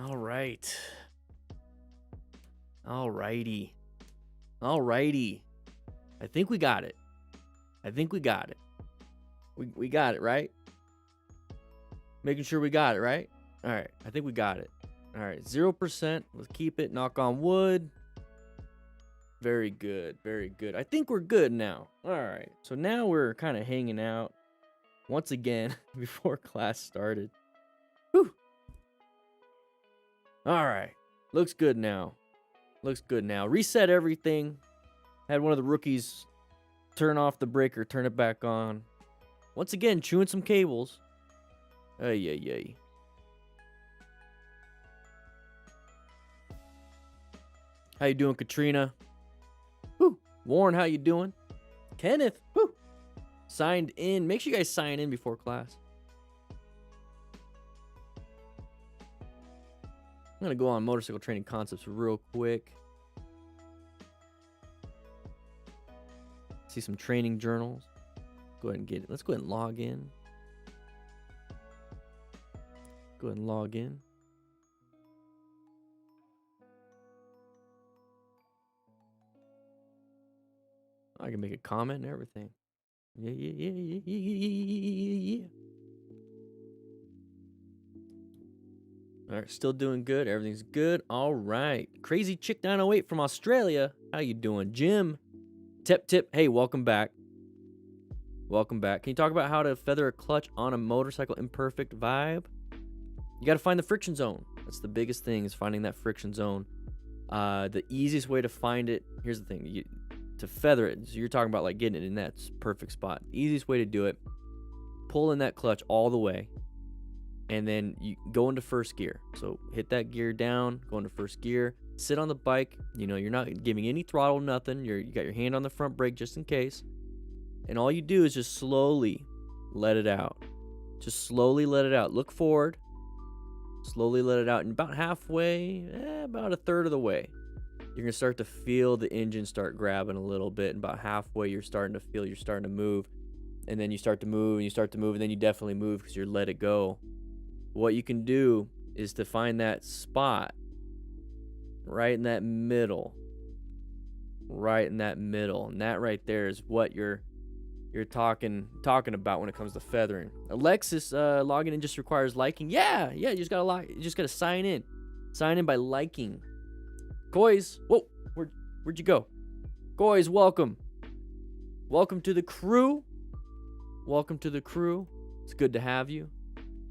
All right. All righty. All righty. I think we got it. I think we got it. We got it, right? Making sure we got it, right? All right. I think we got it. All right. 0%. Let's keep it. Knock on wood. Very good. Very good. I think we're good now. All right. So now we're kind of hanging out once again before class started. Whew. All right. Looks good now. Looks good now. Reset everything. Had one of the rookies turn off the breaker, turn it back on. Once again, chewing some cables. Ay, ay, ay. How you doing, Katrina? Whew. Warren, how you doing? Kenneth, whew. Signed in. Make sure you guys sign in before class. I'm going to go on motorcycle training concepts real quick. See some training journals. Go ahead and get it. Let's go ahead and log in. Go ahead and log in. I can make a comment and everything. Yeah. All right, still doing good. Everything's good. All right. Crazy Chick 908 from Australia. How you doing? Jim. Tip. Hey, welcome back. Welcome back. Can you talk about how to feather a clutch on a motorcycle imperfect vibe? You got to find the friction zone. That's the biggest thing, is finding that friction zone. The easiest way to find it, here's the thing. To feather it, so you're talking about like getting it in that perfect spot. The easiest way to do it, pull in that clutch all the way, and then you go into first gear. So hit that gear down, go into first gear, sit on the bike. You know, you're not giving any throttle, nothing. You got your hand on the front brake just in case. And all you do is just slowly let it out. Just slowly let it out. Look forward. Slowly let it out. And about halfway, about a third of the way, you're going to start to feel the engine start grabbing a little bit. And about halfway, you're starting to feel you're starting to move. And then you start to move, and you start to move, and then you definitely move because you're let it go. What you can do is to find that spot right in that middle. Right in that middle. And that right there is what you're talking about when it comes to feathering. Alexis, logging in just requires liking. Yeah, you just gotta sign in. Sign in by liking. Goys, whoa, where'd you go? Goys, welcome. Welcome to the crew. Welcome to the crew. It's good to have you.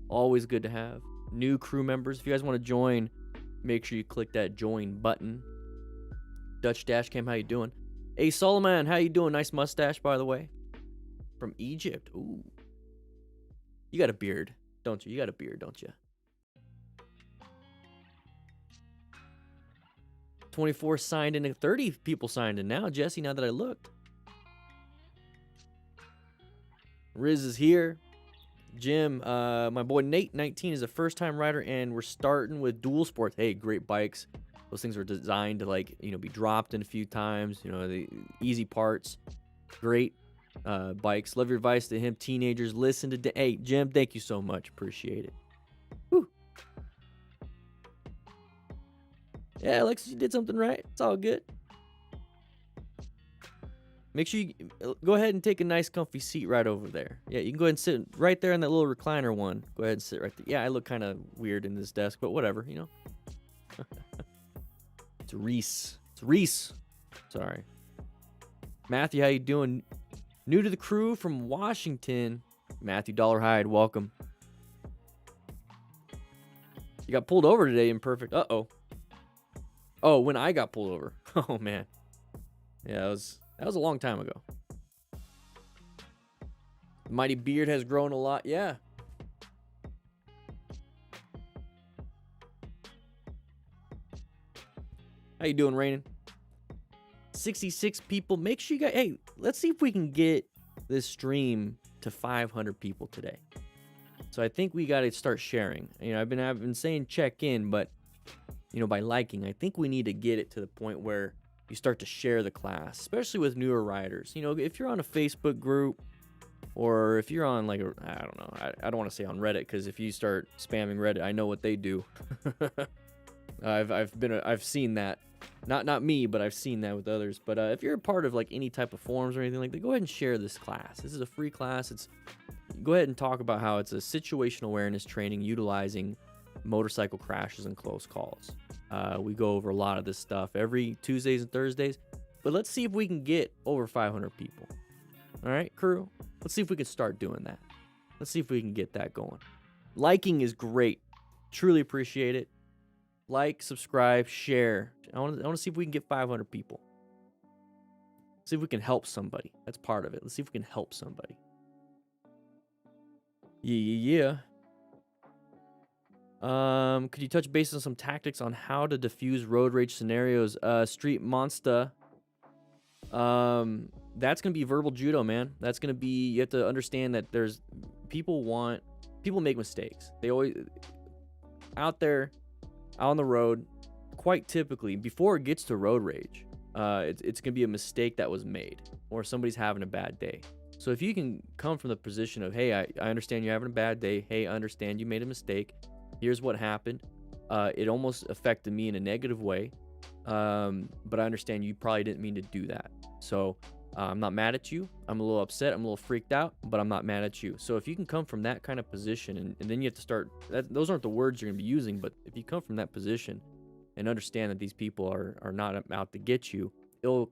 Always good to have new crew members. If you guys want to join, make sure you click that join button. Dutch Dashcam, how you doing? Hey, Solomon, how you doing? Nice mustache, by the way. From Egypt. Ooh. You got a beard, don't you? You got a beard, don't you? 24 signed in and 30 people signed in now, Jesse, now that I looked. Riz is here. Jim, my boy Nate, 19, is a first-time rider, and we're starting with dual sports. Hey, great bikes. Those things are designed to, like, you know, be dropped in a few times. You know, the easy parts. Great bikes. Love your advice to him. Teenagers, listen to... Hey, Jim, thank you so much. Appreciate it. Whew. Yeah, Alexis, you did something right. It's all good. Make sure you go ahead and take a nice comfy seat right over there. Yeah, you can go ahead and sit right there in that little recliner one. Go ahead and sit right there. Yeah, I look kind of weird in this desk, but whatever, you know. It's Reese. It's Reese. Sorry. Matthew, how you doing? New to the crew from Washington. Matthew Dollarhide, welcome. You got pulled over today, imperfect. Uh-oh. Oh, when I got pulled over. Oh, man. Yeah, that was a long time ago. The mighty beard has grown a lot. Yeah. How you doing, Rainin? 66 people. Make sure you guys... Hey, let's see if we can get this stream to 500 people today. So I think we got to start sharing. You know, I've been saying check in, but, you know, by liking, I think we need to get it to the point where you start to share the class, especially with newer riders. You know, if you're on a Facebook group Or if you're on like I don't know, I don't want to say on Reddit, because if you start spamming Reddit, I know what they do. I've seen that, not me, but I've seen that with others. But if you're a part of like any type of forums or anything like that, go ahead and share this class. This is a free class. Go ahead and talk about how it's a situational awareness training utilizing motorcycle crashes and close calls. We go over a lot of this stuff every Tuesdays and Thursdays, but let's see if we can get over 500 people. All right, crew, let's see if we can start doing that. Let's see if we can get that going. Liking is great. Truly appreciate it. Like, subscribe, share. I want to see if we can get 500 people. See if we can help somebody. That's part of it. Let's see if we can help somebody. Yeah. Could you touch base on some tactics on how to diffuse road rage scenarios? Street Monster. That's gonna be verbal judo, man. That's gonna be, you have to understand that people make mistakes. They always out there, out on the road, quite typically before it gets to road rage, it's gonna be a mistake that was made, or somebody's having a bad day. So if you can come from the position of, hey, I understand you're having a bad day. Hey, I understand you made a mistake. Here's what happened. It almost affected me in a negative way, but I understand you probably didn't mean to do that. So I'm not mad at you. I'm a little upset. I'm a little freaked out, but I'm not mad at you. So if you can come from that kind of position, and then you have to start, those aren't the words you're going to be using, but if you come from that position and understand that these people are not out to get you, it'll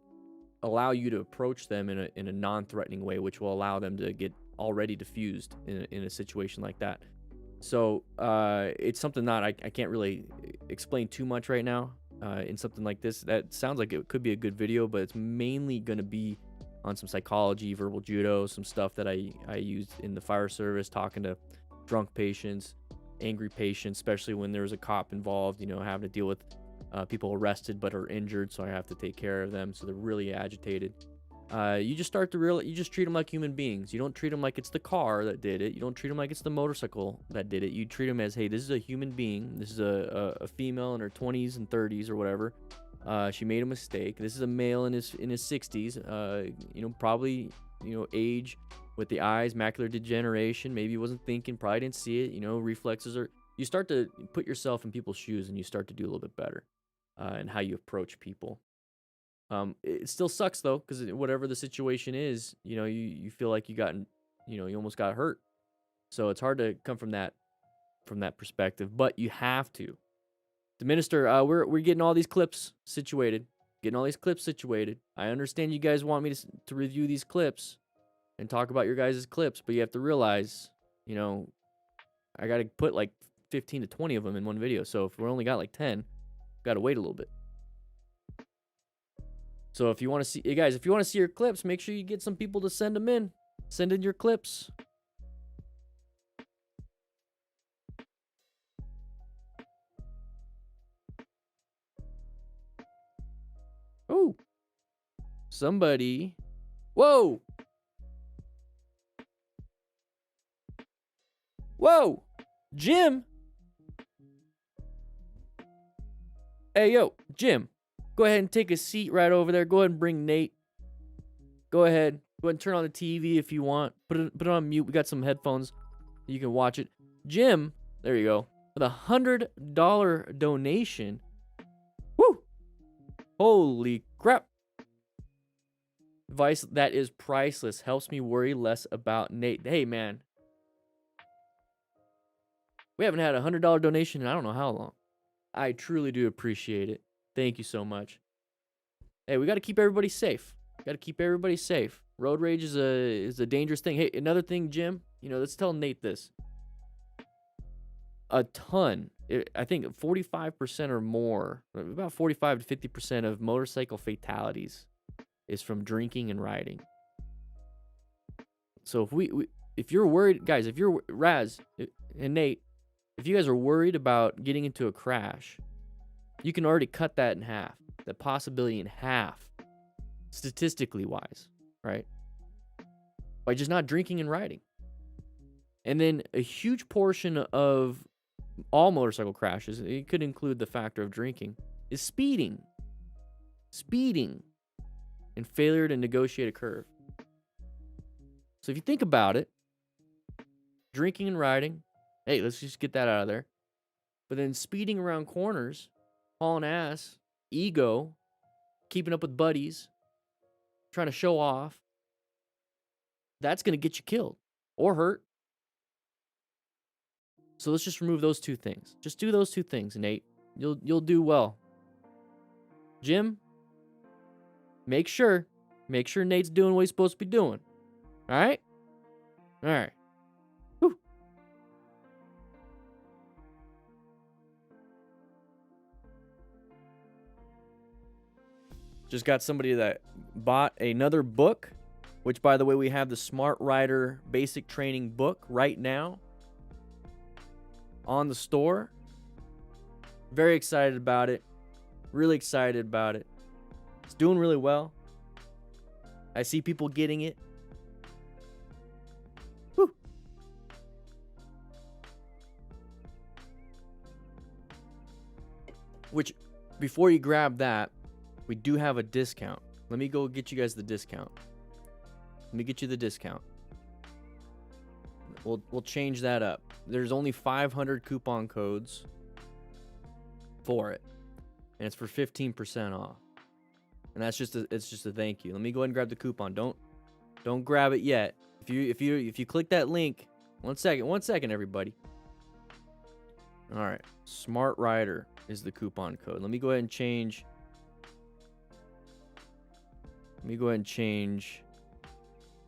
allow you to approach them in a non-threatening way, which will allow them to get already diffused in a situation like that. So it's something that I can't really explain too much right now in something like this. That sounds like it could be a good video, but it's mainly going to be on some psychology, verbal judo, some stuff that I used in the fire service, talking to drunk patients, angry patients, especially when there's a cop involved, having to deal with people arrested but are injured, so I have to take care of them, so they're really agitated. You just start to realize, you just treat them like human beings. You don't treat them like it's the car that did it. You don't treat them like it's the motorcycle that did it. You treat them as, hey, this is a human being. This is a female in her 20s and 30s or whatever. She made a mistake. This is a male in his 60s. Probably age with the eyes, macular degeneration. Maybe he wasn't thinking, probably didn't see it. Reflexes are. You start to put yourself in people's shoes, and you start to do a little bit better in how you approach people. It still sucks though, because whatever the situation is, you feel like you almost got hurt. So it's hard to come from that perspective, but you have to. The minister, we're getting all these clips situated. I understand you guys want me to review these clips and talk about your guys' clips, but you have to realize, I got to put like 15 to 20 of them in one video. So if we only got like 10, got to wait a little bit. So if you want to see, hey guys, if you want to see your clips, make sure you get some people to send them in. Send in your clips. Oh, somebody. Whoa. Whoa, Jim. Hey, yo, Jim. Go ahead and take a seat right over there. Go ahead and bring Nate. Go ahead and turn on the TV if you want. Put it on mute. We got some headphones. You can watch it. Jim, there you go. With $100 donation. Woo! Holy crap. Advice that is priceless. Helps me worry less about Nate. Hey, man. We haven't had a $100 donation in I don't know how long. I truly do appreciate it. Thank you so much. Hey, we got to keep everybody safe. Road rage is a dangerous thing. Hey, another thing, Jim, let's tell Nate this. I think 45% or more, about 45 to 50% of motorcycle fatalities is from drinking and riding. So if you're worried, guys, if you're Raz and Nate, if you guys are worried about getting into a crash, you can already cut that in half, the possibility in half, statistically wise, right? By just not drinking and riding. And then a huge portion of all motorcycle crashes, it could include the factor of drinking, is speeding. And failure to negotiate a curve. So if you think about it, drinking and riding, hey, let's just get that out of there. But then speeding around corners, hauling ass, ego, keeping up with buddies, trying to show off, that's going to get you killed or hurt. So let's just remove those two things. Just do those two things, Nate. You'll do well. Jim, make sure Nate's doing what he's supposed to be doing. All right? All right. Whew. Just got somebody that bought another book, which, by the way, we have the Smart Rider Basic Training book right now on the store. Very excited about it. Really excited about it. It's doing really well. I see people getting it. Whew. Which, before you grab that, we do have a discount. Let me go get you guys the discount. Let me get you the discount. We'll change that up. There's only 500 coupon codes for it, and it's for 15% off. And that's just it's just a thank you. Let me go ahead and grab the coupon. Don't grab it yet. If you click that link, one second, everybody. All right, Smart Rider is the coupon code. Let me go ahead and change.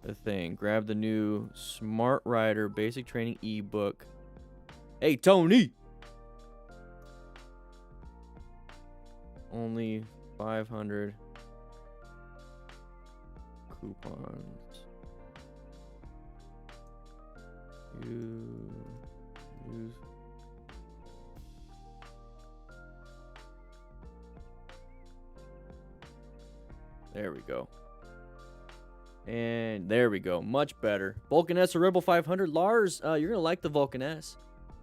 The thing. Grab the new Smart Rider Basic Training ebook. Hey, Tony! Only 500 coupons. Use. There we go. And there we go. Much better. Vulcan S or Rebel 500. Lars, you're going to like the Vulcan S.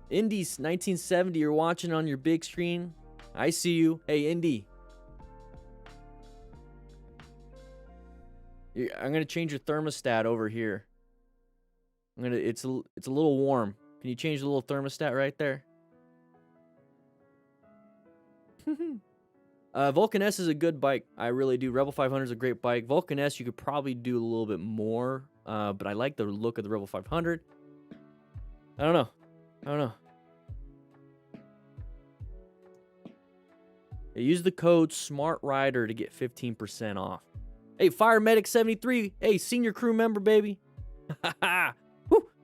Indy's 1970. You're watching on your big screen. I see you. Hey, Indy. I'm going to change your thermostat over here. It's a little warm. Can you change the little thermostat right there? Vulcan S is a good bike. I really do. Rebel 500 is a great bike. Vulcan S, you could probably do a little bit more, but I like the look of the Rebel 500. I don't know. Use the code SmartRider to get 15% off. Hey, Fire Medic 73. Hey, senior crew member, baby.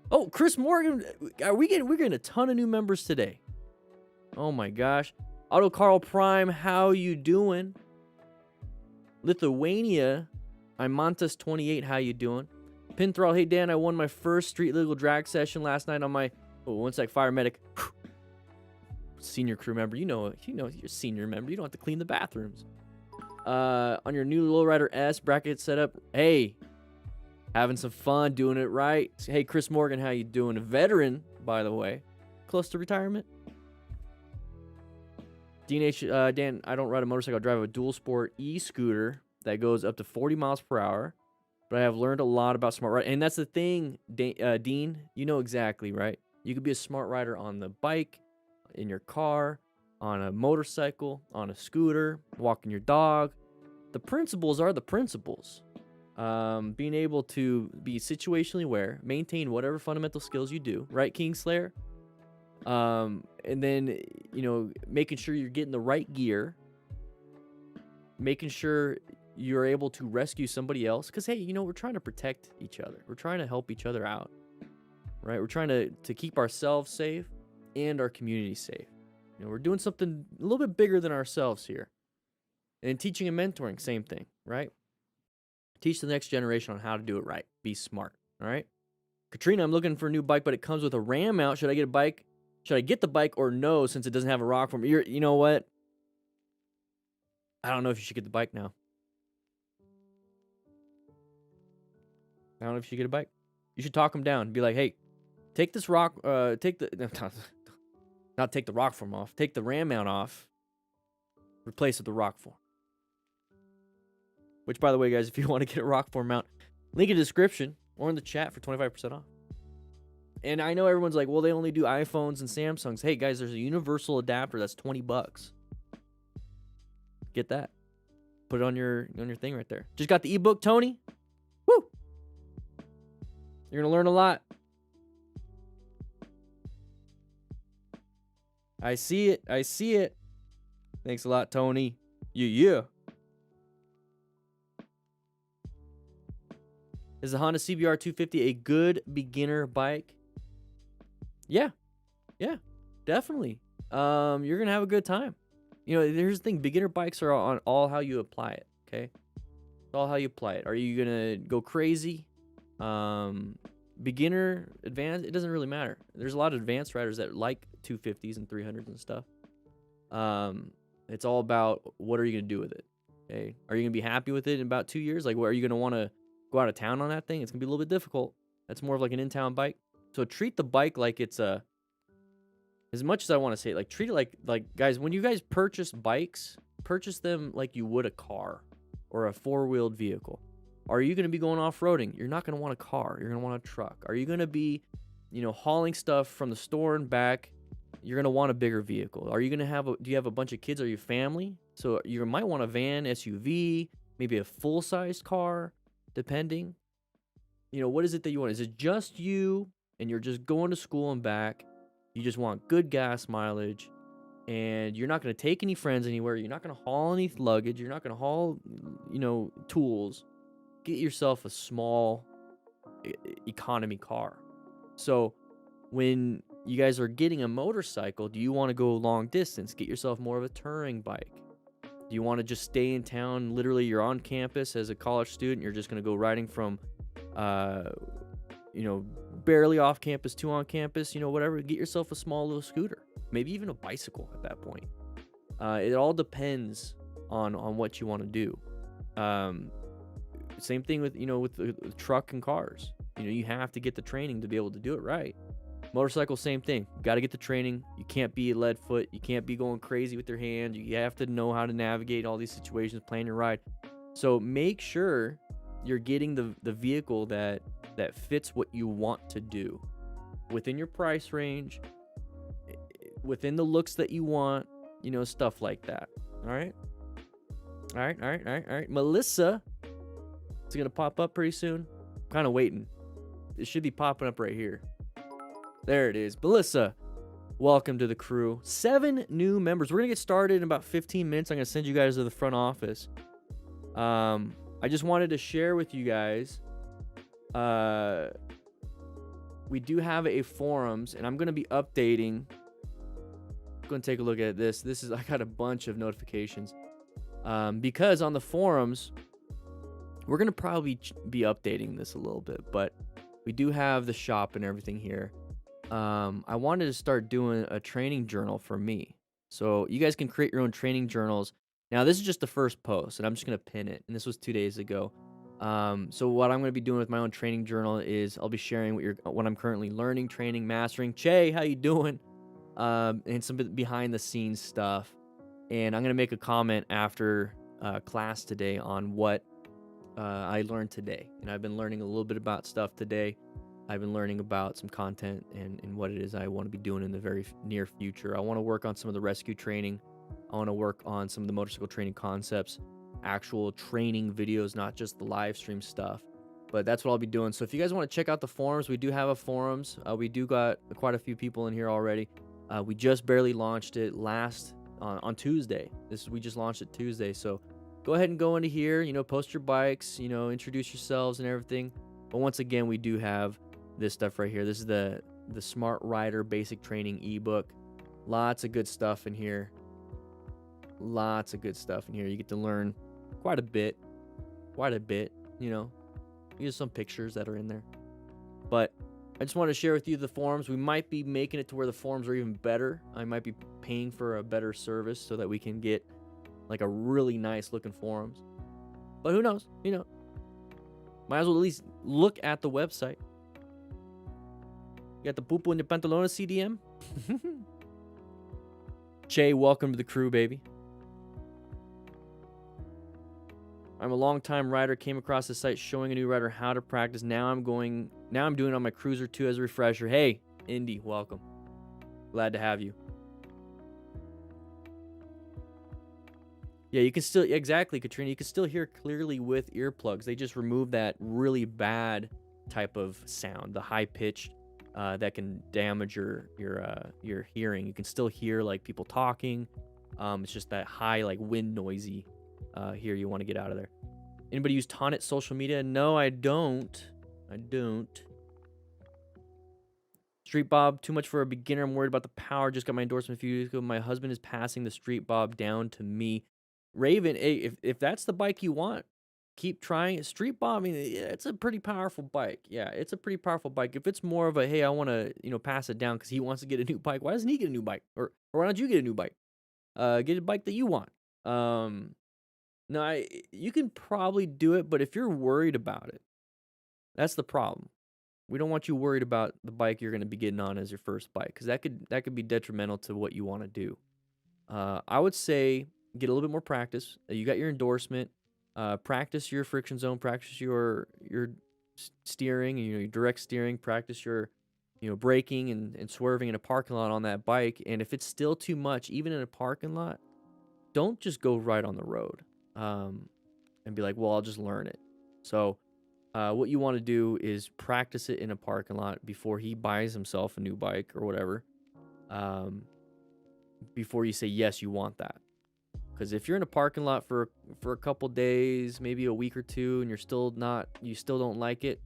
Oh, Chris Morgan. We're getting a ton of new members today. Oh my gosh. Auto Carl Prime, how you doing? Lithuania, I'm Montas 28, how you doing? Pinthrall, hey Dan, I won my first street legal drag session last night on my one sec, Fire Medic. Senior crew member, you know you're a senior member. You don't have to clean the bathrooms. On your new Lowrider S bracket setup, hey, having some fun doing it right. Hey, Chris Morgan, how you doing? A veteran, by the way, close to retirement. Dan, I don't ride a motorcycle. I drive a dual sport e-scooter that goes up to 40 miles per hour. But I have learned a lot about smart riding. And that's the thing, Dean, you know exactly, right? You could be a smart rider on the bike, in your car, on a motorcycle, on a scooter, walking your dog. The principles are the principles. Being able to be situationally aware, maintain whatever fundamental skills you do, right, Kingslayer? And then, making sure you're getting the right gear, making sure you're able to rescue somebody else. Because, hey, we're trying to protect each other. We're trying to help each other out, right? We're trying to keep ourselves safe and our community safe. We're doing something a little bit bigger than ourselves here. And teaching and mentoring, same thing, right? Teach the next generation on how to do it right. Be smart, all right? Katrina, I'm looking for a new bike, but it comes with a ram mount. Should I get a bike? Should I get the bike or no, since it doesn't have a rock form? You know what? I don't know if you should get the bike now. I don't know if you should get a bike. You should talk them down. Be like, hey, take this rock, not take the rock form off. Take the ram mount off. Replace it with the rock form. Which, by the way, guys, if you want to get a rock form mount, link in the description. or in the chat for 25% off. And I know everyone's like, well, they only do iPhones and Samsungs. Hey, guys, there's a universal adapter that's $20. Get that. Put it on your thing right there. Just got the ebook, Tony. Woo! You're going to learn a lot. I see it. I see it. Thanks a lot, Tony. Yeah. Is the Honda CBR 250 a good beginner bike? Yeah, definitely. You're gonna have a good time. You know, here's the thing: beginner bikes are on all how you apply it. Okay, it's all how you apply it. Are you gonna go crazy? Beginner, advanced, it doesn't really matter. There's a lot of advanced riders that like 250s and 300s and stuff. It's all about what are you gonna do with it. Okay, are you gonna be happy with it in about 2 years? Like, what are you gonna want to go out of town on that thing? It's gonna be a little bit difficult. That's more of like an in-town bike. So treat the bike like it's a, as much as I want to say it, like treat it like guys, when you guys purchase bikes, purchase them like you would a car or a four-wheeled vehicle. Are you going to be going off-roading? You're not going to want a car. You're going to want a truck. Are you going to be, hauling stuff from the store and back? You're going to want a bigger vehicle. Are you going to have do you have a bunch of kids? Are you family? So you might want a van, SUV, maybe a full-sized car, depending. What is it that you want? Is it just you and you're just going to school and back? You just want good gas mileage, and you're not going to take any friends anywhere. You're not going to haul any luggage. You're not going to haul, tools. Get yourself a small economy car. So when you guys are getting a motorcycle, do you want to go long distance? Get yourself more of a touring bike. Do you want to just stay in town? Literally, you're on campus as a college student. You're just going to go riding from, barely off campus to on campus, whatever. Get yourself a small little scooter, maybe even a bicycle at that point. It all depends on what you want to do. Same thing with the truck and cars. You have to get the training to be able to do it right. Motorcycle, same thing. You got to get the training. You can't be a lead foot. You can't be going crazy with your hand. You have to know how to navigate all these situations, plan your ride. So make sure you're getting the vehicle that fits what you want to do within your price range, within the looks that you want, stuff like that. All right. Melissa, it's going to pop up pretty soon. I'm kind of waiting. It should be popping up right here. There it is. Melissa, welcome to the crew. 7 new members. We're going to get started in about 15 minutes. I'm going to send you guys to the front office. I just wanted to share with you guys, we do have a forums, and I'm going to be updating. I'm going to take a look at this. I got a bunch of notifications. Because on the forums, we're going to probably be updating this a little bit, but we do have the shop and everything here. I wanted to start doing a training journal for me. So you guys can create your own training journals. Now, this is just the first post, and I'm just going to pin it. And this was 2 days ago. So what I'm going to be doing with my own training journal is I'll be sharing what I'm currently learning, training, mastering. Che, how you doing? And some behind-the-scenes stuff. And I'm going to make a comment after class today on what I learned today. And I've been learning a little bit about stuff today. I've been learning about some content and what it is I want to be doing in the very near future. I want to work on some of the rescue training. I want to work on some of the motorcycle training concepts, actual training videos, not just the live stream stuff. But that's what I'll be doing. So if you guys want to check out the forums, we do have a forums. We do got quite a few people in here already. We just barely launched it on Tuesday. We just launched it Tuesday. So go ahead and go into here, post your bikes, introduce yourselves and everything. But once again, we do have this stuff right here. This is the Smart Rider Basic Training ebook. Lots of good stuff in here. You get to learn quite a bit. Here's some pictures that are in there. But I just want to share with you the forums. We might be making it to where the forums are even better. I might be paying for a better service so that we can get like a really nice looking forums. But who knows? Might as well at least look at the website. You got the poo-poo in your pantalones, CDM? Che, welcome to the crew, baby. I'm a long-time rider. Came across the site showing a new rider how to practice. Now I'm doing it on my Cruiser 2 as a refresher. Hey, Indy, welcome. Glad to have you. Yeah, you can still, exactly, Katrina. You can still hear clearly with earplugs. They just remove that really bad type of sound, the high pitched, that can damage your hearing. You can still hear like people talking. It's just that high, like wind noisy here you want to get out of there. Anybody use Tonnet social media? No, I don't. Street Bob, too much for a beginner. I'm worried about the power. Just got my endorsement a few years ago. My husband is passing the Street Bob down to me. Raven, hey, if that's the bike you want, keep trying it. Street Bob, I mean, yeah, it's a pretty powerful bike. Yeah, it's a pretty powerful bike. If it's more of a, hey, I want to, pass it down because he wants to get a new bike, why doesn't he get a new bike? Or why don't you get a new bike? Get a bike that you want. No, you can probably do it, but if you're worried about it, that's the problem. We don't want you worried about the bike you're going to be getting on as your first bike, because that could be detrimental to what you want to do. I would say get a little bit more practice. You got your endorsement. Practice your friction zone. Practice your steering. Your direct steering. Practice your braking and swerving in a parking lot on that bike. And if it's still too much, even in a parking lot, don't just go right on the road and be like, well, I'll just learn it. So what you want to do is practice it in a parking lot before he buys himself a new bike or whatever. Before you say yes, you want that. Because if you're in a parking lot for a couple days, maybe a week or two, and you still don't like it,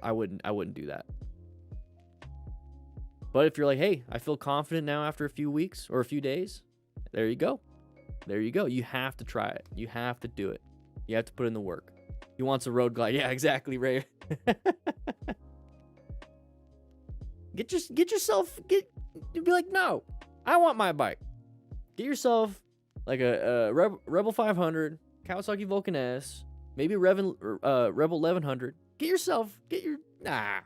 I wouldn't do that. But if you're like, hey, I feel confident now after a few weeks or a few days, there you go. You have to try it. You have to do it. You have to put in the work. He wants a road glide. Yeah, exactly, Ray. Be like, no, I want my bike. Get yourself like a Rebel 500, Kawasaki Vulcan S, maybe Rebel 1100. Nah.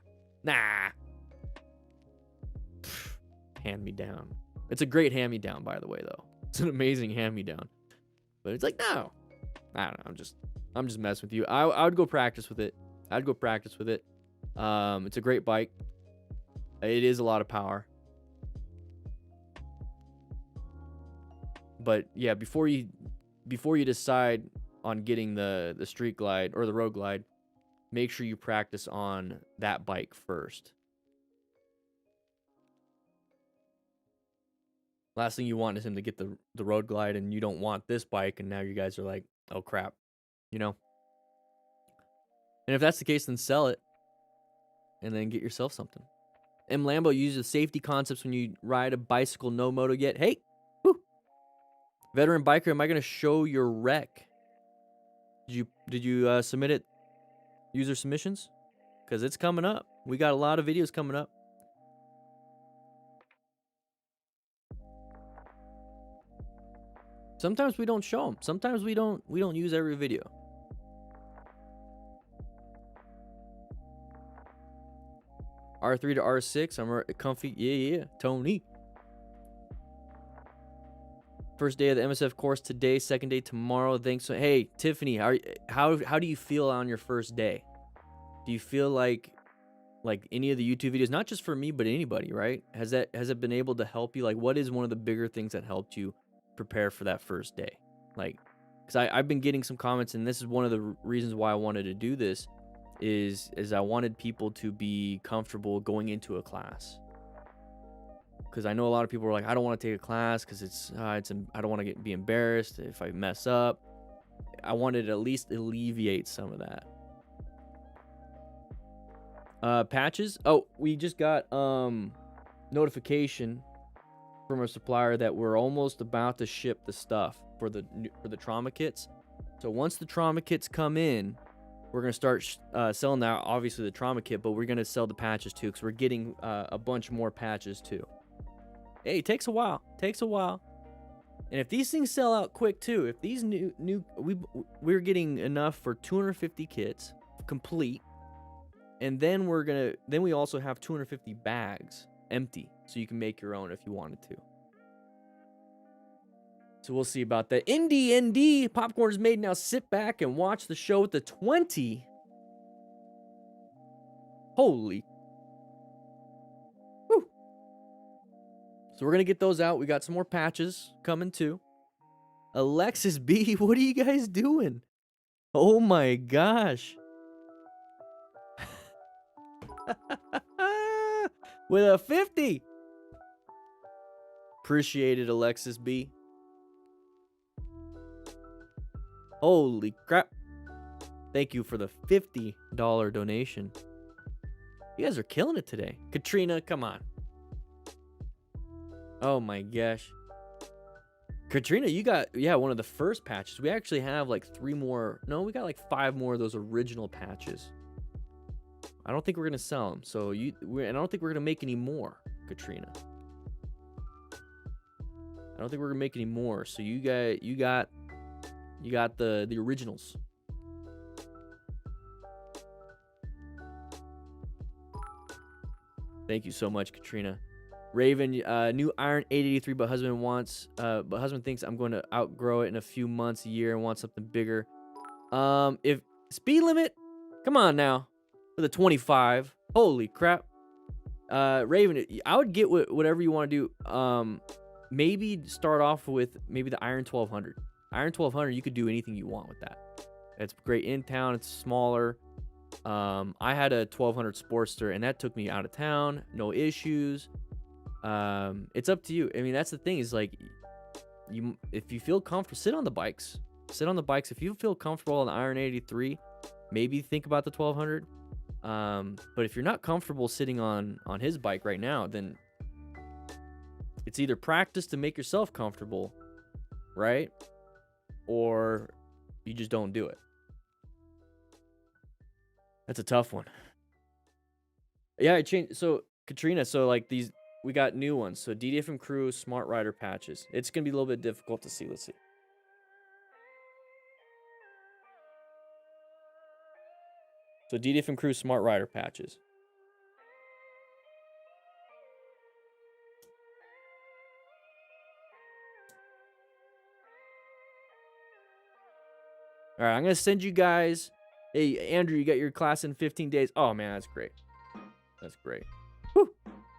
Hand-me-down. It's a great hand-me-down, by the way, though. It's an amazing hand-me-down. But it's like, no. I don't know. I'm just messing with you. I would go practice with it. It's a great bike. It is a lot of power. But yeah, before you decide on getting the street glide or the road glide, make sure you practice on that bike first. Last thing you want is him to get the road glide and you don't want this bike, and now you guys are like, oh crap, And if that's the case, then sell it and then get yourself something. M. Lambo uses safety concepts when you ride a bicycle, no moto yet. Hey, woo. Veteran biker, am I going to show your wreck? Did you submit it? User submissions? Because it's coming up. We got a lot of videos coming up. Sometimes we don't show them. Sometimes we don't use every video. R3 to R6. I'm comfy. Yeah. Tony. First day of the MSF course today. Second day tomorrow. Thanks. Hey, Tiffany, how do you feel on your first day? Do you feel like any of the YouTube videos, not just for me, but anybody, right? Has it been able to help you? Like, what is one of the bigger things that helped you prepare for that first day? Like, because I've been getting some comments, and this is one of the reasons why I wanted to do this, is I wanted people to be comfortable going into a class. Because I know a lot of people are like, I don't want to take a class because I don't want to be embarrassed if I mess up. I wanted to at least alleviate some of that. Patches. Oh, we just got notification from our supplier that we're almost about to ship the stuff for the trauma kits. So once the trauma kits come in, we're gonna start selling now. Obviously the trauma kit, but we're gonna sell the patches too, because we're getting a bunch more patches too. Hey, it takes a while. And if these things sell out quick too, if these we're getting enough for 250 kits complete. And then we also have 250 bags empty, so you can make your own if you wanted to. So we'll see about that. ND popcorn is made. Now sit back and watch the show with the 20. Holy. Whew. So we're going to get those out. We got some more patches coming too. Alexis B, what are you guys doing? Oh my gosh. With a 50. Appreciate it, Alexis B. Holy crap. Thank you for the $50 donation. You guys are killing it today. Katrina, come on. Oh my gosh. Katrina, you got, one of the first patches. We actually have like 3 more. No, we got like 5 more of those original patches. I don't think we're going to sell them. So I don't think we're going to make any more, Katrina. I don't think we're going to make any more. So you got the originals. Thank you so much, Katrina. Raven, new Iron 883, but husband thinks I'm going to outgrow it in a few months, a year, and want something bigger. If speed limit, come on now, for the 25. Holy crap. Raven, I would get whatever you want to do. Maybe start off with maybe the Iron 1200. Iron 1200, you could do anything you want with that. It's great in town. It's smaller. I had a 1200 Sportster, and that took me out of town. No issues. It's up to you. I mean, that's the thing is like, if you feel comfortable, sit on the bikes. Sit on the bikes. If you feel comfortable on the Iron 83, maybe think about the 1200. But if you're not comfortable sitting on his bike right now, then it's either practice to make yourself comfortable, right? Or you just don't do it. That's a tough one. Yeah, I changed. So Katrina, so like these, we got new ones. So DDFM Crew Smart Rider patches. It's gonna be a little bit difficult to see. Let's see. So DDFM Crew Smart Rider patches. All right, I'm gonna send you guys. Hey, Andrew, you got your class in 15 days. Oh man, that's great. That's great. Whew.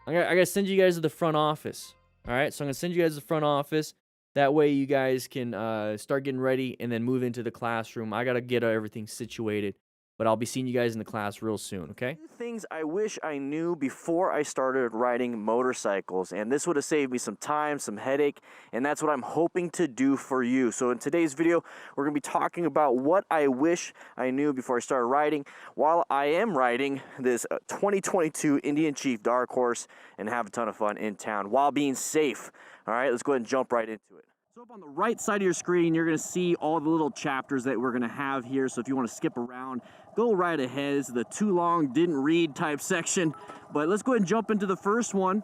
I gotta send you guys to the front office. All right, so I'm gonna send you guys to the front office. That way, you guys can start getting ready and then move into the classroom. I gotta get everything situated. But I'll be seeing you guys in the class real soon, okay? Things I wish I knew before I started riding motorcycles, and this would have saved me some time, some headache, and that's what I'm hoping to do for you. So in today's video, we're going to be talking about what I wish I knew before I started riding while I am riding this 2022 Indian Chief Dark Horse and have a ton of fun in town while being safe. All right, let's go ahead and jump right into it. So up on the right side of your screen, you're going to see all the little chapters that we're going to have here. So if you want to skip around, go right ahead. This is the too long, didn't read type section. But let's go ahead and jump into the first one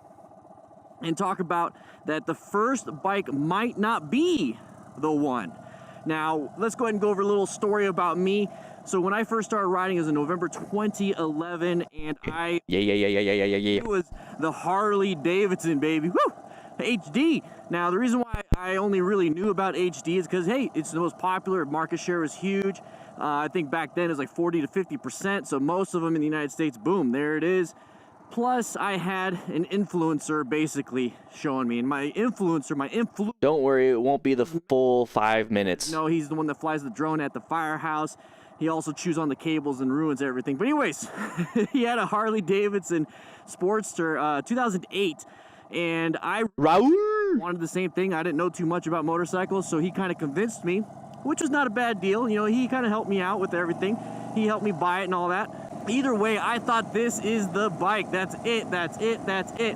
and talk about that the first bike might not be the one. Now, let's go ahead and go over a little story about me. So when I first started riding, it was in November 2011, and it was the Harley Davidson, baby. Woo! HD. Now, the reason why I only really knew about HD is because, hey, it's the most popular. Market share was huge. I think back then it was like 40 to 50%. So most of them in the United States, boom, there it is. Plus, I had an influencer basically showing me. And my influencer, Don't worry, it won't be the full 5 minutes. No, he's the one that flies the drone at the firehouse. He also chews on the cables and ruins everything. But anyways, he had a Harley Davidson Sportster, 2008. And I wanted the same thing. I didn't know too much about motorcycles, so he kind of convinced me, which was not a bad deal. You know, he kind of helped me out with everything. He helped me buy it and all that. Either way, I thought this is the bike. That's it, that's it, that's it.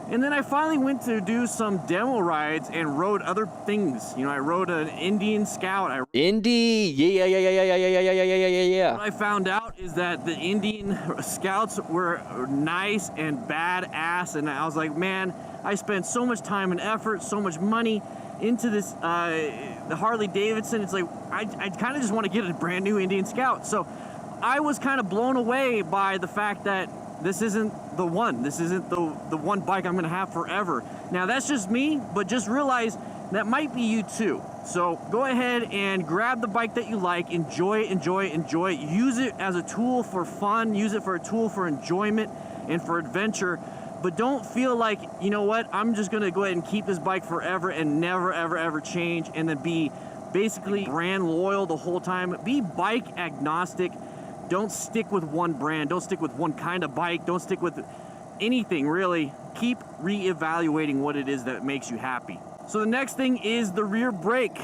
And then I finally went to do some demo rides and rode other things. You know, I rode an Indian Scout. Indy, yeah. What I found out is that the Indian Scouts were nice and badass, and I was like, man, I spent so much time and effort, so much money into this, the Harley Davidson. It's like, I kind of just want to get a brand new Indian Scout. So I was kind of blown away by the fact that this isn't the one. This isn't the one bike I'm going to have forever. Now, that's just me, but just realize that might be you too. So go ahead and grab the bike that you like, enjoy it, enjoy it, enjoy it. Use it as a tool for fun, use it for a tool for enjoyment and for adventure. But don't feel like, you know what, I'm just gonna go ahead and keep this bike forever and never, ever, ever change, and then be basically brand loyal the whole time. Be bike agnostic. Don't stick with one brand. Don't stick with one kind of bike. Don't stick with anything, really. Keep reevaluating what it is that makes you happy. So the next thing is the rear brake.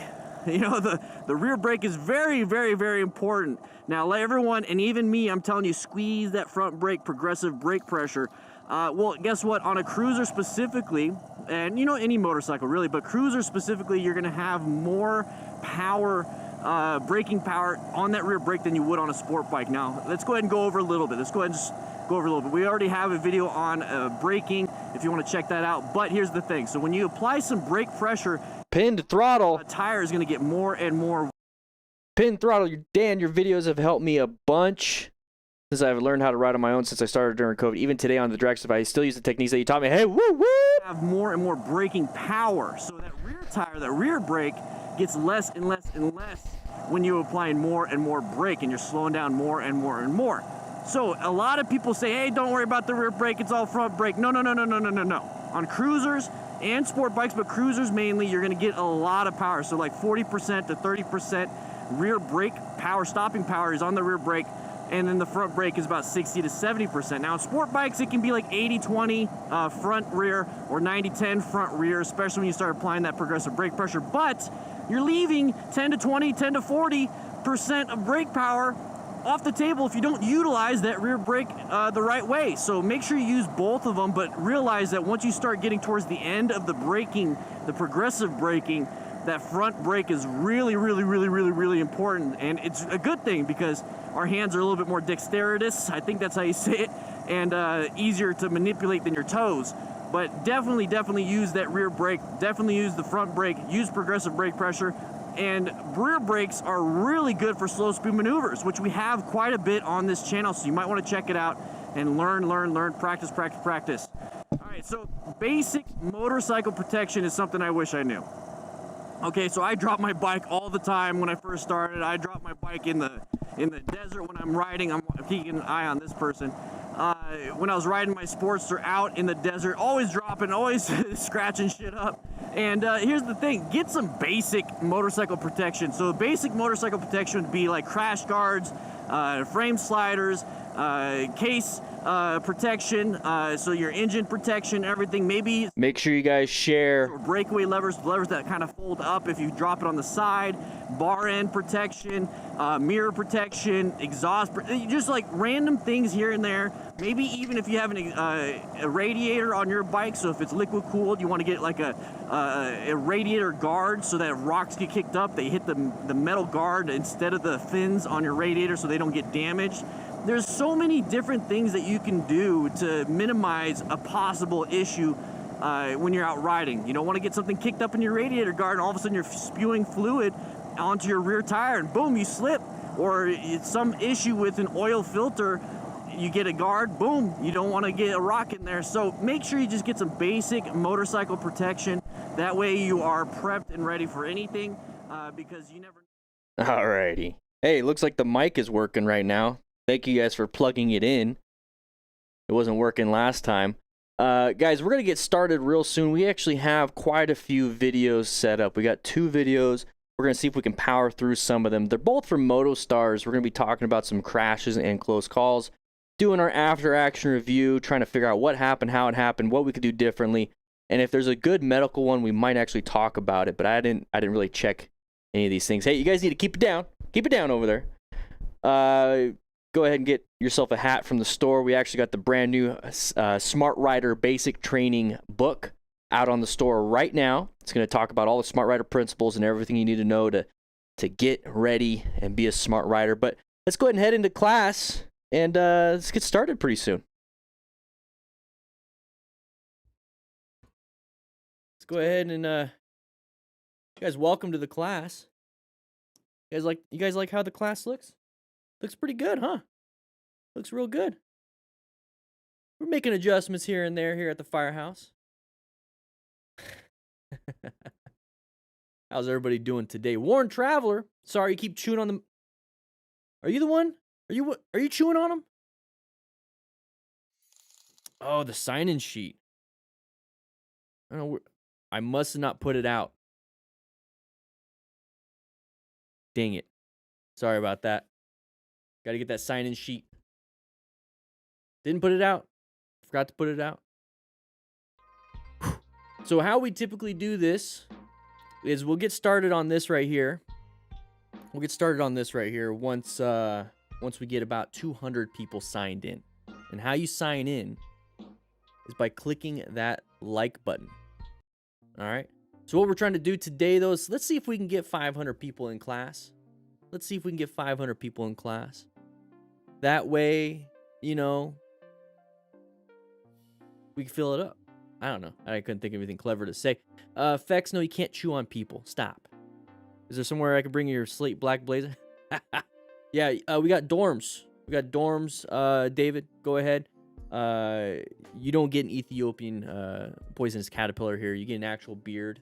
You know, the rear brake is very, very, very important. Now, let everyone, and even me, I'm telling you, squeeze that front brake, progressive brake pressure. Well, guess what? On a cruiser specifically, and you know, any motorcycle really, but cruiser specifically, you're gonna have more power, braking power on that rear brake than you would on a sport bike. Now, let's go ahead and go over a little bit. Let's go ahead and just go over a little bit. We already have a video on braking if you want to check that out. But here's the thing. So when you apply some brake pressure, Pinned throttle. the tire is going to get more and more. Pinned throttle. Dan, your videos have helped me a bunch since I've learned how to ride on my own since I started during COVID. Even today on the drag stuff, I still use the techniques that you taught me. Hey, woo, woo! Have more and more braking power. So that rear tire, that rear brake gets less and less and less when you're applying more and more brake and you're slowing down more and more and more. So a lot of people say, hey, don't worry about the rear brake, it's all front brake. No, no, no, no, no, no, no, no. On cruisers and sport bikes, but cruisers mainly, you're gonna get a lot of power. So like 40% to 30% rear brake power, stopping power is on the rear brake, and then the front brake is about 60 to 70%. Now, in sport bikes, it can be like 80-20 front rear or 90-10 front rear, especially when you start applying that progressive brake pressure. But you're leaving 10 to 20, 10 to 40% of brake power off the table if you don't utilize that rear brake the right way. So make sure you use both of them, but realize that once you start getting towards the end of the braking, the progressive braking, that front brake is really, really, really, really, really important. And it's a good thing because our hands are a little bit more dexterous, I think that's how you say it, and easier to manipulate than your toes. But definitely, definitely use that rear brake, definitely use the front brake, use progressive brake pressure. And rear brakes are really good for slow speed maneuvers, which we have quite a bit on this channel, so you might want to check it out and learn, practice, practice, practice. All right, so basic motorcycle protection is something I wish I knew. Okay, so I drop my bike all the time when I first started. I drop my bike in the desert when I'm riding. I'm keeping an eye on this person. When I was riding my Sportster out in the desert, always dropping, always scratching shit up. And here's the thing, get some basic motorcycle protection. So basic motorcycle protection would be like crash guards, frame sliders, case protection, so your engine protection, everything. Maybe Make sure you guys share. breakaway levers that kind of fold up if you drop it on the side, bar end protection, mirror protection, exhaust, just like random things here and there. Maybe even if you have a radiator on your bike, so if it's liquid cooled, you want to get like a radiator guard so that if rocks get kicked up, they hit the metal guard instead of the fins on your radiator so they don't get damaged. There's so many different things that you can do to minimize a possible issue when you're out riding. You don't want to get something kicked up in your radiator guard and all of a sudden you're spewing fluid onto your rear tire and boom, you slip. Or it's some issue with an oil filter, you get a guard, boom, you don't want to get a rock in there. So make sure you just get some basic motorcycle protection. That way you are prepped and ready for anything because you never... Alrighty. Hey, looks like the mic is working right now. Thank you guys for plugging it in. It wasn't working last time. Guys, we're going to get started real soon. We actually have quite a few videos set up. We got 2 videos. We're going to see if we can power through some of them. They're both from Motostars. We're going to be talking about some crashes and close calls, doing our after-action review, trying to figure out what happened, how it happened, what we could do differently. And if there's a good medical one, we might actually talk about it, but I didn't really check any of these things. Hey, you guys need to keep it down. Keep it down over there. Go ahead and get yourself a hat from the store. We actually got the brand new Smart Rider Basic Training book out on the store right now. It's going to talk about all the Smart Rider principles and everything you need to know to get ready and be a smart rider. But let's go ahead and head into class and let's get started pretty soon. Let's go ahead and you guys, welcome to the class. You guys like how the class looks? Looks pretty good, huh? Looks real good. We're making adjustments here and there here at the firehouse. How's everybody doing today? Warren Traveler. Sorry, you keep chewing on them. Are you the one? Are you chewing on them? Oh, the sign-in sheet. I don't know. I must have not put it out. Dang it. Sorry about that. Got to get that sign-in sheet. Didn't put it out. Forgot to put it out. So how we typically do this is we'll get started on this right here. We'll get started on this right here once we get about 200 people signed in. And how you sign in is by clicking that like button. All right. So what we're trying to do today, though, is let's see if we can get 500 people in class. Let's see if we can get 500 people in class. That way, you know, we can fill it up. I don't know. I couldn't think of anything clever to say. Fex, no, you can't chew on people. Stop. Is there somewhere I can bring your slate black blazer? Yeah, we got dorms. We got dorms. David, go ahead. You don't get an Ethiopian poisonous caterpillar here. You get an actual beard.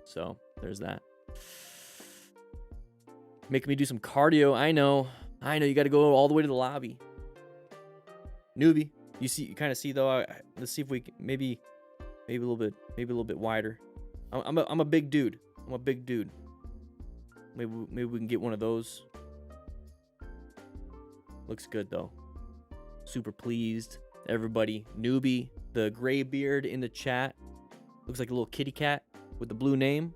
So there's that. Making me do some cardio. I know. You got to go all the way to the lobby. Newbie. You kind of see though. Let's see if we can, maybe a little bit wider. I'm a big dude. I'm a big dude. Maybe we can get one of those. Looks good though. Super pleased. Everybody. Newbie, the gray beard in the chat. Looks like a little kitty cat with the blue name.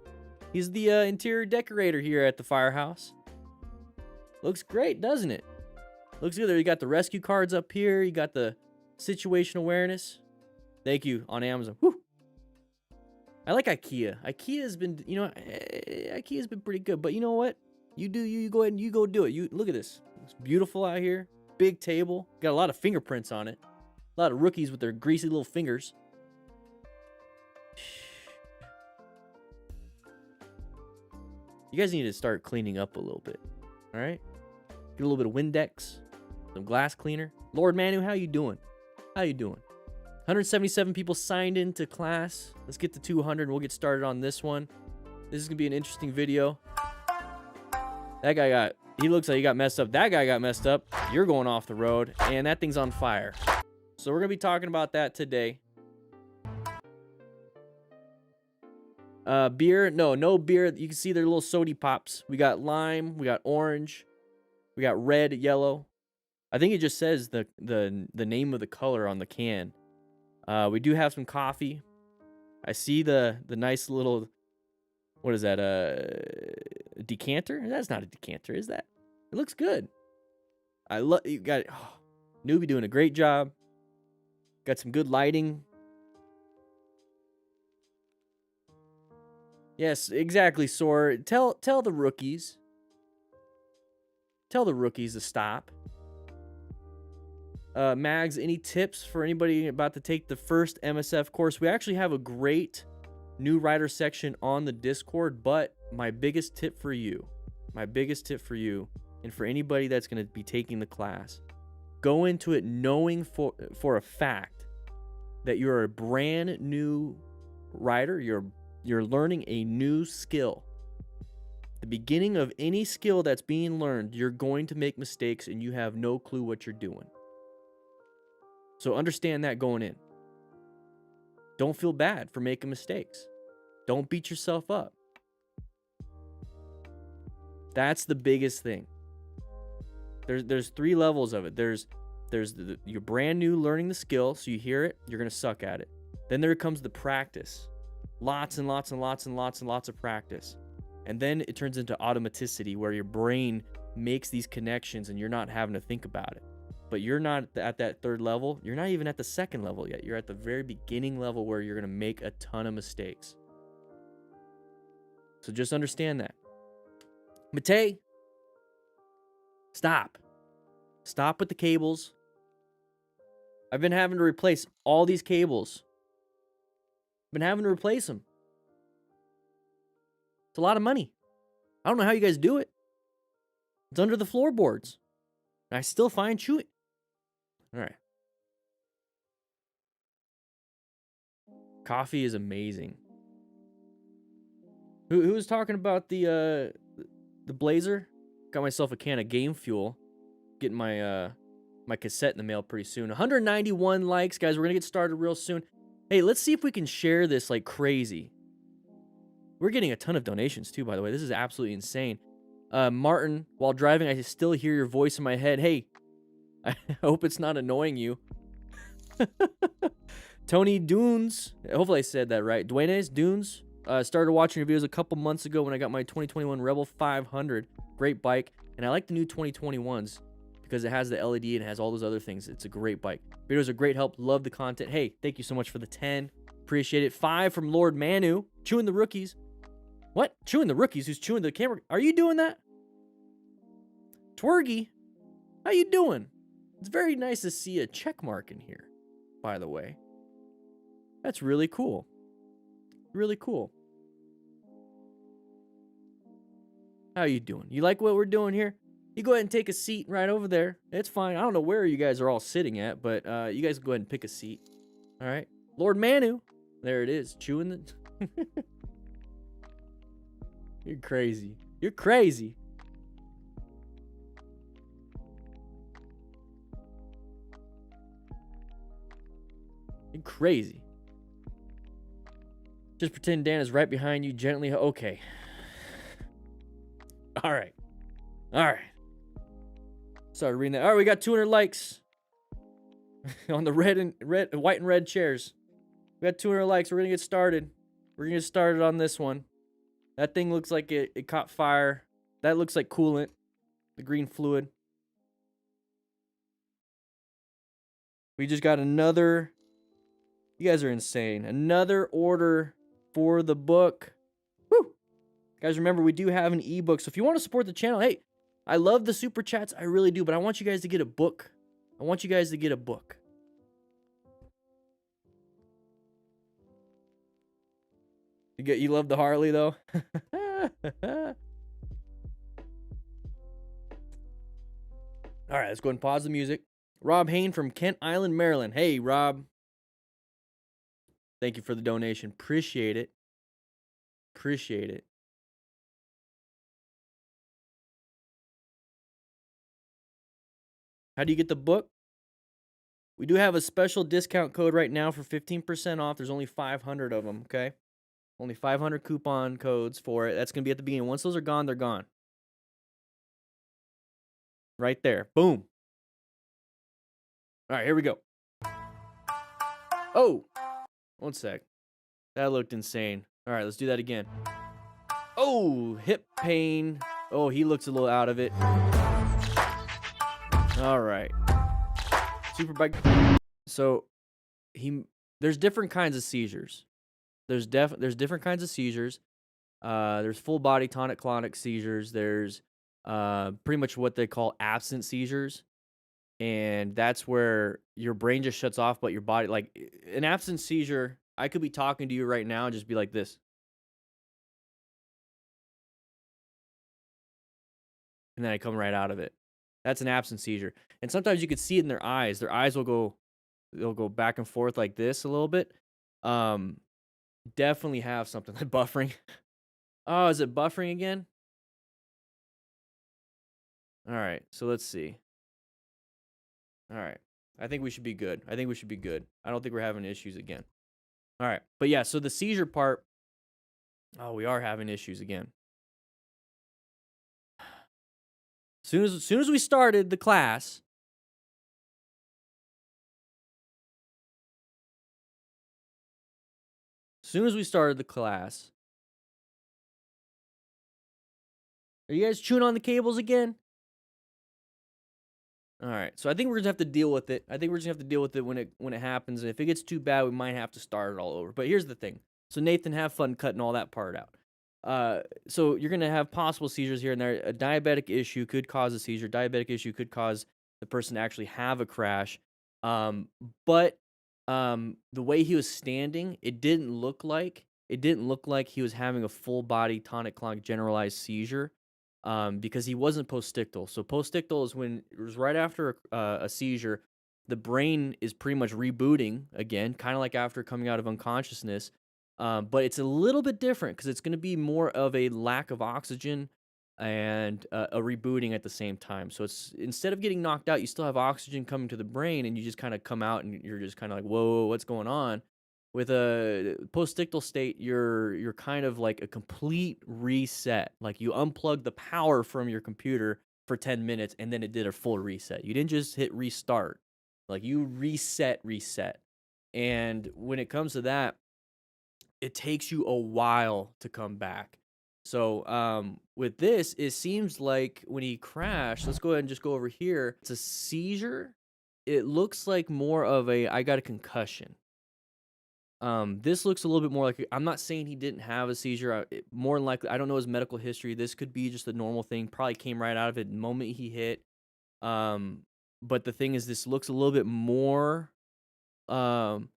He's the interior decorator here at the firehouse. Looks great, doesn't it? Looks good. There you got the rescue cards up here. You got the situational awareness. Thank you on Amazon. Woo. I like IKEA. IKEA has been, IKEA's been pretty good. But you know what? You go ahead and you go do it. You look at this. It's beautiful out here. Big table. Got a lot of fingerprints on it. A lot of rookies with their greasy little fingers. You guys need to start cleaning up a little bit. All right? Get a little bit of Windex, some glass cleaner. Lord Manu, how you doing? 177 people signed into class. Let's get to 200 and we'll get started on this one. This is going to be an interesting video. That guy he looks like he got messed up. That guy got messed up. You're going off the road and that thing's on fire. So we're going to be talking about that today. Beer? No beer. You can see their little sody pops. We got lime. We got orange. We got red, yellow. I think it just says the name of the color on the can. We do have some coffee. I see the nice little, what is that? Decanter? That's not a decanter, is that? It looks good. I love you got it. Oh, Newbie doing a great job. Got some good lighting. Yes, exactly, Sor. Tell the rookies. Tell the rookies to stop. Mags, any tips for anybody about to take the first MSF course? We actually have a great new rider section on the Discord, but my biggest tip for you, and for anybody that's going to be taking the class, go into it knowing for a fact that you're a brand new rider. You're learning a new skill. The beginning of any skill that's being learned, you're going to make mistakes and you have no clue what you're doing. So understand that going in. Don't feel bad for making mistakes. Don't beat yourself up. That's the biggest thing. There's 3 levels of it. You're brand new learning the skill, so you hear it, you're going to suck at it. Then there comes the practice. Lots and lots and lots and lots and lots of practice. And then it turns into automaticity where your brain makes these connections and you're not having to think about it. But you're not at that 3rd level. You're not even at the 2nd level yet. You're at the very beginning level where you're going to make a ton of mistakes. So just understand that. Matei, stop. Stop with the cables. I've been having to replace all these cables. Been having to replace them. It's a lot of money. I don't know how you guys do it. It's under the floorboards. And I still find chewing. All right. Coffee is amazing. Who was talking about the Blazer? Got myself a can of Game Fuel. Getting my my cassette in the mail pretty soon. 191 likes, guys. We're gonna get started real soon. Hey, let's see if we can share this like crazy. We're getting a ton of donations too, by the way. This is absolutely insane. Martin, while driving, I still hear your voice in my head. Hey, I hope it's not annoying you. Tony Dunes, hopefully I said that right. Duenes Dunes, started watching your videos a couple months ago when I got my 2021 Rebel 500. Great bike, and I like the new 2021s because it has the LED and it has all those other things. It's a great bike. Videos are great help. Love the content. Hey, thank you so much for the 10. Appreciate it. 5 from Lord Manu. Chewing the rookies. What? Chewing the rookies? Who's chewing the camera? Are you doing that? Twergy, how you doing? It's very nice to see a check mark in here, by the way. That's really cool. Really cool. How you doing? You like what we're doing here? You go ahead and take a seat right over there. It's fine. I don't know where you guys are all sitting at, but you guys go ahead and pick a seat. All right. Lord Manu. There it is. Chewing the... You're crazy. You're crazy. You're crazy. Just pretend Dan is right behind you, gently. Okay. All right. All right. Started reading that. All right, we got 200 likes on the white and red chairs. We got 200 likes. We're gonna get started. We're gonna get started on this one. That thing looks like it caught fire. That looks like coolant. The green fluid. We just got another. You guys are insane. Another order for the book. Woo! Guys, remember, we do have an ebook. So if you want to support the channel, hey, I love the super chats. I really do. But I want you guys to get a book. I want you guys to get a book. You love the Harley, though? All right, let's go ahead and pause the music. Rob Hain from Kent Island, Maryland. Hey, Rob. Thank you for the donation. Appreciate it. Appreciate it. How do you get the book? We do have a special discount code right now for 15% off. There's only 500 of them, okay? Only 500 coupon codes for it. That's going to be at the beginning. Once those are gone, they're gone. Right there. Boom. All right, here we go. Oh, one sec. That looked insane. All right, let's do that again. Oh, hip pain. Oh, he looks a little out of it. All right. Superbike. So there's different kinds of seizures. There's different kinds of seizures. There's full body tonic-clonic seizures. There's pretty much what they call absent seizures. And that's where your brain just shuts off, but your body, like an absent seizure, I could be talking to you right now and just be like this. And then I come right out of it. That's an absent seizure. And sometimes you could see it in their eyes. Their eyes they'll go back and forth like this a little bit. Definitely have something like buffering. Oh, is it buffering again? All right, so let's see. All right. I think we should be good. I don't think we're having issues again. All right. But yeah, so the seizure part, oh, we are having issues again. As soon as we started the class, are you guys chewing on the cables again? All right, so I think we're gonna have to deal with it. When it happens. And if it gets too bad, we might have to start it all over. But here's the thing. So Nathan, have fun cutting all that part out. So you're gonna have possible seizures here and there. A diabetic issue could cause a seizure. Diabetic issue could cause the person to actually have a crash. But the way he was standing, it didn't look like he was having a full body tonic-clonic generalized seizure. Because he wasn't postictal. So postictal is when it was right after a seizure, the brain is pretty much rebooting again, kind of like after coming out of unconsciousness. But it's a little bit different because it's going to be more of a lack of oxygen and a rebooting at the same time. So it's instead of getting knocked out, you still have oxygen coming to the brain, and you just kind of come out and you're just kind of like, whoa, what's going on? With a postictal state, you're kind of like a complete reset. Like you unplug the power from your computer for 10 minutes, and then it did a full reset. You didn't just hit restart. Like you reset. And when it comes to that, it takes you a while to come back. So with this, it seems like when he crashed, let's go ahead and just go over here. It's a seizure. It looks like more of a I got a concussion. This looks a little bit more like I'm not saying he didn't have a seizure. More than likely, I don't know his medical history. This could be just a normal thing. Probably came right out of it the moment he hit. But the thing is, this looks a little bit more um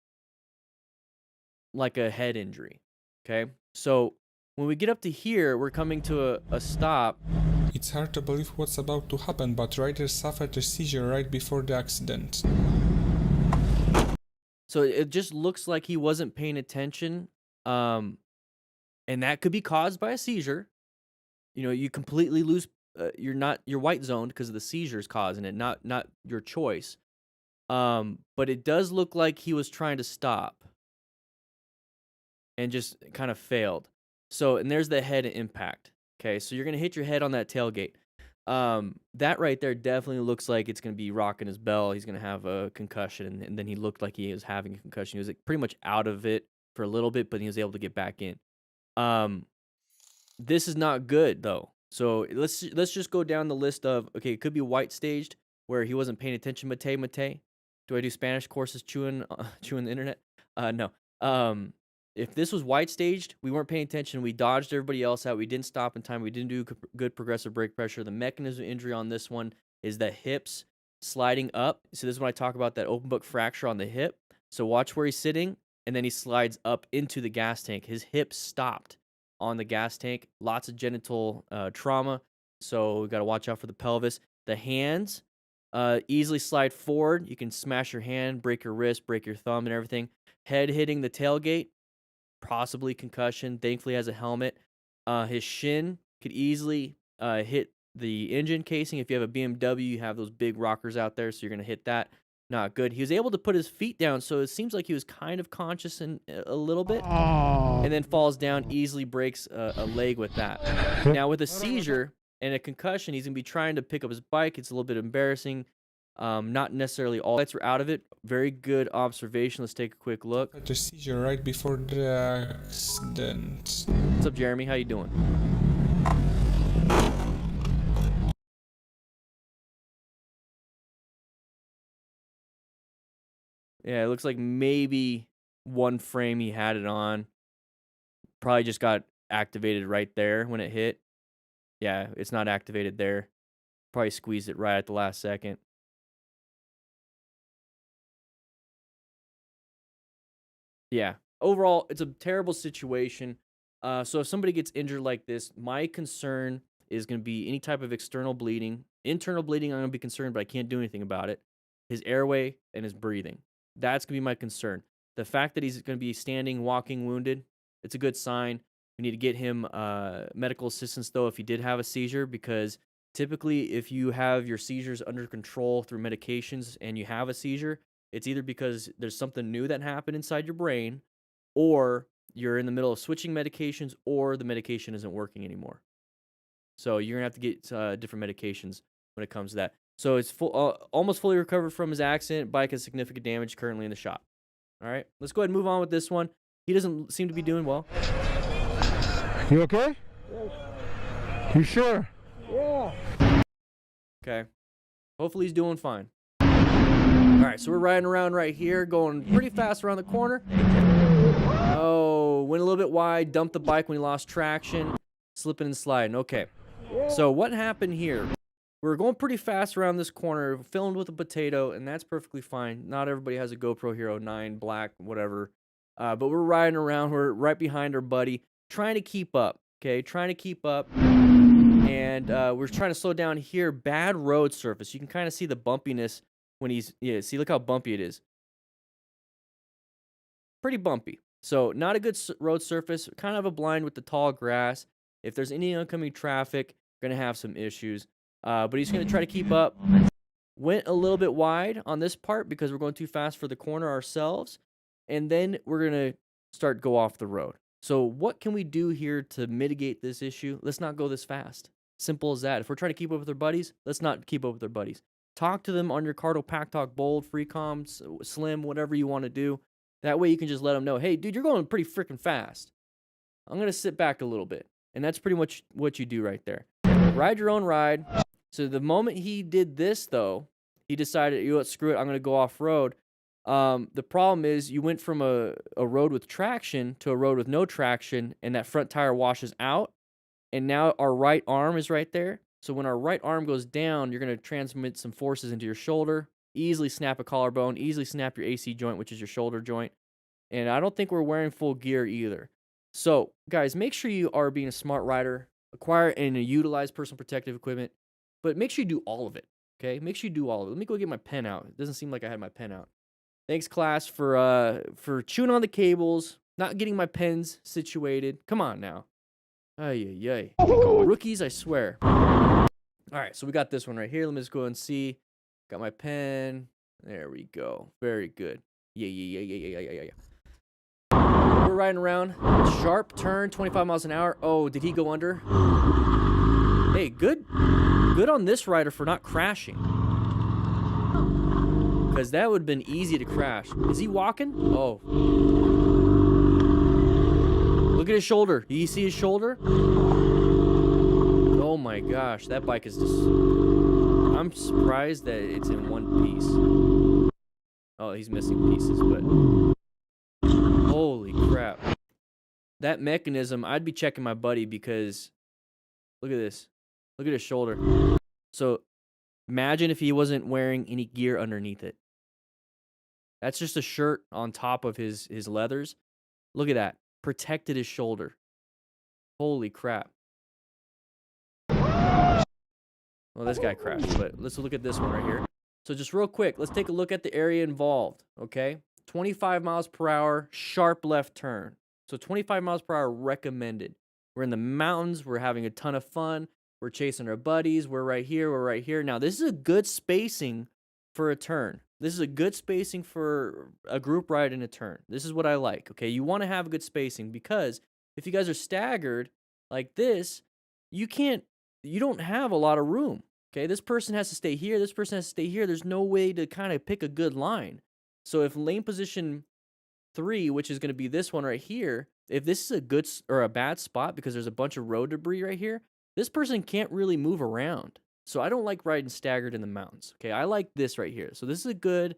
like a head injury. Okay, so when we get up to here, we're coming to a stop. It's hard to believe what's about to happen, but Ryder suffered a seizure right before the accident. So it just looks like he wasn't paying attention, and that could be caused by a seizure. You know, you completely lose. You're white zoned because of the seizures causing it, not your choice. But it does look like he was trying to stop and just kind of failed. So, and there's the head impact. Okay, so you're gonna hit your head on that tailgate. That right there definitely looks like it's gonna be rocking his bell. He's gonna have a concussion, and then he looked like he was having a concussion. He was like, pretty much out of it for a little bit, but he was able to get back in. This is not good though. So let's just go down the list of okay. It could be white staged where he wasn't paying attention. Mate. Do I do Spanish courses chewing the internet? No. If this was white staged, we weren't paying attention. We dodged everybody else out. We didn't stop in time. We didn't do good progressive brake pressure. The mechanism of injury on this one is the hips sliding up. So this is when I talk about that open book fracture on the hip. So watch where he's sitting, and then he slides up into the gas tank. His hips stopped on the gas tank. Lots of genital trauma. So we got to watch out for the pelvis. The hands easily slide forward. You can smash your hand, break your wrist, break your thumb, and everything. Head hitting the tailgate. Possibly concussion. Thankfully has a helmet. His shin could easily hit the engine casing. If you have a BMW, you have those big rockers out there, so you're gonna hit that. Not good. He was able to put his feet down, so it seems like he was kind of conscious in a little bit, and then falls down. Easily breaks a leg with that. Now with a seizure and a concussion, he's gonna be trying to pick up his bike. It's a little bit embarrassing. Not necessarily all lights are out of it. Very good observation. Let's take a quick look. The seizure right before the accident. What's up, Jeremy? How you doing? Yeah, it looks like maybe one frame he had it on. Probably just got activated right there when it hit. Yeah, it's not activated there. Probably squeezed it right at the last second. Yeah. Overall, it's a terrible situation. So if somebody gets injured like this, my concern is going to be any type of external bleeding. Internal bleeding, I'm going to be concerned, but I can't do anything about it. His airway and his breathing. That's going to be my concern. The fact that he's going to be standing, walking, wounded, it's a good sign. We need to get him medical assistance, though, if he did have a seizure, because typically if you have your seizures under control through medications and you have a seizure, it's either because there's something new that happened inside your brain, or you're in the middle of switching medications, or the medication isn't working anymore. So you're going to have to get different medications when it comes to that. So it's almost fully recovered from his accident. Bike has significant damage, currently in the shop. All right, let's go ahead and move on with this one. He doesn't seem to be doing well. You okay? Yes. You sure? Yeah. Okay. Hopefully he's doing fine. All right, so we're riding around right here, going pretty fast around the corner. Oh, went a little bit wide, dumped the bike when he lost traction, slipping and sliding. Okay, so what happened here? We were going pretty fast around this corner, filmed with a potato, and that's perfectly fine. Not everybody has a GoPro Hero 9, black, whatever. But we're riding around, we're right behind our buddy, trying to keep up, okay? Trying to keep up. And we're trying to slow down here. Bad road surface. You can kind of see the bumpiness when he's, yeah, see, look how bumpy it is. Pretty bumpy. So not a good road surface, kind of a blind with the tall grass. If there's any oncoming traffic, going to have some issues. But he's going to try to keep up. Went a little bit wide on this part because we're going too fast for the corner ourselves. And then we're going to go off the road. So what can we do here to mitigate this issue? Let's not go this fast. Simple as that. If we're trying to keep up with our buddies, let's not keep up with our buddies. Talk to them on your Cardo Pack Talk Bold, Freecom, Slim, whatever you want to do. That way you can just let them know, hey, dude, you're going pretty freaking fast. I'm going to sit back a little bit. And that's pretty much what you do right there. Ride your own ride. So the moment he did this, though, he decided, you know what, screw it, I'm going to go off-road. The problem is you went from a road with traction to a road with no traction, and that front tire washes out. And now our right arm is right there. So when our right arm goes down, you're going to transmit some forces into your shoulder, easily snap a collarbone, easily snap your AC joint, which is your shoulder joint. And I don't think we're wearing full gear either. So, guys, make sure you are being a smart rider, acquire and utilize personal protective equipment, but make sure you do all of it, okay? Make sure you do all of it. Let me go get my pen out. It doesn't seem like I had my pen out. Thanks, class, for chewing on the cables, not getting my pens situated. Come on now. Ay, ay, ay. Rookies, I swear. All right, so we got this one right here. Let me just go and see. Got my pen. There we go. Very good. Yeah. We're riding around. Sharp turn, 25 miles an hour. Oh, did he go under? Hey, good on this rider for not crashing. Because that would have been easy to crash. Is he walking? Oh. Look at his shoulder. Do you see his shoulder? Oh my gosh, that bike is just... I'm surprised that it's in one piece. Oh, he's missing pieces, but... Holy crap. That mechanism, I'd be checking my buddy because... Look at this. Look at his shoulder. So, imagine if he wasn't wearing any gear underneath it. That's just a shirt on top of his leathers. Look at that. Protected his shoulder. Holy crap. Well, this guy crashed, but let's look at this one right here. So just real quick, let's take a look at the area involved, okay? 25 miles per hour, sharp left turn. So 25 miles per hour recommended. We're in the mountains. We're having a ton of fun. We're chasing our buddies. We're right here. We're right here. Now, this is a good spacing for a turn. This is a good spacing for a group ride in a turn. This is what I like, okay? You want to have a good spacing because if you guys are staggered like this, you don't have a lot of room, okay? This person has to stay here. This person has to stay here. There's no way to kind of pick a good line. So if lane position 3, which is going to be this one right here, if this is a good or a bad spot because there's a bunch of road debris right here, this person can't really move around. So I don't like riding staggered in the mountains. Okay, I like this right here. So this is a good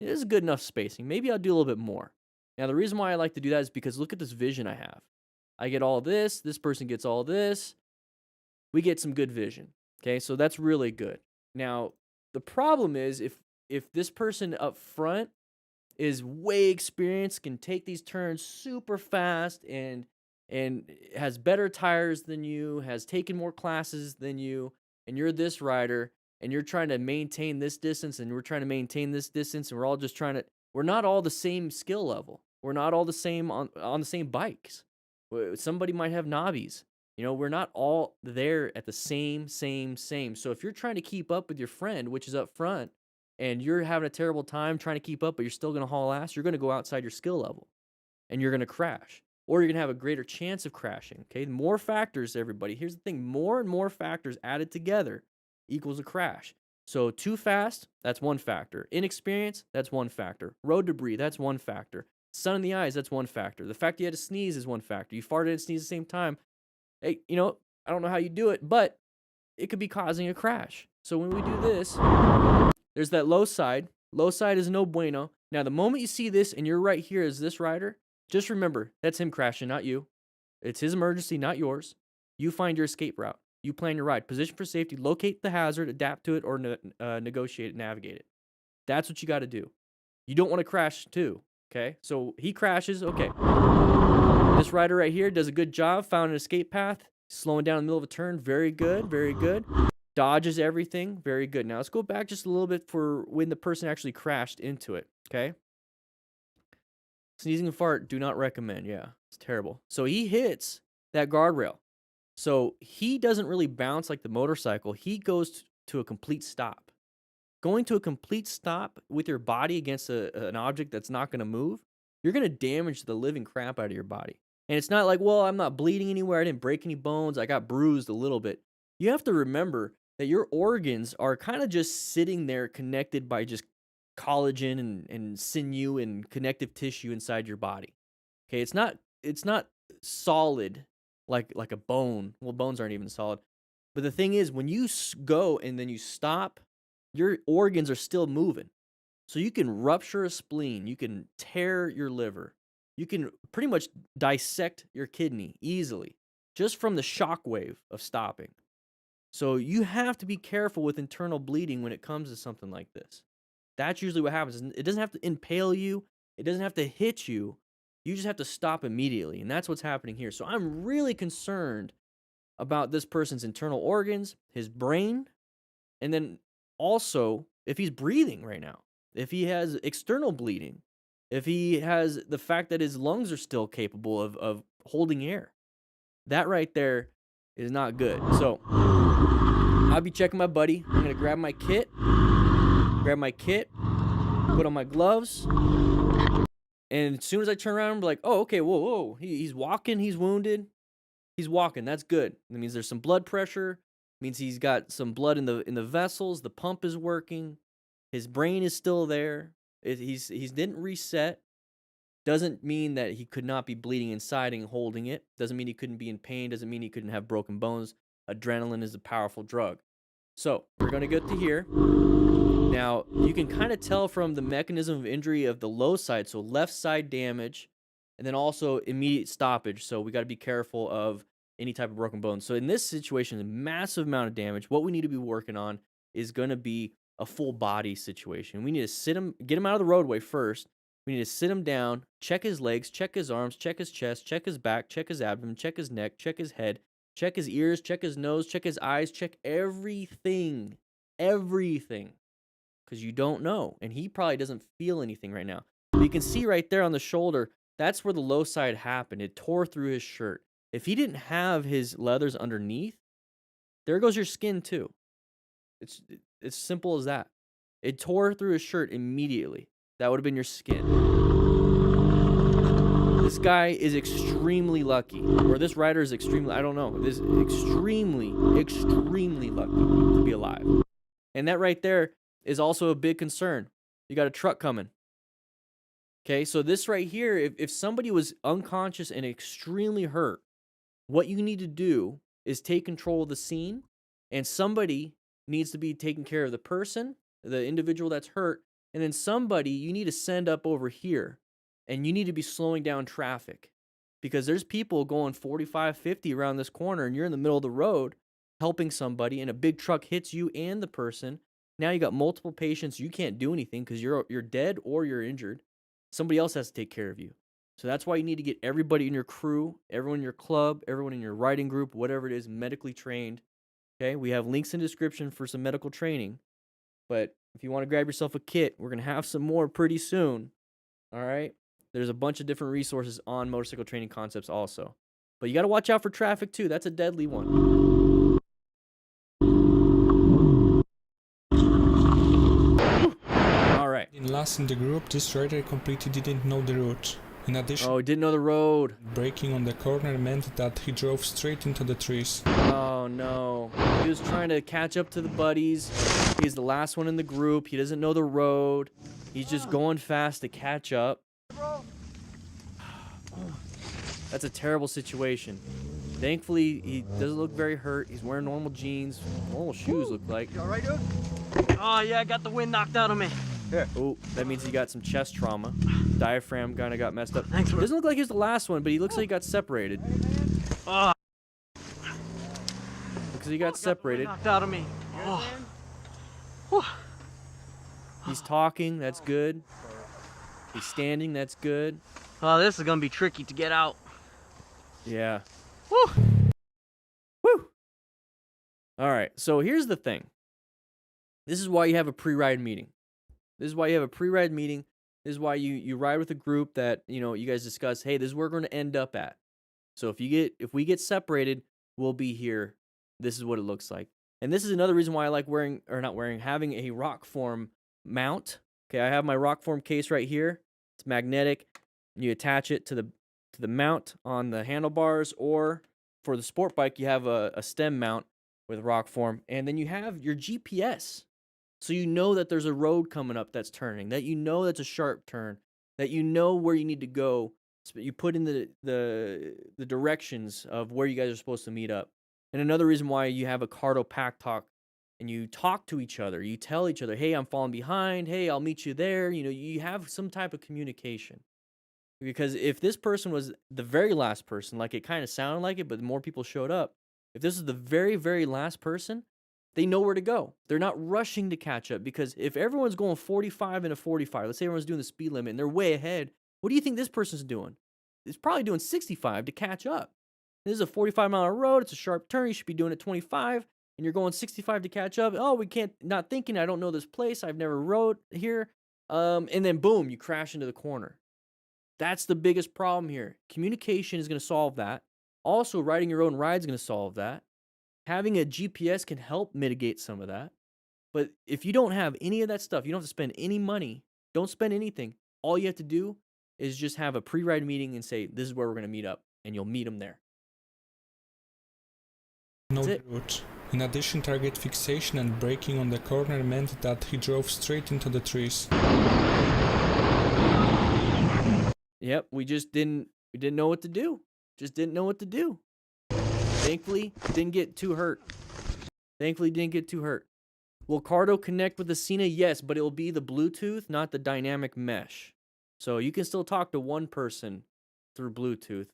enough spacing. Maybe I'll do a little bit more. Now the reason why I like to do that is because look at this vision I have. I get all this. This person gets all this. We get some good vision. Okay, so that's really good. Now the problem is if this person up front is way experienced, can take these turns super fast, and has better tires than you, has taken more classes than you, and you're this rider, and you're trying to maintain this distance, and we're trying to maintain this distance, and we're all just trying to... We're not all the same skill level. We're not all the same on the same bikes. Somebody might have knobbies. You know, we're not all there at the same. So if you're trying to keep up with your friend, which is up front, and you're having a terrible time trying to keep up, but you're still going to haul ass, you're going to go outside your skill level, and you're going to crash. Or you're going to have a greater chance of crashing, okay? More factors, everybody. Here's the thing. More and more factors added together equals a crash. So too fast, that's one factor. Inexperience, that's one factor. Road debris, that's one factor. Sun in the eyes, that's one factor. The fact you had to sneeze is one factor. You farted and sneezed at the same time. Hey, you know, I don't know how you do it, but it could be causing a crash. So when we do this, there's that low side. Low side is no bueno. Now, the moment you see this and you're right here as this rider, just remember, that's him crashing, not you. It's his emergency, not yours. You find your escape route. You plan your ride. Position for safety, locate the hazard, adapt to it, or negotiate it, navigate it. That's what you got to do. You don't want to crash too, okay? So he crashes, okay. This rider right here does a good job, found an escape path, slowing down in the middle of a turn. Very good, very good. Dodges everything, very good. Now let's go back just a little bit for when the person actually crashed into it, okay? Sneezing and fart, do not recommend. Yeah, it's terrible. So he hits that guardrail. So he doesn't really bounce like the motorcycle. He goes to a complete stop. Going to a complete stop with your body against an object that's not going to move, you're going to damage the living crap out of your body. And it's not like, well, I'm not bleeding anywhere. I didn't break any bones. I got bruised a little bit. You have to remember that your organs are kind of just sitting there connected by just collagen and sinew and connective tissue inside your body. Okay, it's not solid like a bone. Well, bones aren't even solid. But the thing is, when you go and then you stop, your organs are still moving. So you can rupture a spleen, you can tear your liver, you can pretty much dissect your kidney easily just from the shock wave of stopping. So you have to be careful with internal bleeding when it comes to something like this. That's usually what happens. It doesn't have to impale you. It doesn't have to hit you. You just have to stop immediately. And that's what's happening here. So I'm really concerned about this person's internal organs, his brain, and then also if he's breathing right now, if he has external bleeding, if he has the fact that his lungs are still capable of holding air. That right there is not good. So I'll be checking my buddy. I'm going to grab my kit, put on my gloves, and as soon as I turn around, I'm like, oh, okay, whoa. He's walking, he's wounded. He's walking, that's good. That means there's some blood pressure. It means he's got some blood in the vessels. The pump is working. His brain is still there. He's didn't reset. Doesn't mean that he could not be bleeding inside and holding it. Doesn't mean he couldn't be in pain. Doesn't mean he couldn't have broken bones. Adrenaline is a powerful drug. So we're going to get to here. Now, you can kind of tell from the mechanism of injury of the low side, so left side damage, and then also immediate stoppage. So we got to be careful of any type of broken bones. So in this situation, a massive amount of damage. What we need to be working on is going to be a full body situation. We need to sit him, get him out of the roadway first. We need to sit him down, check his legs, check his arms, check his chest, check his back, check his abdomen, check his neck, check his head, check his ears, check his nose, check his eyes, check everything. Everything. Because you don't know. And he probably doesn't feel anything right now. But you can see right there on the shoulder, that's where the low side happened. It tore through his shirt. If he didn't have his leathers underneath, there goes your skin too. It's simple as that. It tore through his shirt immediately. That would have been your skin. This guy is extremely lucky. Or this rider is extremely, I don't know. This is extremely lucky to be alive. And that right there is also a big concern. You got a truck coming. Okay, so this right here, if somebody was unconscious and extremely hurt, what you need to do is take control of the scene, and somebody needs to be taking care of the person, the individual that's hurt, and then somebody you need to send up over here, and you need to be slowing down traffic because there's people going 45, 50 around this corner, and you're in the middle of the road helping somebody, and a big truck hits you and the person. Now you got multiple patients. You can't do anything because you're dead or you're injured. Somebody else has to take care of you. So that's why you need to get everybody in your crew, everyone in your club, everyone in your riding group, whatever it is, medically trained. Okay, we have links in the description for some medical training. But if you want to grab yourself a kit, we're going to have some more pretty soon. All right? There's a bunch of different resources on motorcycle training concepts also. But you got to watch out for traffic too. That's a deadly one. All right. Last in the group, this rider completely didn't know the route. In addition, Oh, he didn't know the road. braking on the corner meant that he drove straight into the trees. Oh, no. He was trying to catch up to the buddies. He's the last one in the group. He doesn't know the road. He's just going fast to catch up. That's a terrible situation. Thankfully, he doesn't look very hurt. He's wearing normal jeans. Normal shoes look like. You alright, dude? Oh, yeah, I got the wind knocked out of me. Oh, that means he got some chest trauma. Diaphragm kind of got messed up. Thanks, He doesn't look like he's the last one, but he looks like he got separated. Oh, Because he got separated. knocked out of me. Oh. He's talking. That's good. He's standing. That's good. Oh, this is gonna be tricky to get out. Yeah. Woo. Woo! All right, so here's the thing. This is why you have a pre-ride meeting. This is why you have a pre-ride meeting This is why you ride with a group that, you know, you guys discuss, hey, this is where we're going to end up at. So if we get separated, we'll be here. This is what it looks like. And this is another reason why I like having a rock form mount. Okay, I have my rock form case right here. It's magnetic. You attach it to the mount on the handlebars, or for the sport bike, you have a stem mount with rock form, and then you have your GPS. So you know that there's a road coming up that's turning, that you know that's a sharp turn, that you know where you need to go. So you put in the directions of where you guys are supposed to meet up. And another reason why you have a Cardo pack talk, and you talk to each other. You tell each other, hey, I'm falling behind. Hey, I'll meet you there. You know, you have some type of communication. Because if this person was the very last person, like it kind of sounded like it, but more people showed up, if this is the very, very last person, they know where to go. They're not rushing to catch up, because if everyone's going 45 and a 45, let's say everyone's doing the speed limit and they're way ahead, what do you think this person's doing? It's probably doing 65 to catch up. This is a 45-mile road. It's a sharp turn. You should be doing it 25, and you're going 65 to catch up. Oh, we can't, not thinking, I don't know this place. I've never rode here. And then boom, you crash into the corner. That's the biggest problem here. Communication is going to solve that. Also, riding your own ride is going to solve that. Having a GPS can help mitigate some of that. But if you don't have any of that stuff, you don't have to spend any money. Don't spend anything. All you have to do is just have a pre-ride meeting and say, this is where we're going to meet up. And you'll meet them there. Know the route. In addition, target fixation and braking on the corner meant that he drove straight into the trees. Yep, we didn't know what to do. Just didn't know what to do. Thankfully, didn't get too hurt. Will Cardo connect with the S.M.A.R.T? Yes, but it will be the Bluetooth, not the dynamic mesh. So you can still talk to one person through Bluetooth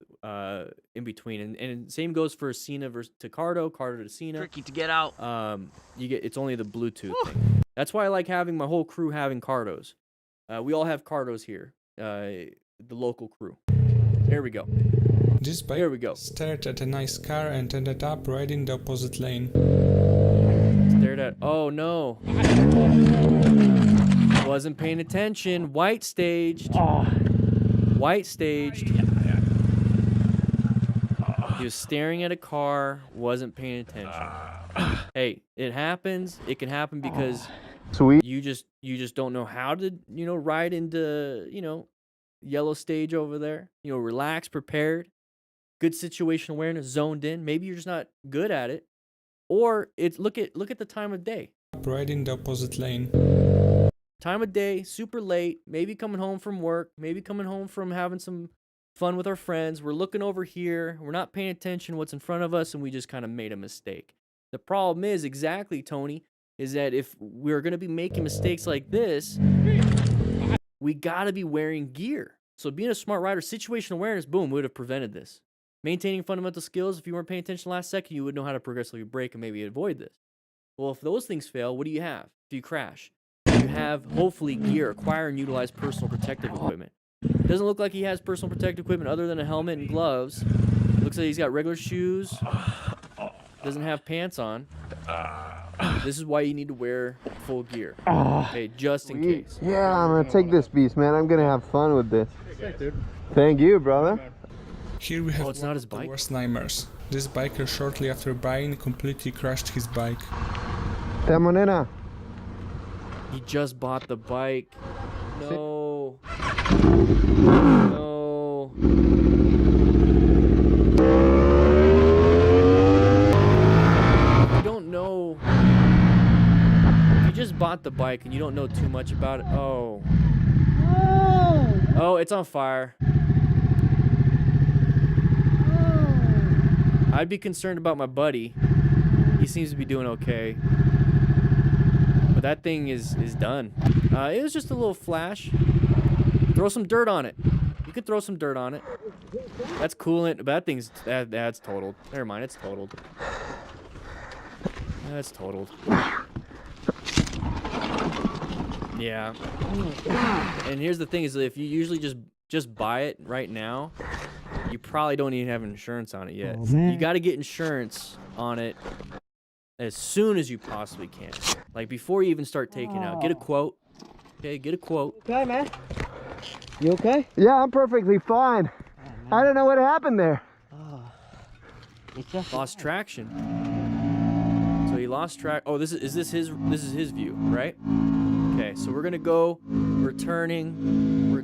in between. And same goes for S.M.A.R.T to Cardo, Cardo to S.M.A.R.T. Tricky to get out. It's only the Bluetooth thing. That's why I like having my whole crew having Cardos. We all have Cardos here. The local crew. There we go. This bike stared at a nice car and ended up riding the opposite lane. Oh no. Wasn't paying attention. White staged. He was staring at a car, wasn't paying attention. Hey, it happens. It can happen because you just don't know how to, ride into, yellow stage over there. Relaxed, prepared, good situational awareness, zoned in. Maybe you're just not good at it. Or it's look at the time of day. Riding the opposite lane. Time of day, super late, maybe coming home from work, maybe coming home from having some fun with our friends. We're looking over here. We're not paying attention to what's in front of us, and we just kind of made a mistake. The problem is, exactly, Tony, is that if we're going to be making mistakes like this, we got to be wearing gear. So being a smart rider, situational awareness, boom, would have prevented this. Maintaining fundamental skills, if you weren't paying attention last second, you would know how to progressively brake and maybe avoid this. Well, if those things fail, what do you have? If you crash, you have, hopefully, gear. Acquire and utilize personal protective equipment. Doesn't look like he has personal protective equipment other than a helmet and gloves. Looks like he's got regular shoes. Doesn't have pants on. This is why you need to wear full gear. Okay, just in case. Yeah, I'm gonna take this beast, man. I'm gonna have fun with this. Thank you, brother. Here we have it's not his bike? the worst nightmares. This biker, shortly after buying, completely crashed his bike. Monena. He just bought the bike. No. No. You don't know. You just bought the bike and you don't know too much about it. Oh. Oh, it's on fire. I'd be concerned about my buddy. He seems to be doing okay. But that thing is done. It was just a little flash. Throw some dirt on it. You could throw some dirt on it. That's coolant. But that thing's that's totaled. Never mind, it's totaled. That's totaled. Yeah. And here's the thing: is that if you usually just buy it right now, you probably don't even have insurance on it yet. You got to get insurance on it as soon as you possibly can. Like before you even start taking out. Get a quote. Okay, get a quote. Okay, man. You okay? Yeah, I'm perfectly fine. I don't know what happened there. It's just Lost traction. So he lost track. Oh, this is his view, right? Okay, so we're gonna go returning.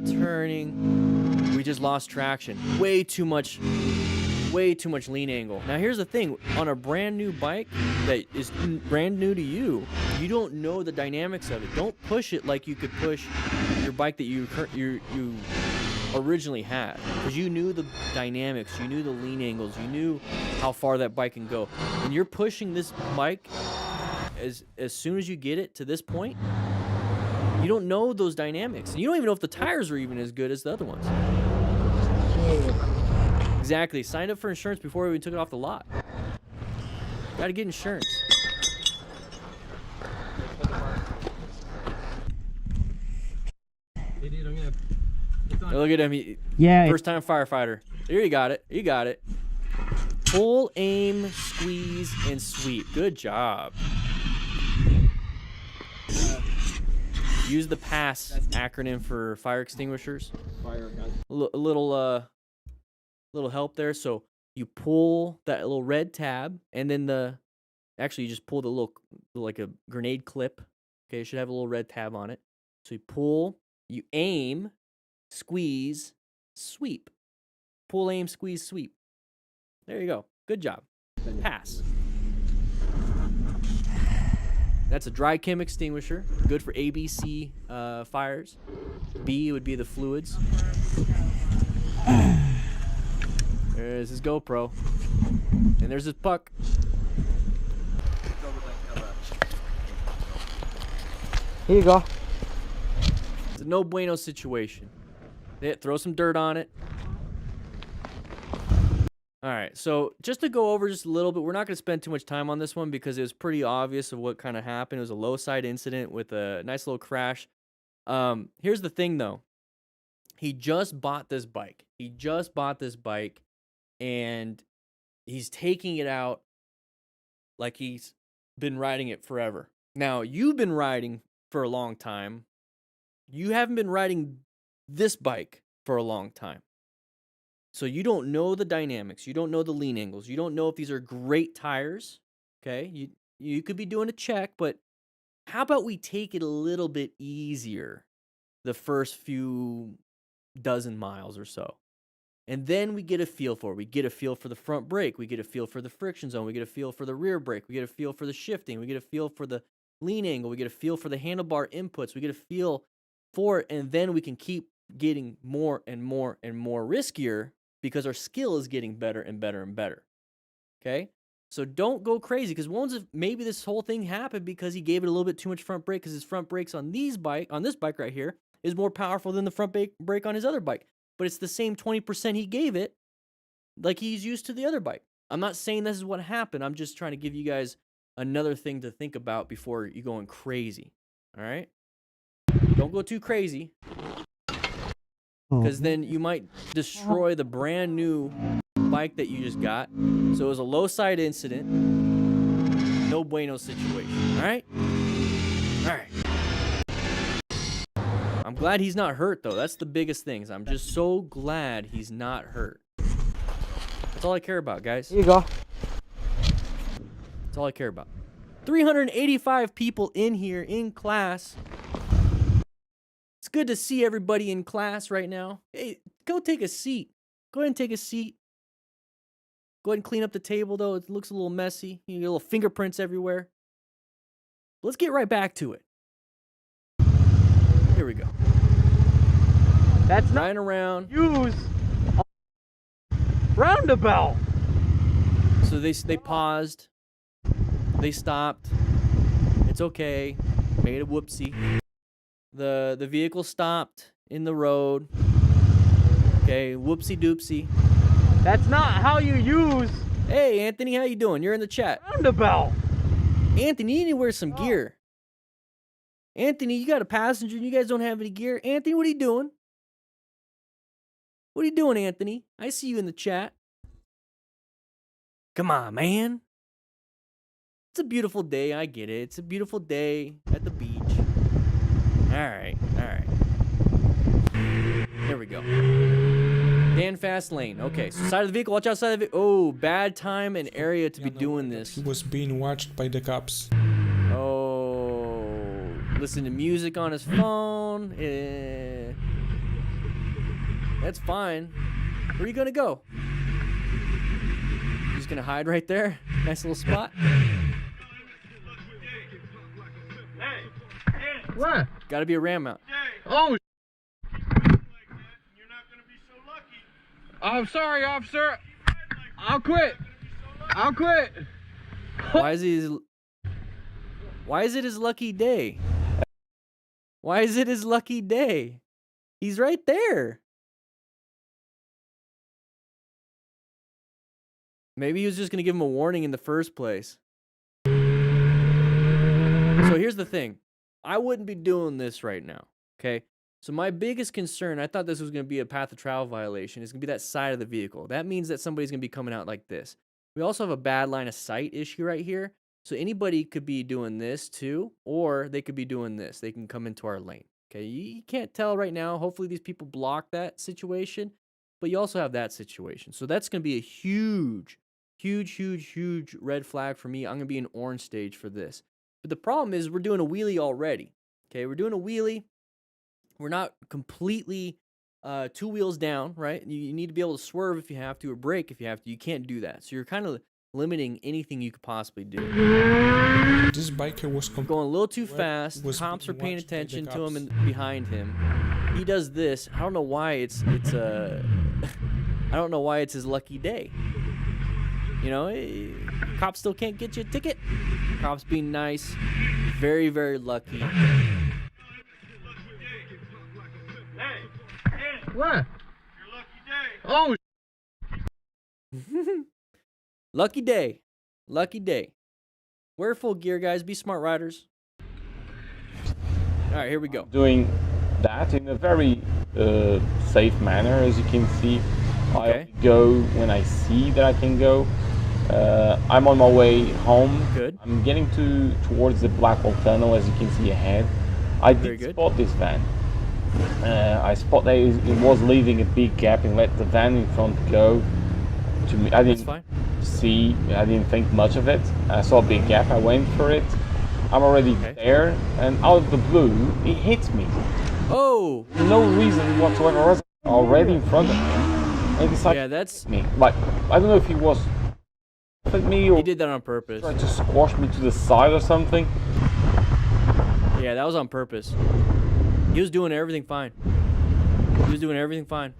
We just lost traction. Way too much lean angle. Now here's the thing: on a brand new bike that is brand new to you, you don't know the dynamics of it. Don't push it like you could push your bike that you originally had, because you knew the dynamics, you knew the lean angles, you knew how far that bike can go. And you're pushing this bike as soon as you get it to this point, you don't know those dynamics. And you don't even know if the tires are even as good as the other ones. Exactly. Signed up for insurance before we even took it off the lot. Gotta get insurance. Look at him. yeah. First time firefighter. There, you got it. You got it. Pull, aim, squeeze, and sweep. Good job. Use the PASS acronym for fire extinguishers. A little help there. So you pull that little red tab, and then actually you just pull the little, like a grenade clip. Okay, it should have a little red tab on it. So you pull, you aim, squeeze, sweep. Pull, aim, squeeze, sweep. There you go. Good job. Pass. That's a dry chem extinguisher. Good for ABC fires. B would be the fluids. There's his GoPro. And there's his puck. Here you go. It's a no bueno situation. Throw some dirt on it. All right, so just to go over just a little bit, we're not going to spend too much time on this one because it was pretty obvious of what kind of happened. It was a low side incident with a nice little crash. Here's the thing, though. He just bought this bike. And he's taking it out like he's been riding it forever. Now, you've been riding for a long time. You haven't been riding this bike for a long time. So you don't know the dynamics. You don't know the lean angles. You don't know if these are great tires. Okay? You could be doing a check, but how about we take it a little bit easier the first few dozen miles or so? And then we get a feel for it. We get a feel for the front brake. We get a feel for the friction zone. We get a feel for the rear brake. We get a feel for the shifting. We get a feel for the lean angle. We get a feel for the handlebar inputs. We get a feel for it. And then we can keep getting more and more and more riskier because our skill is getting better and better and better. Okay? So don't go crazy, because maybe this whole thing happened because he gave it a little bit too much front brake, because his front brakes on this bike right here is more powerful than the front brake on his other bike. But it's the same 20% he gave it like he's used to the other bike. I'm not saying this is what happened. I'm just trying to give you guys another thing to think about before you going crazy. All right? Don't go too crazy, because then you might destroy the brand new bike that you just got. So it was a low side incident. No bueno situation. All right? All right. I'm glad he's not hurt, though. That's the biggest thing. I'm just so glad he's not hurt. That's all I care about, guys. Here you go. That's all I care about. 385 people in here in class. It's good to see everybody in class right now. Hey, go take a seat. Go ahead and take a seat. Go ahead and clean up the table, though. It looks a little messy. You get little fingerprints everywhere. Let's get right back to it. Here we go. That's not Riding around. use roundabout. So they paused. They stopped. It's okay. Made a whoopsie. The vehicle stopped in the road. Okay, whoopsie doopsie. That's not how you use Hey, Anthony, how you doing? You're in the chat. roundabout. Anthony, you need to wear some gear. Anthony, you got a passenger and you guys don't have any gear. Anthony, what are you doing? What are you doing, Anthony? I see you in the chat. Come on, man. It's a beautiful day. I get it. It's a beautiful day at the beach. All right. All right. There we go. Dan fast lane. Okay, so side of the vehicle. Watch out, side of the vehicle. Oh, bad time and area to be doing this. He was being watched by the cops. Oh, listen to music on his phone. That's fine. Where are you gonna go? You just gonna hide right there? Nice little spot. What? Gotta be a ram mount. Oh, I'm sorry, officer. I'll quit. I'll quit. Why is it his lucky day? Why is it his lucky day? He's right there. Maybe he was just gonna give him a warning in the first place. So here's the thing. I wouldn't be doing this right now, okay? So my biggest concern, I thought this was gonna be a path of travel violation, is gonna be that side of the vehicle. That means that somebody's gonna be coming out like this. We also have a bad line of sight issue right here. So anybody could be doing this too, or they could be doing this. They can come into our lane, okay? You can't tell right now. Hopefully these people block that situation, but you also have that situation. So that's gonna be a huge red flag for me. I'm gonna be in orange stage for this. But the problem is we're doing a wheelie already. Okay, we're doing a wheelie. We're not completely 2 wheels down, right? You need to be able to swerve if you have to or brake if you have to. You can't do that. So you're kind of limiting anything you could possibly do. This biker was Going a little too fast. Cops are paying attention to him and behind him. He does this. I don't know why it's I don't know why it's his lucky day. You know, cops still can't get you a ticket. Cops being nice. Very, very lucky. What? Oh, Lucky day. Lucky day. Wear full gear, guys. Be smart riders. All right, here we go. Doing that in a very safe manner, as you can see. Okay. I go when I see that I can go. I'm on my way home. Good. I'm getting towards the Blackwell Tunnel, as you can see ahead. I Very did good. spot this van. I spot that it was leaving a big gap and let the van in front go. To me, I That's didn't fine. see. I didn't think much of it. I saw a big gap. I went for it. I'm already Okay. there, and out of the blue, it hits me. Oh! No reason whatsoever. I was already in front of him, and he decided Yeah, that's... to hit me. Like, I don't know if he was at me or He did that on purpose. tried to squash me to the side or something. Yeah, that was on purpose. He was doing everything fine. He was doing everything fine.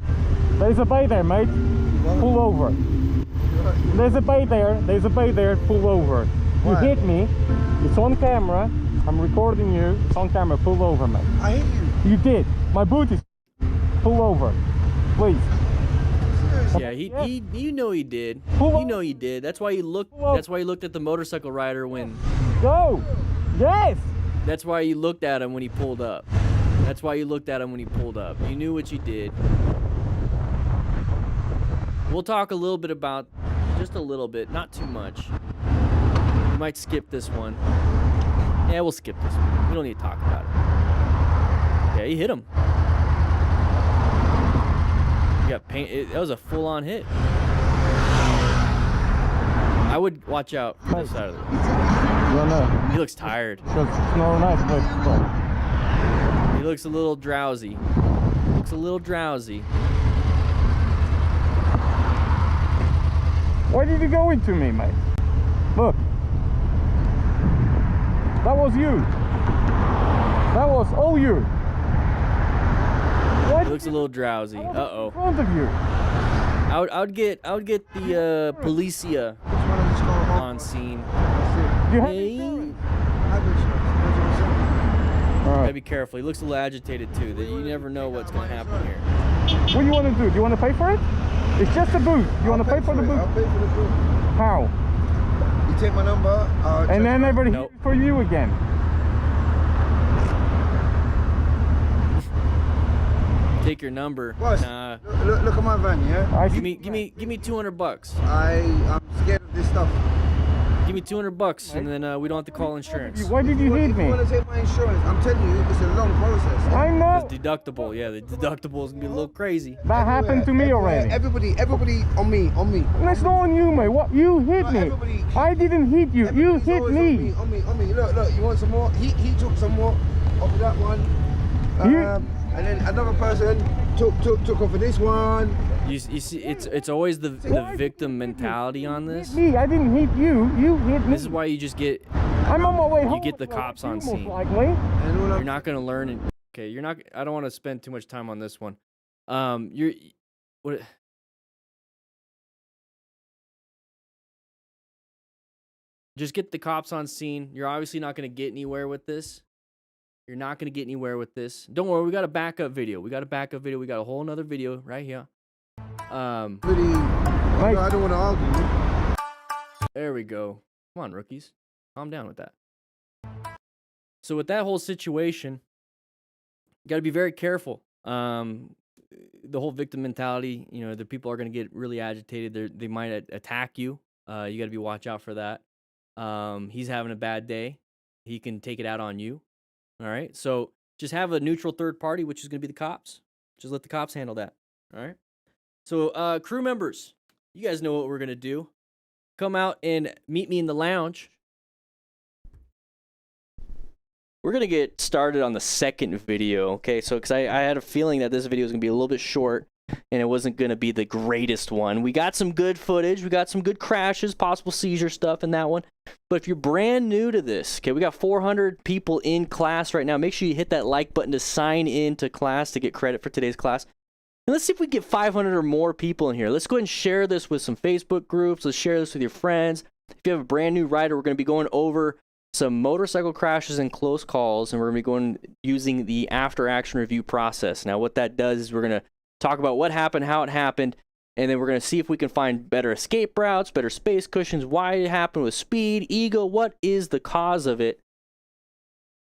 there's a bay there, mate. Pull over. There's a bay there. There's a bay there. Pull over. You hit me. It's on camera. I'm recording you. It's on camera. Pull over, mate. I hit you. You did. My boot is. Pull over, please. Yeah, you know he did. Pull You know he did. That's why you looked. Pull That's why you looked at the motorcycle rider when. Go. Yes. That's why you looked at him when he pulled up. That's why you looked at him when he pulled up. You knew what you did. We'll talk a little bit about, just a little bit, not too much. We might skip this one. Yeah, we'll skip this one. We don't need to talk about it. Yeah, he hit him. You got paint. That was a full-on hit. I would watch out for this side of the road. He looks tired. Because it's not nice, but. He looks a little drowsy. Looks a little drowsy. Why did you go into me, mate? Look. That was you. That was all you. Why He looks a little drowsy. Uh-oh. in front of you? I would get the policia on scene. You have Hey. insurance. Gotta be careful. He looks a little agitated too. That you never know what's gonna happen here. What do you want to do? Do you want to pay for it? It's just a boot. You want to pay for the boot? I'll pay for the boot. How? You take my number. And then everybody Nope. hit for you again. Take your number. Boss, Nah. look at my van, yeah? I Give see. me $200. I'm scared of this stuff. Give me $200 and then we don't have to call insurance. Why did you hit If you me? want to take my insurance, I'm telling you, it's a long process. I know. Because deductible, yeah, the deductible is gonna be a little crazy. That happened to me already. Everybody on me. That's not on you, mate. What? You hit me. Everybody- I didn't hit you. You Everybody's hit always me. On me. Look, you want some more? He took some more off of that one. And then another person took off of this one. You see, it's always the victim mentality on this. Me, I didn't hit you. You hit me. This is why you just get I'm on my way home. you get the cops on most scene. likely. And all You're not gonna learn it. Okay, you're not. I don't want to spend too much time on this one. You're what? Just get the cops on scene. You're obviously not gonna get anywhere with this. You're not gonna get anywhere with this. Don't worry, we got a backup video. We got a whole nother video right here. really, I don't want to argue. There we go. Come on, rookies. Calm down with that. So with that whole situation, you got to be very careful. The whole victim mentality, you know, the people are going to get really agitated. They might attack you. You got to be watch out for that. He's having a bad day. He can take it out on you. All right. So just have a neutral third party, which is going to be the cops. Just let the cops handle that. All right. So crew members, you guys know what we're going to do. Come out and meet me in the lounge. We're going to get started on the second video, okay? So, because I had a feeling that this video was going to be a little bit short, and it wasn't going to be the greatest one. We got some good footage. We got some good crashes, possible seizure stuff in that one. But if you're brand new to this, okay, we got 400 people in class right now. Make sure you hit that like button to sign in to class to get credit for today's class. And let's see if we can get 500 or more people in here. Let's go ahead and share this with some Facebook groups. Let's share this with your friends. If you have a brand new rider, we're going to be going over some motorcycle crashes and close calls, and we're going to be using the after action review process. Now, what that does is we're going to talk about what happened, how it happened, and then we're going to see if we can find better escape routes, better space cushions, why it happened with speed, ego, what is the cause of it.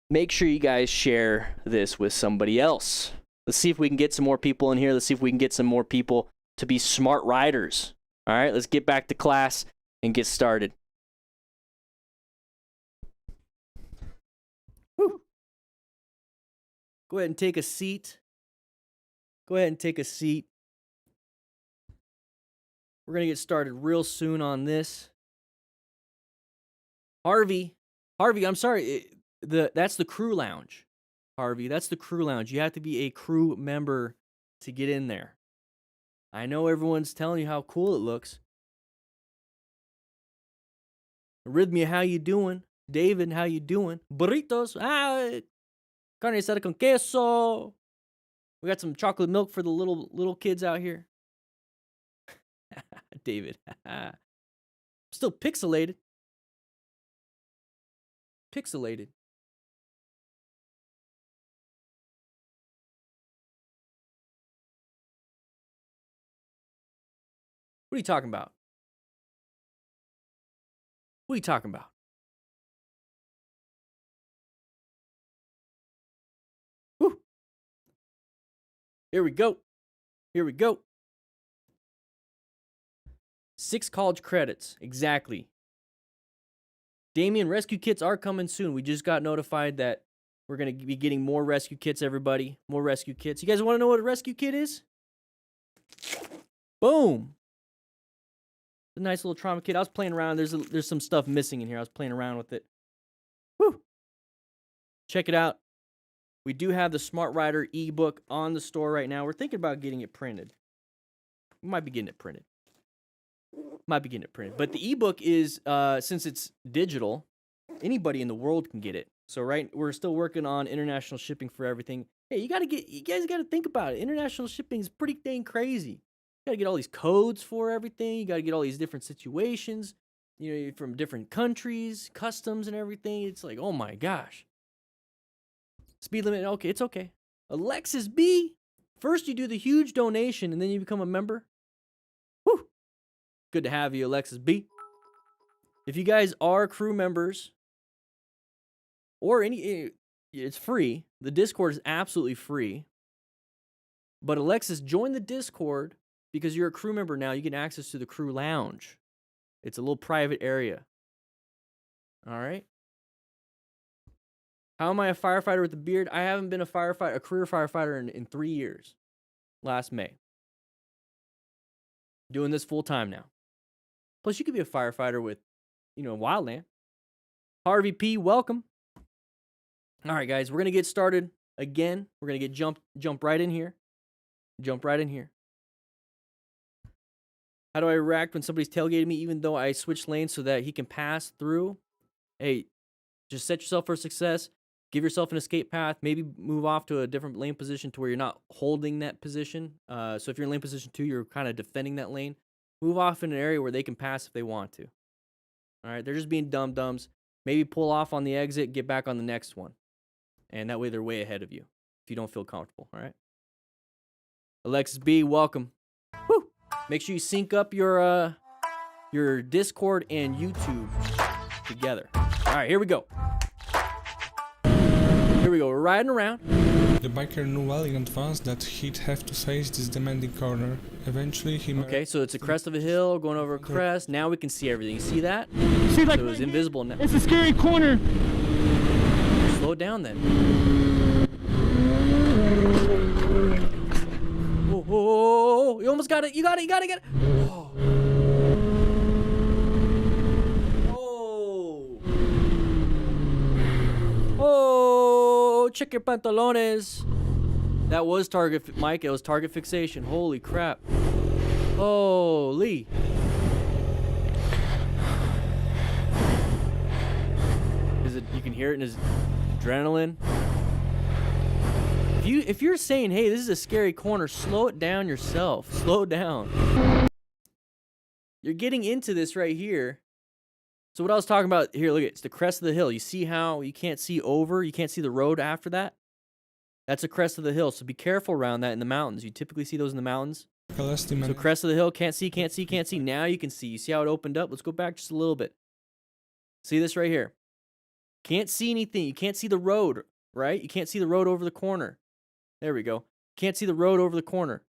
Make sure you guys share this with somebody else. Let's see if we can get some more people in here. Let's see if we can get some more people to be smart riders. All right, let's get back to class and get started. Woo. Go ahead and take a seat. Go ahead and take a seat. We're going to get started real soon on this. Harvey, I'm sorry. That's the crew lounge. Harvey, that's the crew lounge. You have to be a crew member to get in there. I know everyone's telling you how cool it looks. Arrhythmia, how you doing? David, how you doing? Burritos, carne asada con queso. We got some chocolate milk for the little kids out here. David, still pixelated. Pixelated. What are you talking about? What are you talking about? Woo. Here we go. Here we go. 6 college credits. Exactly. Damien, rescue kits are coming soon. We just got notified that we're going to be getting more rescue kits, everybody. More rescue kits. You guys want to know what a rescue kit is? Boom. A nice little trauma kit. I was playing around. There's some stuff missing in here. I was playing around with it. Woo. Check it out. We do have the Smart Rider ebook on the store right now. We're thinking about getting it printed. We might be getting it printed. But the ebook is, since it's digital, anybody in the world can get it. So we're still working on international shipping for everything. Hey, you guys gotta think about it. International shipping is pretty dang crazy. You gotta get all these codes for everything. You gotta get all these different situations, you know, from different countries, customs and everything. It's like, oh my gosh. Speed limit, okay, it's okay. Alexis B, first you do the huge donation and then you become a member. Whew. Good to have you, Alexis B. If you guys are crew members, or it's free. The Discord is absolutely free. But Alexis, join the Discord. Because you're a crew member now, you get access to the crew lounge. It's a little private area. All right. How am I a firefighter with a beard? I haven't been a career firefighter in 3 years. Last May. Doing this full time now. Plus, you could be a firefighter with, wildland. Harvey P, welcome. All right, guys, we're gonna get started again. We're gonna get jump right in here. Jump right in here. How do I react when somebody's tailgating me, even though I switch lanes so that he can pass through? Hey, just set yourself for success. Give yourself an escape path. Maybe move off to a different lane position to where you're not holding that position. So if you're in lane position 2, you're kind of defending that lane. Move off in an area where they can pass if they want to. All right, they're just being dum-dums. Maybe pull off on the exit, get back on the next one. And that way they're way ahead of you if you don't feel comfortable, all right? Alexis B, welcome. Woo! Make sure you sync up your Discord and YouTube together. All right, here we go. Here we go, we're riding around. The biker knew well in advance that he'd have to face this demanding corner. Eventually, he... Okay, so it's a crest of a hill, going over a crest. Now we can see everything. You see that? See, like, so it was invisible now. it's a scary corner. Slow it down then. Oh, you almost got it. You got it. Oh. Oh, check your pantalones. That was target, Mike. It was target fixation. Holy crap. Holy. You can hear it in his adrenaline. If you're saying, hey, this is a scary corner, slow it down yourself. Slow down. You're getting into this right here. So what I was talking about here, look, it's the crest of the hill. You see how you can't see over? You can't see the road after that? That's the crest of the hill. So be careful around that in the mountains. You typically see those in the mountains. So crest of the hill, can't see. Now you can see. You see how it opened up? Let's go back just a little bit. See this right here? Can't see anything. You can't see the road, right? You can't see the road over the corner. There we go. Can't see the road over the corner.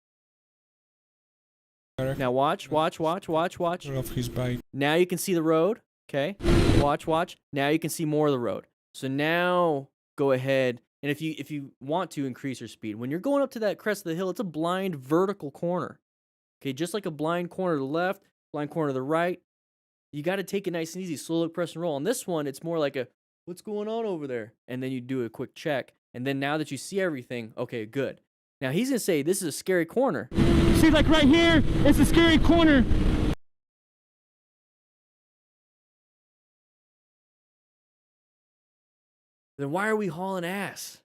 Now watch. Of his bike. Now you can see the road. Okay. Watch. Now you can see more of the road. So now go ahead, and if you want to increase your speed, when you're going up to that crest of the hill, it's a blind vertical corner. Okay, just like a blind corner to the left, blind corner to the right. You got to take it nice and easy, slow look, press and roll. On this one, it's more like a, what's going on over there? And then you do a quick check. And then now that you see everything, okay, good. Now he's going to say, this is a scary corner. See, like right here, it's a scary corner. Then why are we hauling ass?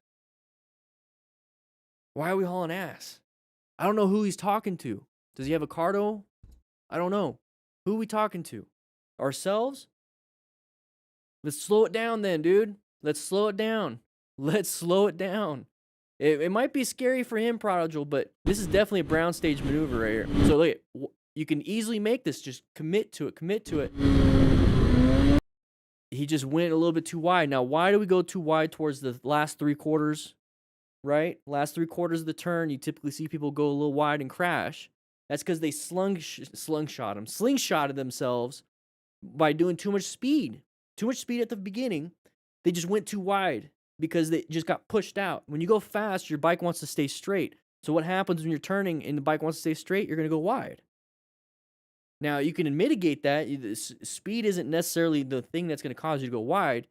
Why are we hauling ass? I don't know who he's talking to. Does he have a cardo? I don't know. Who are we talking to? Ourselves? Let's slow it down then, dude. Let's slow it down. It might be scary for him, Prodigal, but this is definitely a brown stage maneuver right here. So look, you can easily make this. Just commit to it. He just went a little bit too wide. Now, why do we go too wide towards the last 3/4, right? Last 3/4 of the turn, you typically see people go a little wide and crash. That's because they slingshotted themselves by doing too much speed. Too much speed at the beginning. They just went too wide because they just got pushed out. When you go fast, your bike wants to stay straight. So what happens when you're turning and the bike wants to stay straight? You're going to go wide. Now, you can mitigate that. Speed isn't necessarily the thing that's going to cause you to go wide.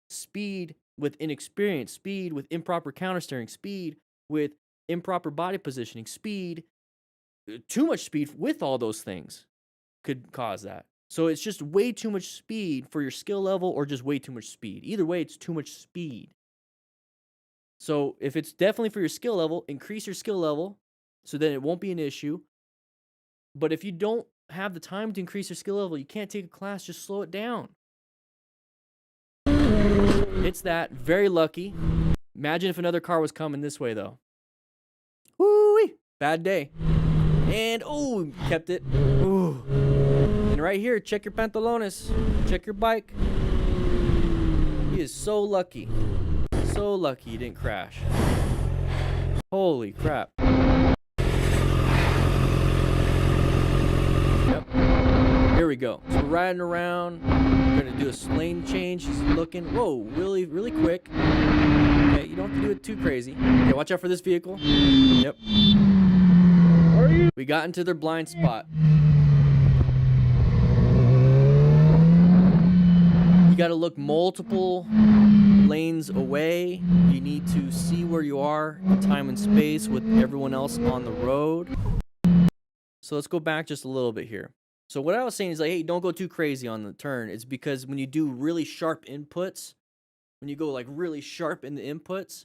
Speed with inexperience, speed with improper countersteering, speed with improper body positioning, speed, too much speed with all those things could cause that. So it's just way too much speed for your skill level or just way too much speed. Either way, it's too much speed. So if it's definitely for your skill level, increase your skill level so then it won't be an issue. But if you don't have the time to increase your skill level, you can't take a class, just slow it down. It's that. Very lucky. Imagine if another car was coming this way, though. Woo-wee. Bad day. And, oh, kept it. Ooh. And right here, check your pantalones. Check your bike. He is so lucky. So lucky he didn't crash. Holy crap. Yep. Here There we go. So we're riding around. We're gonna do a lane change. He's looking. Whoa, really, really quick. Okay, you don't have to do it too crazy. Okay, watch out for this vehicle. Yep. We got into their blind spot. You got to look multiple lanes away. You need to see where you are in time and space with everyone else on the road. So let's go back just a little bit here. So what I was saying is like, hey, don't go too crazy on the turn. It's because when you do really sharp inputs, when you go like really sharp in the inputs,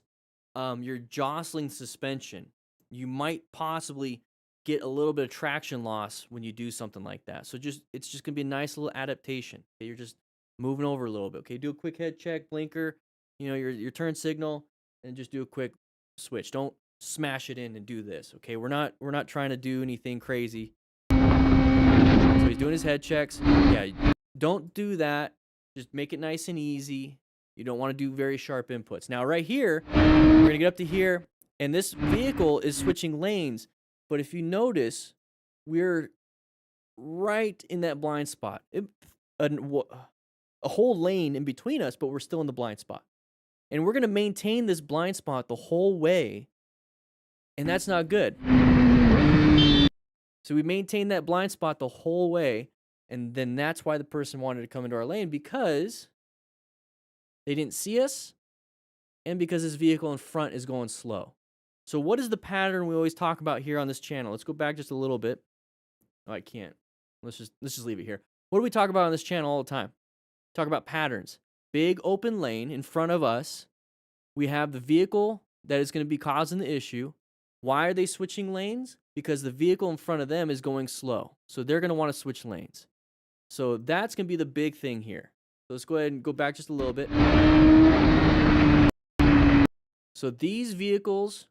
you're jostling suspension. You might possibly get a little bit of traction loss when you do something like that. So it's just gonna be a nice little adaptation. Okay, you're just moving over a little bit. Okay, do a quick head check, blinker, you know, your turn signal, and just do a quick switch. Don't smash it in and do this. Okay, we're not trying to do anything crazy. So he's doing his head checks. Yeah, don't do that. Just make it nice and easy. You don't want to do very sharp inputs. Now, right here, we're gonna get up to here, and this vehicle is switching lanes. But if you notice, we're right in that blind spot. A whole lane in between us, but we're still in the blind spot. And we're gonna maintain this blind spot the whole way, and that's not good. So we maintain that blind spot the whole way, and then that's why the person wanted to come into our lane, because they didn't see us, and because this vehicle in front is going slow. So what is the pattern we always talk about here on this channel? Let's go back just a little bit. Oh, I can't. Let's just leave it here. What do we talk about on this channel all the time? Talk about patterns. Big open lane in front of us. We have the vehicle that is going to be causing the issue. Why are they switching lanes? Because the vehicle in front of them is going slow. So they're going to want to switch lanes. So that's going to be the big thing here. So let's go ahead and go back just a little bit. So these vehicles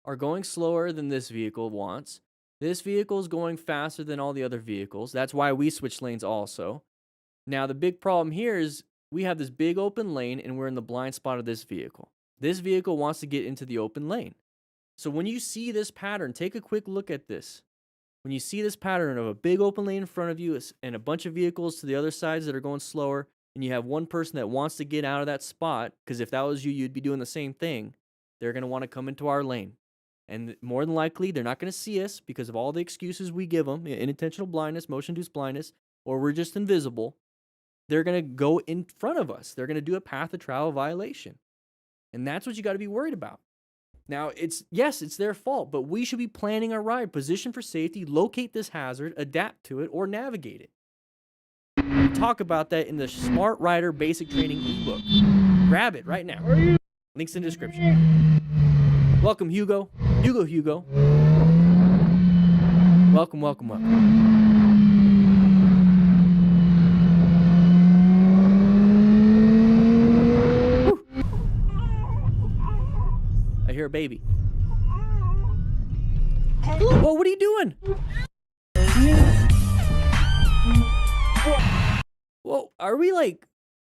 are going slower than this vehicle wants. This vehicle is going faster than all the other vehicles. That's why we switch lanes also. Now, the big problem here is we have this big open lane and we're in the blind spot of this vehicle. This vehicle wants to get into the open lane. So when you see this pattern, take a quick look at this. When you see this pattern of a big open lane in front of you and a bunch of vehicles to the other sides that are going slower, and you have one person that wants to get out of that spot, because if that was you, you'd be doing the same thing, they're going to want to come into our lane. And more than likely, they're not going to see us because of all the excuses we give them, unintentional blindness, motion-induced blindness, or we're just invisible. They're going to go in front of us. They're going to do a path of travel violation. And that's what you got to be worried about. Now, it's their fault, but we should be planning our ride, position for safety, locate this hazard, adapt to it, or navigate it. We talk about that in the Smart Rider Basic Training ebook. Grab it right now. Links in the description. Welcome, Hugo. Hugo. Welcome. Whew. I hear a baby. Whoa, what are you doing? Whoa,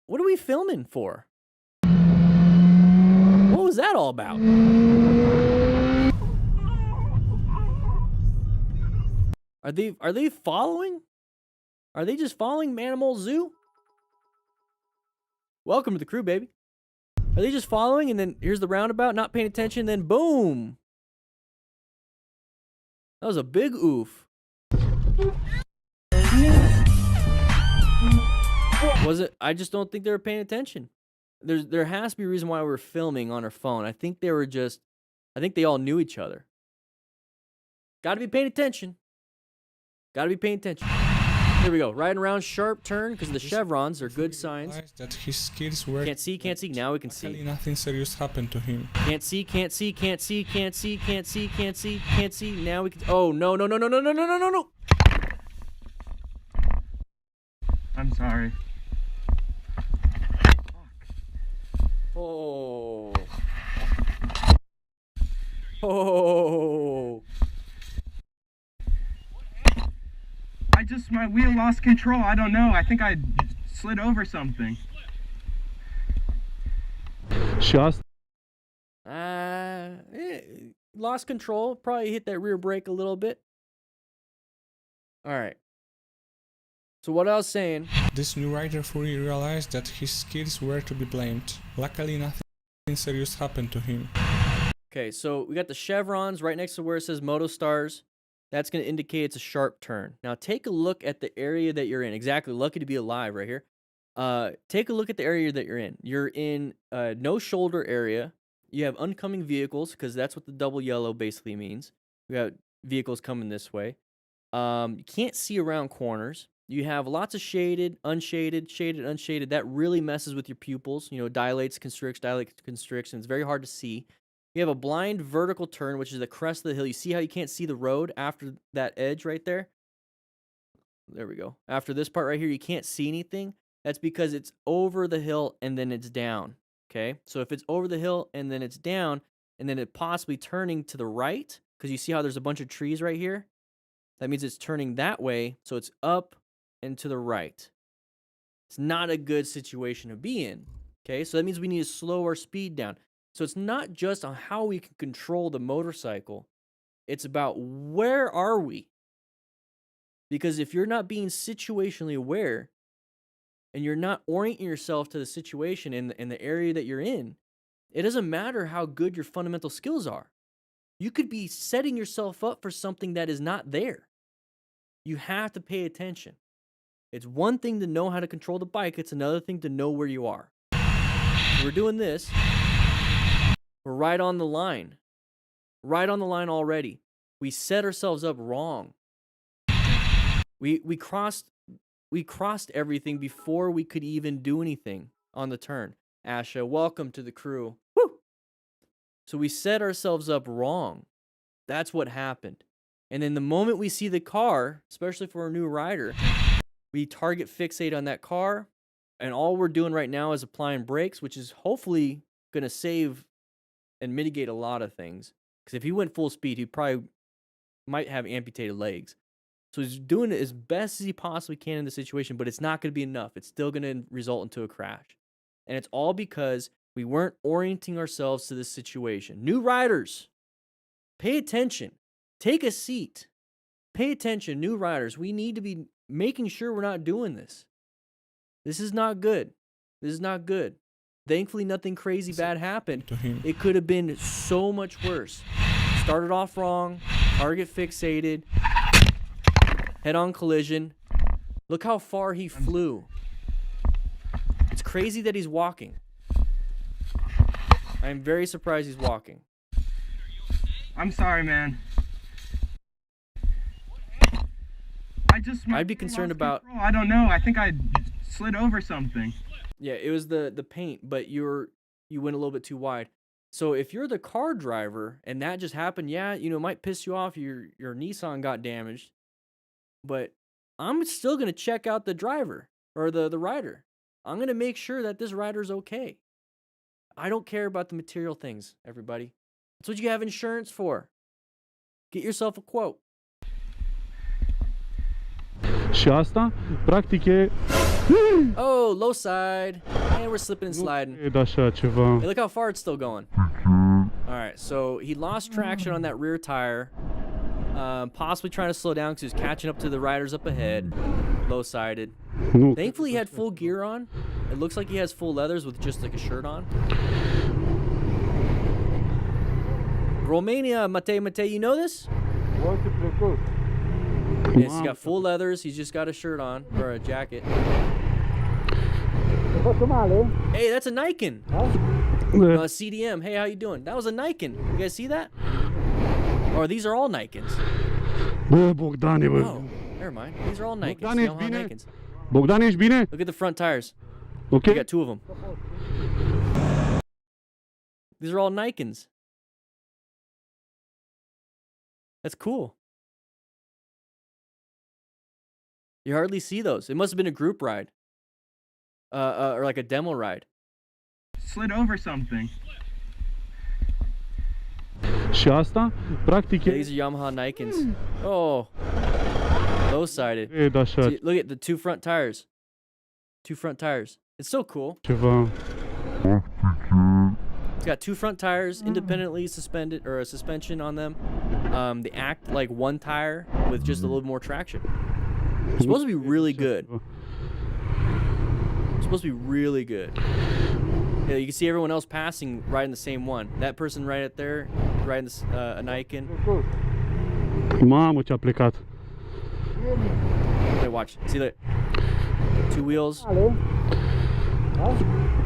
what are we filming for? What was that all about? Are they following? Are they just following Manimal Zoo? Welcome to the crew, baby. Are they just following and then here's the roundabout, not paying attention, then boom. That was a big oof. Was it? I just don't think they were paying attention. There has to be a reason why we're filming on our phone. I think they all knew each other. Gotta be paying attention. Gotta be paying attention. Here we go. Riding around, sharp turn, because the chevrons are good signs. That his skills were can't see. Now we can see. Nothing serious happened to him. Can't see. Now we can. Oh, no. I'm sorry. Oh. My wheel lost control. I don't know. I think I slid over something. Just. Lost control. Probably hit that rear brake a little bit. All right. So what I was saying, This new rider fully realized that his skills were to be blamed. Luckily, nothing serious happened to him. okay, so we got the chevrons right next to where it says Motostars. That's going to indicate it's a sharp turn. Now take a look at the area that you're in. Exactly, lucky to be alive right here. Take a look at the area that you're in. You're in no shoulder area. You have oncoming vehicles, because that's what the double yellow basically means. We got vehicles coming this way. You can't see around corners. You have lots of shaded, unshaded, shaded, unshaded. That really messes with your pupils. You know, dilates, constricts, and it's very hard to see. You have a blind vertical turn, which is the crest of the hill. You see how you can't see the road after that edge right there? There we go. After this part right here, you can't see anything. That's because it's over the hill and then it's down. Okay? So if it's over the hill and then it's down, and then it possibly turning to the right, because you see how there's a bunch of trees right here? That means it's turning that way, so it's up and to the right. It's not a good situation to be in. Okay? So that means we need to slow our speed down. So it's not just on how we can control the motorcycle. It's about where are we? Because if you're not being situationally aware and you're not orienting yourself to the situation in the area that you're in, it doesn't matter how good your fundamental skills are. You could be setting yourself up for something that is not there. You have to pay attention. It's one thing to know how to control the bike. It's another thing to know where you are. We're doing this. We're right on the line. Right on the line already. We set ourselves up wrong. We crossed everything before we could even do anything on the turn. Asha, welcome to the crew. Woo! So we set ourselves up wrong. That's what happened. And then the moment we see the car, especially for a new rider, we target fixate on that car. And all we're doing right now is applying brakes, which is hopefully going to save and mitigate a lot of things. Because if he went full speed, he probably might have amputated legs. So he's doing it as best as he possibly can in the situation, but it's not going to be enough. It's still going to result into a crash. And it's all because we weren't orienting ourselves to this situation. New riders, pay attention. Take a seat. Pay attention, new riders. We need to be making sure we're not doing this. This is not good. This is not good. Thankfully, nothing crazy bad happened. It could have been so much worse. Started off wrong, target fixated, head-on collision. Look how far he flew. It's crazy that he's walking. I'm very surprised he's walking. I'm sorry, man. I'd be concerned about... I don't know. I think I slid over something. Yeah, it was the paint, but you went a little bit too wide. So if you're the car driver and that just happened, yeah, you know, it might piss you off. Your Nissan got damaged. But I'm still going to check out the driver or the rider. I'm going to make sure that this rider's okay. I don't care about the material things, everybody. That's what you have insurance for. Get yourself a quote. Și asta, practic, e... Oh, low side. And we're slipping and sliding. E așa ceva. Hey, look how far it's still going. Alright, so he lost traction on that rear tire. Possibly trying to slow down because he was catching up to the riders up ahead. Low-sided. Thankfully, he had full gear on. It looks like he has full leathers with just like a shirt on. Romania, Mate, you know this? Yes, he's got full leathers. He's just got a shirt on, or a jacket. Hey, that's a Nikon. CDM. Hey, how you doing? That was a Nikon. You guys see that? Or these are all Nikons. Oh, never mind. These are all Nikons. Yamaha Nikons. Bogdan, ești bine? Look at the front tires. Okay. We got two of them. These are all Nikons. That's cool. You hardly see those. It must have been a group ride. Or like a demo ride. Slid over something. Și asta, practic, These are Yamaha Nikons. Oh. Low-sided. e așa See, look at the two front tires. Two front tires. It's so cool. ceva. It's got two front tires independently suspended, or a suspension on them. They act like one tire with just a little more traction. It's supposed to be really good. It's supposed to be really good. Yeah, you can see everyone else passing right in the same one. That person right up there, riding this, an Icon. Mamă, ce-a plecat. Okay, watch. See that? 2 wheels.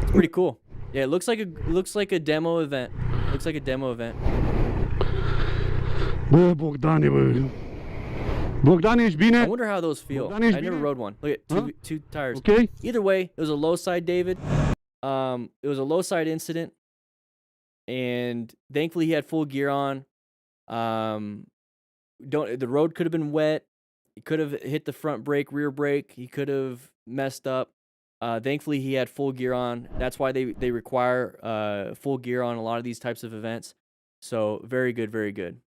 It's pretty cool. Yeah, it looks like a demo event. Looks like a demo event. Bă, Bogdane, bă. Bogdane, ești bine? I wonder how those feel. Bogdane, ești I never bine? rode one. Look at two tires. Okay. Either way, it was a low side, David. It was a low side incident, and thankfully he had full gear on. The road could have been wet. He could have hit the front brake, rear brake. He could have messed up. Thankfully he had full gear on. That's why they require full gear on a lot of these types of events. So very good, very good.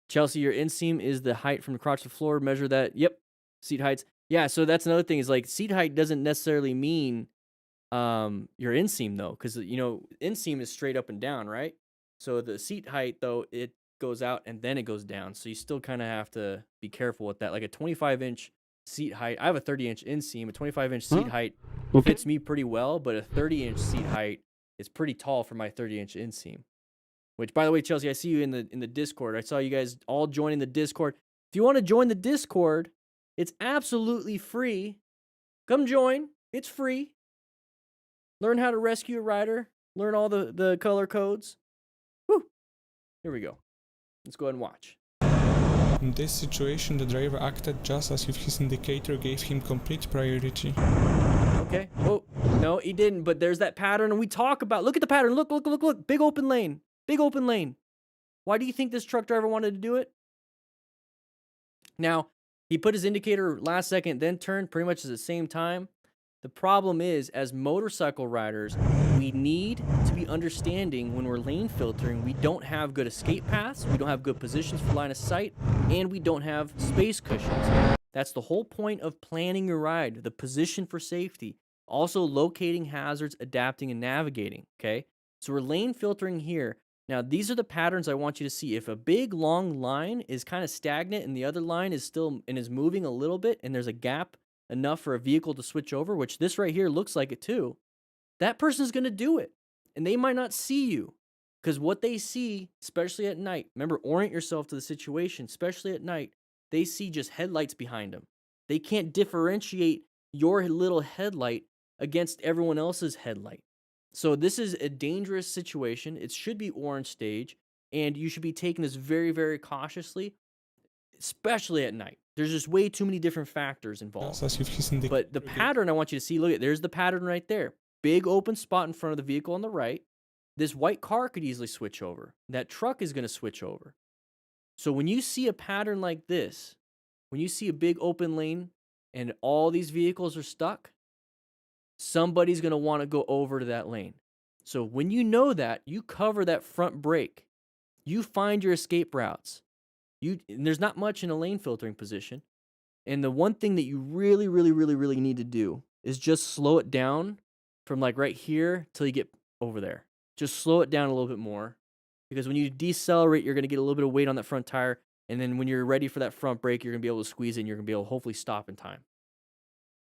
Chelsea, your inseam is the height from the crotch to the floor. Measure that. Yep. Seat heights. Yeah, so that's another thing is like seat height doesn't necessarily mean your inseam though, because you know inseam is straight up and down, right? So the seat height though, it goes out and then it goes down. So you still kind of have to be careful with that. Like a 25-inch seat height. I have a 30-inch inseam. A 25-inch seat height fits me pretty well, but a 30-inch seat height is pretty tall for my 30-inch inseam. Which, by the way, Chelsea, I see you in the Discord. I saw you guys all joining the Discord. If you want to join the Discord, it's absolutely free. Come join. It's free. Learn how to rescue a rider. Learn all the color codes. Woo! Here we go. Let's go ahead and watch. In this situation, the driver acted just as if his indicator gave him complete priority. Okay. Oh, no, he didn't. But there's that pattern, and we talk about. Look at the pattern. Look, look, look, look. Big open lane. Big open lane. Why do you think this truck driver wanted to do it? Now, he put his indicator last second, then turned pretty much at the same time. The problem is, as motorcycle riders, we need to be understanding when we're lane filtering, we don't have good escape paths, we don't have good positions for line of sight, and we don't have space cushions. That's the whole point of planning your ride, the position for safety. Also locating hazards, adapting, and navigating, okay? So we're lane filtering here. Now, these are the patterns I want you to see. If a big, long line is kind of stagnant and the other line is still and is moving a little bit and there's a gap enough for a vehicle to switch over, which this right here looks like it too, that person is going to do it. And they might not see you because what they see, especially at night, remember, orient yourself to the situation, especially at night, they see just headlights behind them. They can't differentiate your little headlight against everyone else's headlight. So this is a dangerous situation. It should be orange stage, and you should be taking this very, very cautiously, especially at night. There's just way too many different factors involved. But the pattern I want you to see, look at, there's the pattern right there. Big open spot in front of the vehicle on the right. This white car could easily switch over. That truck is going to switch over. So when you see a pattern like this, when you see a big open lane and all these vehicles are stuck, somebody's going to want to go over to that lane. So when you know that, you cover that front brake. You find your escape routes. And there's not much in a lane filtering position. And the one thing that you really, really, really, really need to do is just slow it down from like right here till you get over there. Just slow it down a little bit more. Because when you decelerate, you're going to get a little bit of weight on that front tire. And then when you're ready for that front brake, you're going to be able to squeeze in. You're going to be able to hopefully stop in time.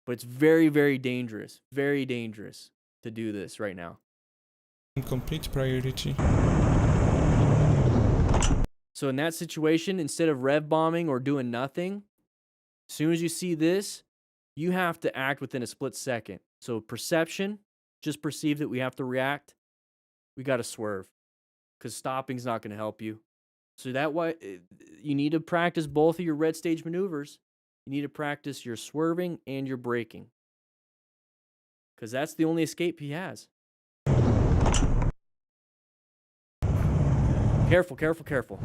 But it's very, very dangerous to do this right now. Complete priority. So in that situation, instead of rev bombing or doing nothing, as soon as you see this, you have to act within a split second. So perception, just perceive that we have to react. We got to swerve because stopping's not going to help you. So that way, you need to practice both of your red stage maneuvers. You need to practice your swerving and your braking. Because that's the only escape he has. Careful, careful, careful.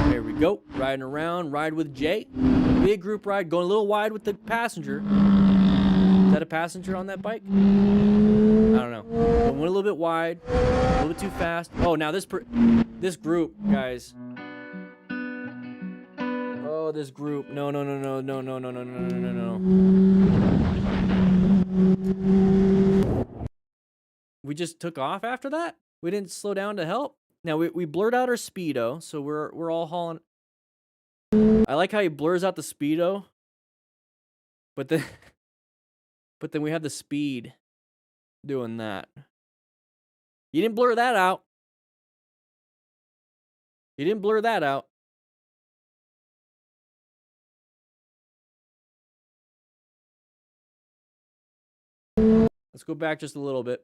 There we go. Riding around, ride with Jay. Big group ride, going a little wide with the passenger. Is that a passenger on that bike? I don't know. But went a little bit wide, a little bit too fast. Oh, now this group, guys. Oh, this group. No. We just took off after that? We didn't slow down to help? Now we blurred out our speedo, so we're all hauling. I like how he blurs out the speedo, but then we have the speed doing that. You didn't blur that out. You didn't blur that out. Let's go back just a little bit.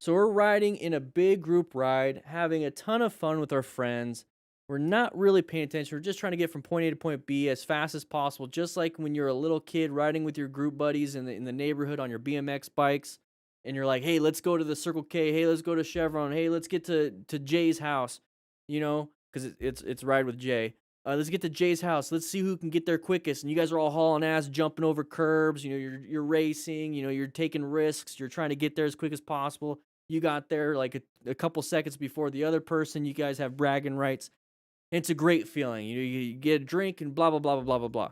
So we're riding in a big group ride, having a ton of fun with our friends. We're not really paying attention. We're just trying to get from point A to point B as fast as possible, just like when you're a little kid riding with your group buddies in the neighborhood on your BMX bikes, and you're like, hey, let's go to the Circle K. Hey, let's go to Chevron. Hey, let's get to Jay's house, you know, because it's ride with Jay. Let's get to Jay's house. Let's see who can get there quickest. And you guys are all hauling ass, jumping over curbs. You know, you're racing. You know, you're taking risks. You're trying to get there as quick as possible. You got there like a couple seconds before the other person. You guys have bragging rights. It's a great feeling. You get a drink and blah, blah, blah, blah, blah, blah, blah.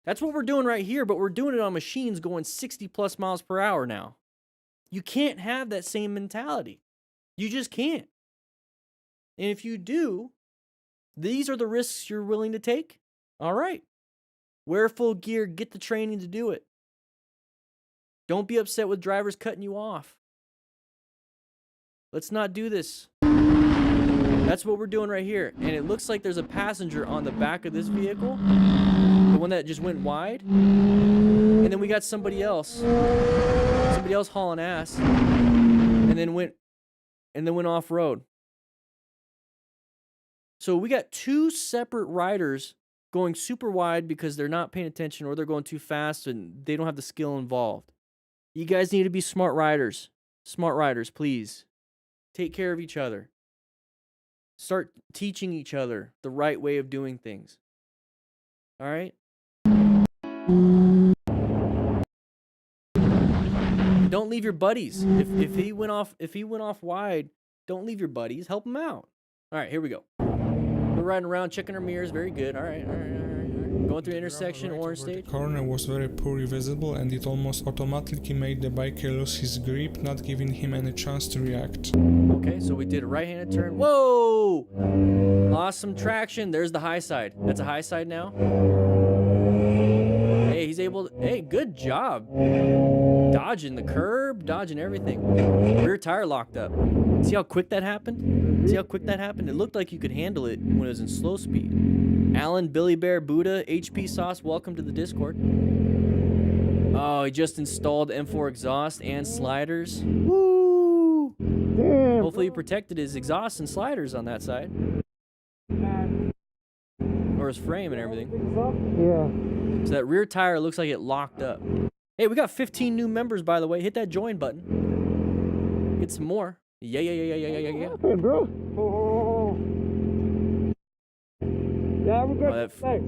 That's what we're doing right here, but we're doing it on machines going 60 plus miles per hour now. You can't have that same mentality. You just can't. And if you do, these are the risks you're willing to take. All right. Wear full gear. Get the training to do it. Don't be upset with drivers cutting you off. Let's not do this. That's what we're doing right here. And it looks like there's a passenger on the back of this vehicle. The one that just went wide. And then we got somebody else. Somebody else hauling ass. And then went off-road. So we got two separate riders going super wide because they're not paying attention or they're going too fast and they don't have the skill involved. You guys need to be smart riders. Smart riders, please. Take care of each other. Start teaching each other the right way of doing things. All right? Don't leave your buddies. If he went off wide, don't leave your buddies. Help him out. All right, here we go. We're riding around, checking our mirrors. Very good. All right. Going through intersection, orange stage. The corner was very poorly visible and it almost automatically made the biker lose his grip, not giving him any chance to react. Okay, so we did a right-handed turn. Whoa! Lost some traction. There's the high side. That's a high side now. Hey, he's able to... Hey, good job. Dodging the curb, dodging everything. Rear tire locked up. See how quick that happened? See how quick that happened? It looked like you could handle it when it was in slow speed. Alan, Billy Bear, Buddha, HP Sauce, welcome to the Discord. Oh, he just installed M4 exhaust and sliders. Woo! Damn. Hopefully he protected his exhaust and sliders on that side. Or his frame and everything. Yeah. So that rear tire looks like it locked up. Hey, we got 15 new members, by the way. Hit that join button. Get some more. Yeah. Hey, bro. Oh. Yeah, we're good. Thanks.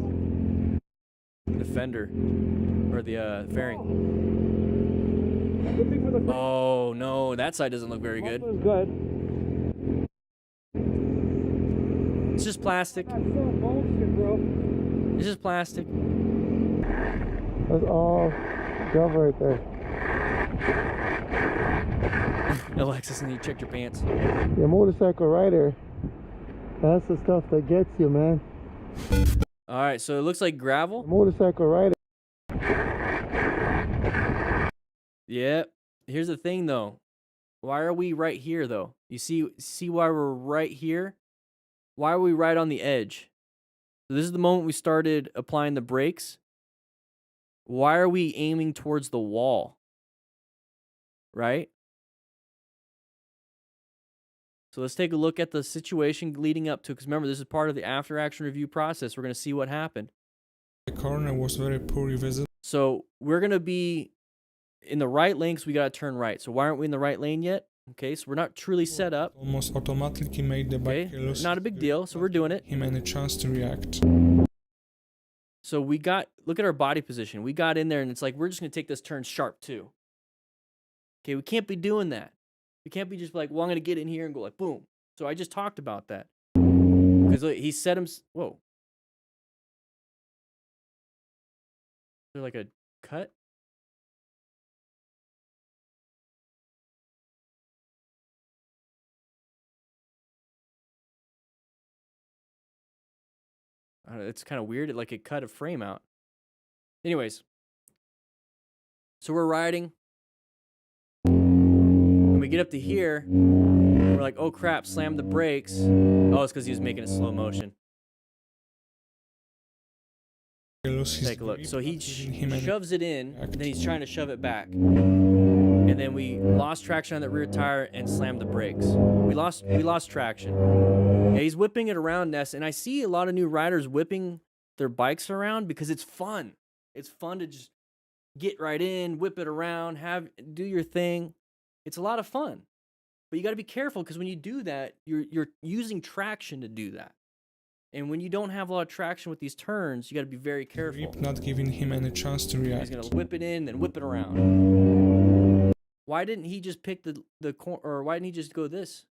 The fender. Or the fairing. Oh, no. That side doesn't look very good. Good. It's just plastic. That's so bullshit, bro. It's just plastic. That's all gov right there. Alexis, and you checked your pants. Yeah, motorcycle rider. That's the stuff that gets you, man. All right, so it looks like gravel. Motorcycle rider. Yep. Here's the thing, though. Why are we right here, though? You see why we're right here? Why are we right on the edge? So this is the moment we started applying the brakes. Why are we aiming towards the wall? Right? So let's take a look at the situation leading up to, because remember, this is part of the after action review process. We're going to see what happened. The corner was very poorly visible. So we're going to be in the right lane because we got to turn right. So why aren't we in the right lane yet? Okay, so we're not truly set up. Almost automatically made the biker lose. Not a big deal, so we're doing it. Him any chance to react. So we got, look at our body position. We got in there and it's like, we're just going to take this turn sharp too. Okay, we can't be doing that. We can't be just like, well, I'm going to get in here and go like, boom. So I just talked about that. Because he set him, whoa. Is there like a cut? It's kind of weird. It cut a frame out. Anyways, so we're riding. And we get up to here. And we're like, oh crap, slam the brakes. Oh, it's because he was making it slow motion. Take a look. So he shoves it in, and then he's trying to shove it back. And then we lost traction on that rear tire and slammed the brakes. We lost traction. Yeah, he's whipping it around, Ness, and I see a lot of new riders whipping their bikes around because it's fun. It's fun to just get right in, whip it around, do your thing. It's a lot of fun. But you got to be careful because when you do that, you're using traction to do that. And when you don't have a lot of traction with these turns, you got to be very careful. Not giving him any chance to react. He's going to whip it in, then whip it around. Why didn't he just pick the corner, or why didn't he just go this?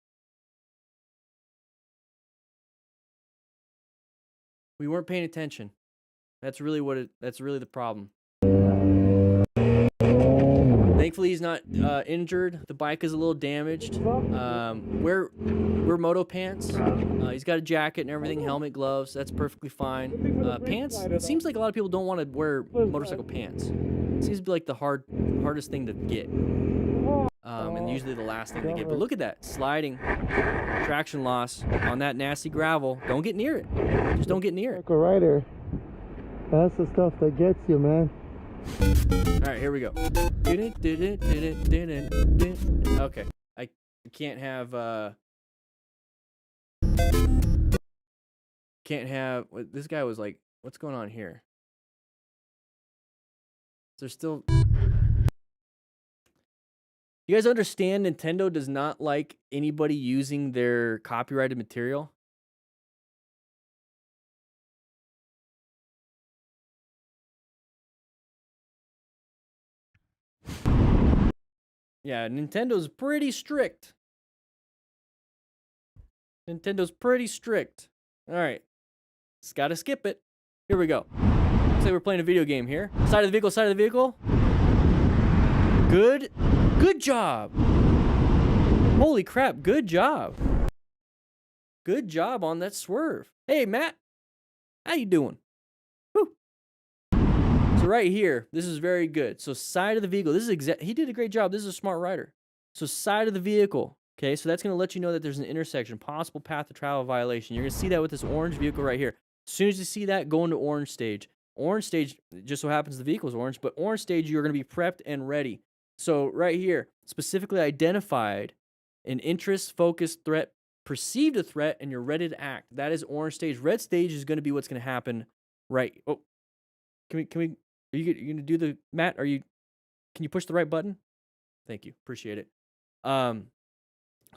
We weren't paying attention. That's really the problem. Thankfully, he's not injured. The bike is a little damaged. Wear moto pants. He's got a jacket and everything, helmet, gloves. That's perfectly fine. Pants. It seems like a lot of people don't want to wear motorcycle pants. It seems to be like the hardest thing to get. And usually the last thing to get. But look at that, sliding, traction loss on that nasty gravel. Don't get near it. Just don't get near it. Like a rider. That's the stuff that gets you, man. All right, here we go. Okay, I can't have this guy was like, what's going on here? There's still. You guys understand Nintendo does not like anybody using their copyrighted material? Yeah, Nintendo's pretty strict. Nintendo's pretty strict. All right. Just gotta skip it. Here we go. Looks like we're playing a video game here. Side of the vehicle, side of the vehicle. Good job. Holy crap, good job. Good job on that swerve. Hey, Matt. How you doing? Whew. So right here, this is very good. So side of the vehicle, this is he did a great job. This is a smart rider. So side of the vehicle, okay? So that's going to let you know that there's an intersection, possible path to travel violation. You're going to see that with this orange vehicle right here. As soon as you see that, go into orange stage. Orange stage, just so happens the vehicle is orange, but orange stage, you're going to be prepped and ready. So right here, specifically identified an interest, focused threat, perceived a threat, and you're ready to act. That is orange stage. Red stage is going to be what's going to happen right. Oh, can we, are you going to do the, Matt, can you push the right button? Thank you. Appreciate it. So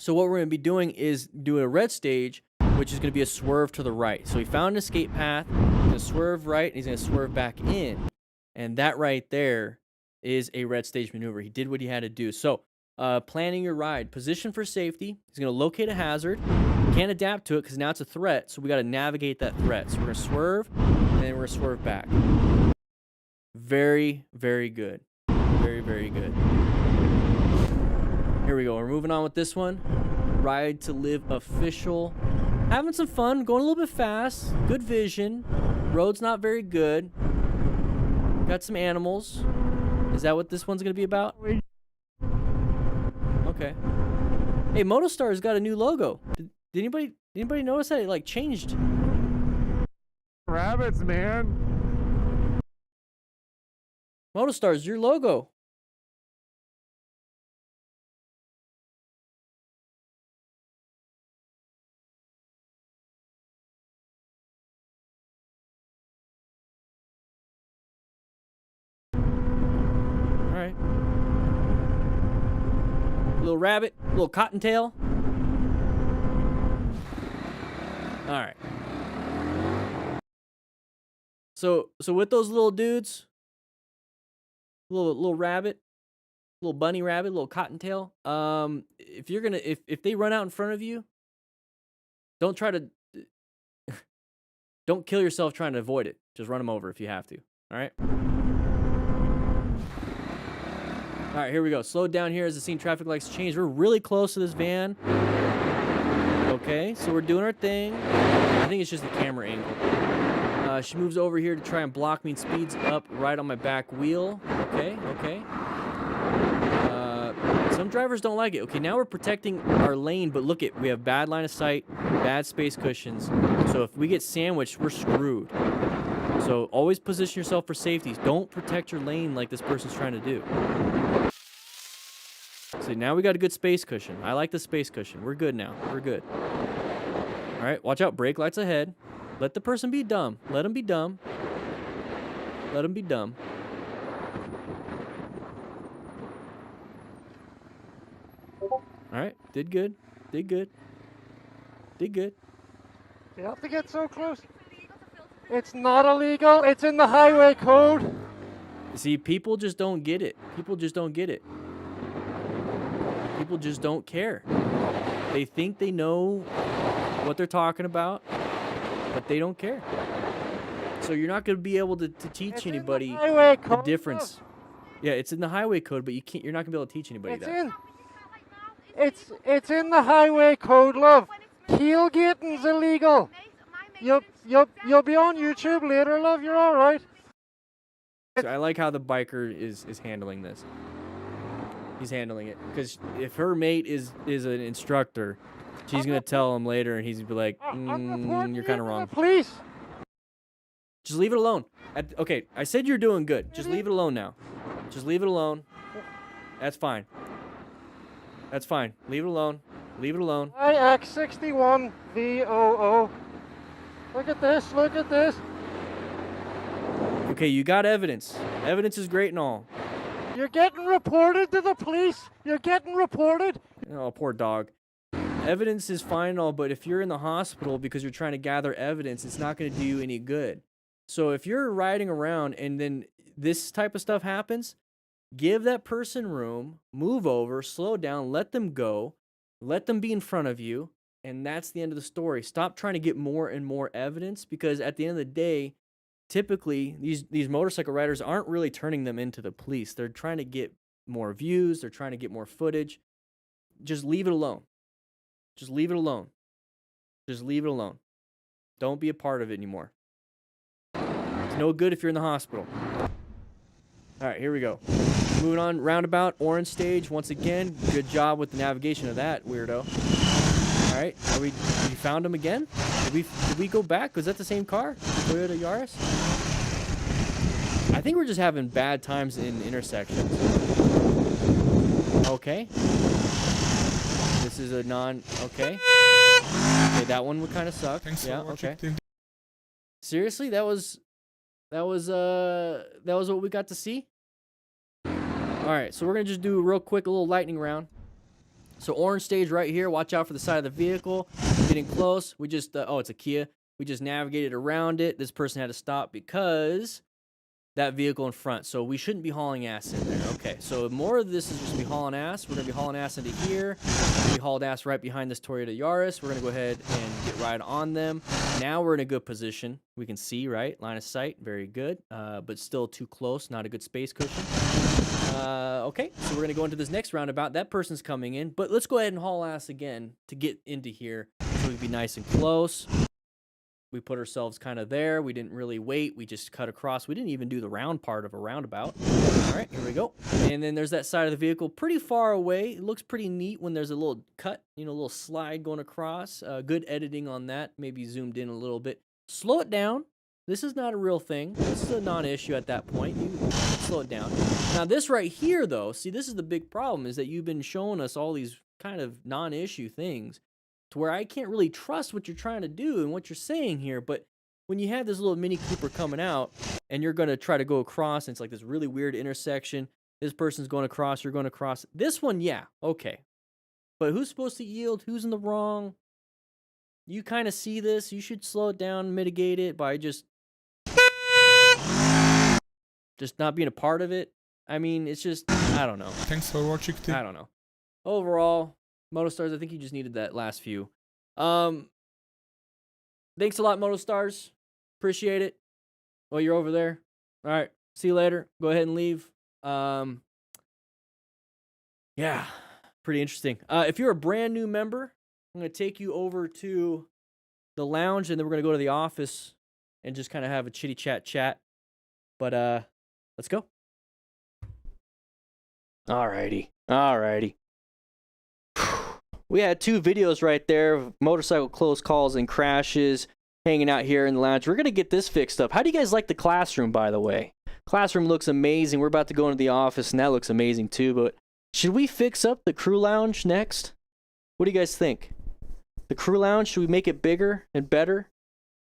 what we're going to be doing is do a red stage, which is going to be a swerve to the right. So he found an escape path, he's going to swerve right, and he's going to swerve back in. And that right there is a red stage maneuver. He did what he had to do. So planning your ride, position for safety. He's going to locate a hazard. Can't adapt to it because now it's a threat, so we got to navigate that threat. So we're going to swerve, and then we're going to swerve back. Very, very good. Very, very good. Here we go. We're moving on with this one. Ride to Live official. Having some fun, going a little bit fast. Good vision. Road's not very good. Got some animals. Is that what this one's going to be about? Okay. Hey, Motostars got a new logo. Did anybody notice that it like changed? Rabbits, man. Motostars, your logo. Alright. Little rabbit, little cottontail. Alright. So with those little dudes, little rabbit, little bunny rabbit, little cottontail, if you're gonna if they run out in front of you, don't try to don't kill yourself trying to avoid it. Just run them over if you have to. Alright? All right, here we go. Slow down here as the scene traffic lights change. We're really close to this van. Okay, so we're doing our thing. I think it's just the camera angle. She moves over here to try and block me and speeds up right on my back wheel. Okay, okay. Some drivers don't like it. Okay, now we're protecting our lane, but look we have bad line of sight, bad space cushions. So if we get sandwiched, we're screwed. So always position yourself for safety. Don't protect your lane like this person's trying to do. See, now we got a good space cushion. I like the space cushion. We're good now. We're good. All right, watch out. Brake lights ahead. Let the person be dumb. Let them be dumb. Let them be dumb. All right, did good. Did good. Did good. You have to get so close. It's not illegal. It's in the highway code. See, people just don't get it. People just don't get it. People just don't care. They think they know what they're talking about, but they don't care. So you're not going to be able to teach anybody the difference. Yeah, it's in the highway code, but you're not going to be able to teach anybody that. It's in the highway code, love. Tailgating's illegal. You'll be on YouTube later, love. You're all right. So I like how the biker is handling this. He's handling it because if her mate is an instructor, she's gonna tell him later, and he's gonna be like, "You're kind of wrong." Please. Just leave it alone. Okay, I said you're doing good. Just leave it alone now. Just leave it alone. That's fine. That's fine. Leave it alone. Leave it alone. IX61 VOO. Look at this. Look at this. Okay, you got evidence. Evidence is great and all. You're getting reported to the police. You're getting reported. Oh, poor dog. Evidence is fine and all, but if you're in the hospital because you're trying to gather evidence, it's not going to do you any good. So if you're riding around and then this type of stuff happens, give that person room, move over, slow down, let them go, let them be in front of you, and that's the end of the story. Stop trying to get more and more evidence because at the end of the day, typically these motorcycle riders aren't really turning them into the police. They're trying to get more views, they're trying to get more footage. Just leave it alone. Just leave it alone. Just leave it alone. Don't be a part of it anymore. It's no good if you're in the hospital. All right, here we go. Moving on, roundabout, orange stage. Once again, good job with the navigation of that weirdo. All right, you found him again? Did we go back? Was that the same car? Toyota Yaris? I think we're just having bad times in intersections. Okay. This is a okay. Okay, that one would kind of suck. Thanks yeah, for watching. Okay. Seriously, that was what we got to see. All right, so we're gonna just do a real quick, a little lightning round. So orange stage right here. Watch out for the side of the vehicle. Getting close. We just oh, it's a Kia. We just navigated around it. This person had to stop because that vehicle in front. So we shouldn't be hauling ass in there. Okay, so more of this is just be hauling ass. We're gonna be hauling ass into here. We hauled ass right behind this Toyota Yaris. We're gonna go ahead and get right on them. Now we're in a good position. We can see, right? Line of sight, very good. But still too close, not a good space cushion. Okay, so we're gonna go into this next roundabout. That person's coming in, but let's go ahead and haul ass again to get into here so we can be nice and close. We put ourselves kind of there. We didn't really wait. We just cut across. We didn't even do the round part of a roundabout. All right, here we go. And then there's that side of the vehicle pretty far away. It looks pretty neat when there's a little cut, a little slide going across. Good editing on that. Maybe zoomed in a little bit. Slow it down. This is not a real thing. This is a non-issue at that point. You slow it down. Now this right here, though, see, this is the big problem, is that you've been showing us all these kind of non-issue things to where I can't really trust what you're trying to do and what you're saying here. But when you have this little Mini Cooper coming out and you're going to try to go across, and it's like this really weird intersection, this person's going across, you're going across. This one, yeah, okay. But who's supposed to yield? Who's in the wrong? You kind of see this. You should slow it down, mitigate it by just not being a part of it. I mean, it's just, I don't know. Thanks for watching. I don't know. Overall, Motostars, I think you just needed that last few. Thanks a lot, Motostars. Appreciate it. Well, you're over there. All right. See you later. Go ahead and leave. Yeah, pretty interesting. If you're a brand new member, I'm going to take you over to the lounge, and then we're going to go to the office and just kind of have a chitty chat. But let's go. Alrighty. We had 2 videos right there of motorcycle close calls and crashes hanging out here in the lounge. We're going to get this fixed up. How do you guys like the classroom, by the way? Classroom looks amazing. We're about to go into the office, and that looks amazing too. But should we fix up the crew lounge next? What do you guys think? The crew lounge, should we make it bigger and better?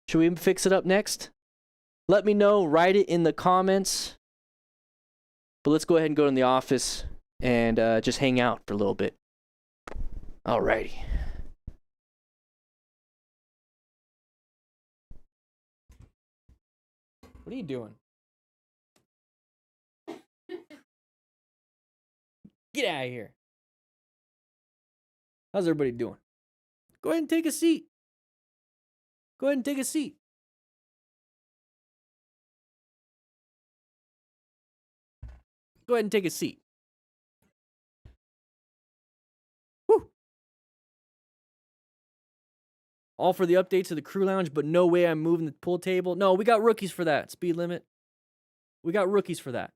Should we fix it up next? Let me know. Write it in the comments. But let's go ahead and go in the office and just hang out for a little bit. Alrighty. What are you doing? Get out of here. How's everybody doing? Go ahead and take a seat. Go ahead and take a seat. Go ahead and take a seat. Woo. All for the updates of the crew lounge, but no way I'm moving the pool table. No, we got rookies for that. Speed limit. We got rookies for that.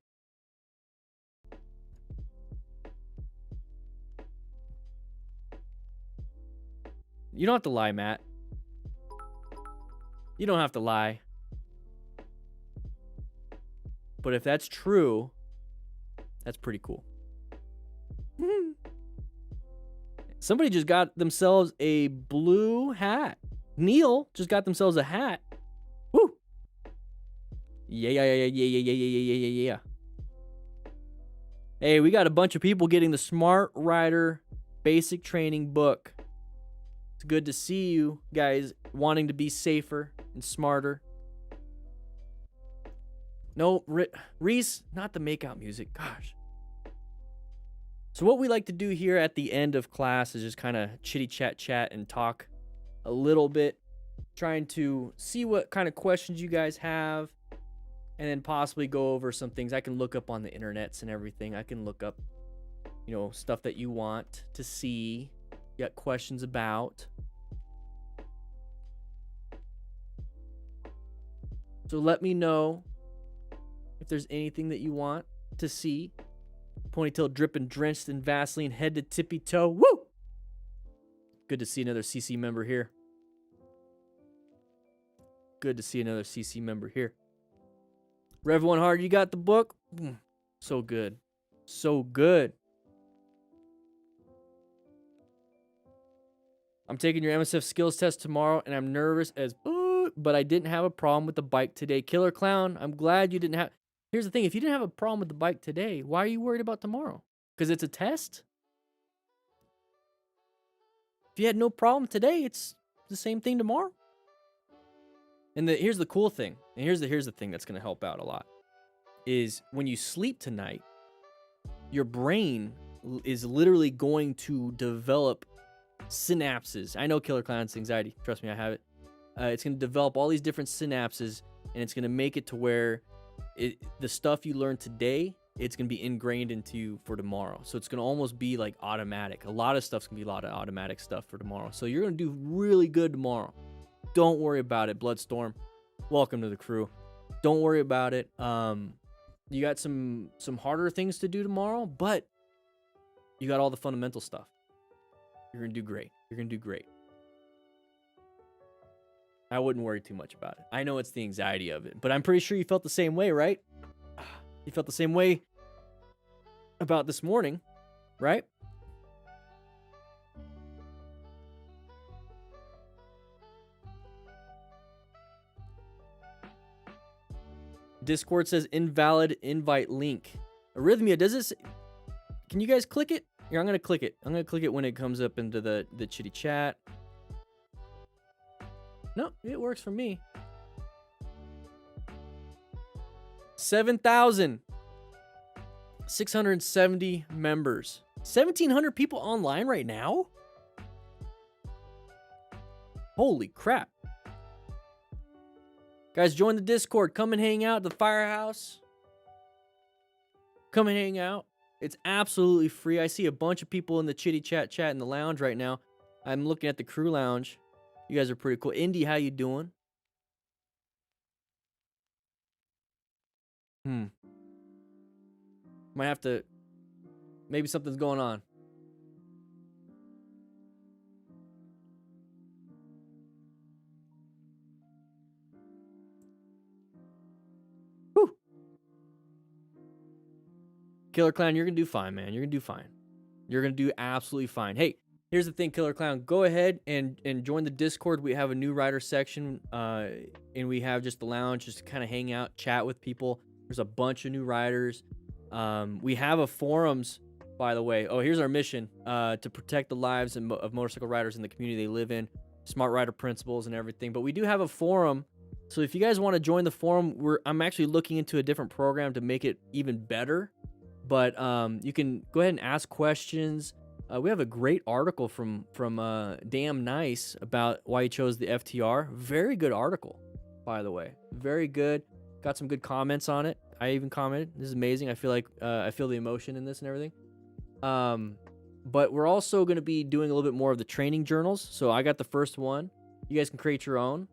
You don't have to lie, Matt. You don't have to lie. But if that's true, that's pretty cool. Somebody just got themselves a blue hat. Neil just got themselves a hat. Woo! Yeah. Hey, we got a bunch of people getting the Smart Rider basic training book. It's good to see you guys wanting to be safer and smarter. No, Reese, not the makeout music. Gosh. So what we like to do here at the end of class is just kind of chitty chat and talk a little bit, trying to see what kind of questions you guys have, and then possibly go over some things I can look up on the internets and everything. I can look up, stuff that you want to see, you got questions about. So let me know if there's anything that you want to see. Ponytail dripping, drenched in Vaseline, head to tippy toe. Woo! Good to see another CC member here. Good to see another CC member here. Rev 1 Hard, you got the book? So good. So good. I'm taking your MSF skills test tomorrow, and I'm nervous as but I didn't have a problem with the bike today. Killer Clown, I'm glad you didn't have... Here's the thing. If you didn't have a problem with the bike today, why are you worried about tomorrow? Because it's a test? If you had no problem today, it's the same thing tomorrow. And here's the cool thing. And here's the thing that's going to help out a lot. Is when you sleep tonight, your brain is literally going to develop synapses. I know Killer Clown's anxiety. Trust me, I have it. It's going to develop all these different synapses, and it's going to make it to where the stuff you learn today, it's going to be ingrained into you for tomorrow. So it's going to almost be like automatic. A lot of stuff's going to be a lot of automatic stuff for tomorrow. So you're going to do really good tomorrow. Don't worry about it, Bloodstorm. Welcome to the crew. Don't worry about it. You got some harder things to do tomorrow, but you got all the fundamental stuff. You're going to do great. You're going to do great. I wouldn't worry too much about it. I know it's the anxiety of it, but I'm pretty sure you felt the same way, right? You felt the same way about this morning, right? Discord says invalid invite link. Arrhythmia, does this... Can you guys click it? Here, I'm going to click it. I'm going to click it when it comes up into the chitty chat. No, it works for me. 7,670 members. 1,700 people online right now? Holy crap. Guys, join the Discord. Come and hang out at the firehouse. Come and hang out. It's absolutely free. I see a bunch of people in the chitty chat in the lounge right now. I'm looking at the crew lounge. You guys are pretty cool. Indy, how you doing? Might have to. Maybe something's going on. Whew. Killer Clown, you're gonna do fine, man. You're gonna do fine. You're gonna do absolutely fine. Hey, here's the thing, Killer Clown. Go ahead and join the Discord. We have a new rider section, and we have just the lounge, just to kind of hang out, chat with people. There's a bunch of new riders. We have a forums, by the way. Oh, here's our mission: to protect the lives of motorcycle riders in the community they live in, smart rider principles and everything. But we do have a forum, so if you guys want to join the forum, I'm actually looking into a different program to make it even better. But you can go ahead and ask questions. We have a great article from Damn Nice about why he chose the FTR. Very good article, by the way. Very good. Got some good comments on it. I even commented. This is amazing. I feel like I feel the emotion in this and everything. But we're also going to be doing a little bit more of the training journals. So I got the first one. You guys can create your own.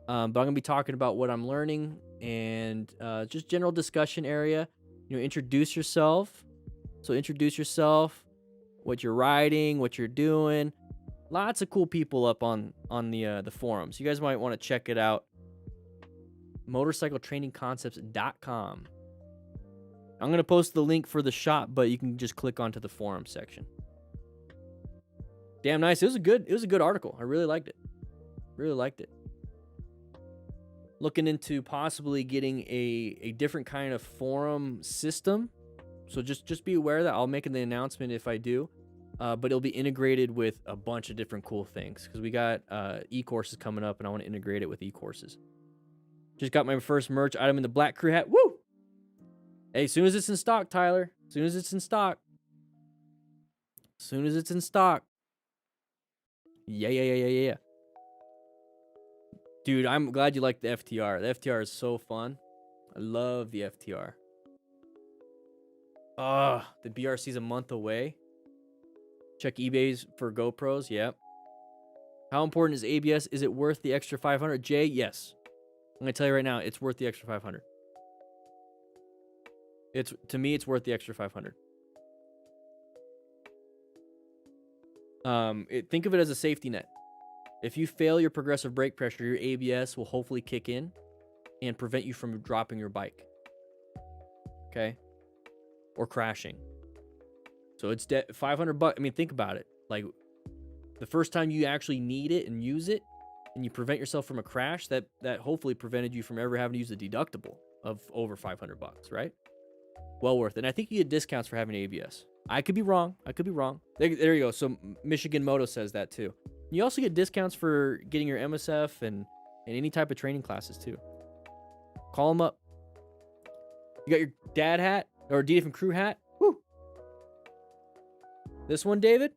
But I'm going to be talking about what I'm learning and just general discussion area. You know, introduce yourself. So introduce yourself, what you're riding, what you're doing. Lots of cool people up on the forums. You guys might want to check it out. motorcycletrainingconcepts.com. I'm going to post the link for the shop, but you can just click onto the forum section. Damn nice. It was a good article. I really liked it. Really liked it. Looking into possibly getting a different kind of forum system. So just be aware that I'll make the announcement if I do. But it'll be integrated with a bunch of different cool things because we got e-courses coming up and I want to integrate it with e-courses. Just got my first merch item in the black crew hat. Woo! Hey, as soon as it's in stock, Tyler. As soon as it's in stock. As soon as it's in stock. Yeah. Dude, I'm glad you like the FTR. The FTR is so fun. I love the FTR. The BRC's a month away. Check eBay's for GoPros. Yep. How important is ABS? Is it worth the extra 500? Jay, yes. I'm gonna tell you right now, it's worth the extra 500. To me, it's worth the extra 500. Think of it as a safety net. If you fail your progressive brake pressure, your ABS will hopefully kick in and prevent you from dropping your bike. Okay? Or crashing. So it's $500. I mean, think about it. Like, the first time you actually need it and use it, and you prevent yourself from a crash, that hopefully prevented you from ever having to use a deductible of over $500, right? Well worth it. And I think you get discounts for having ABS. I could be wrong. There you go. So Michigan Moto says that too. You also get discounts for getting your MSF and any type of training classes too. Call them up. You got your dad hat or D from crew hat? Woo! This one, David?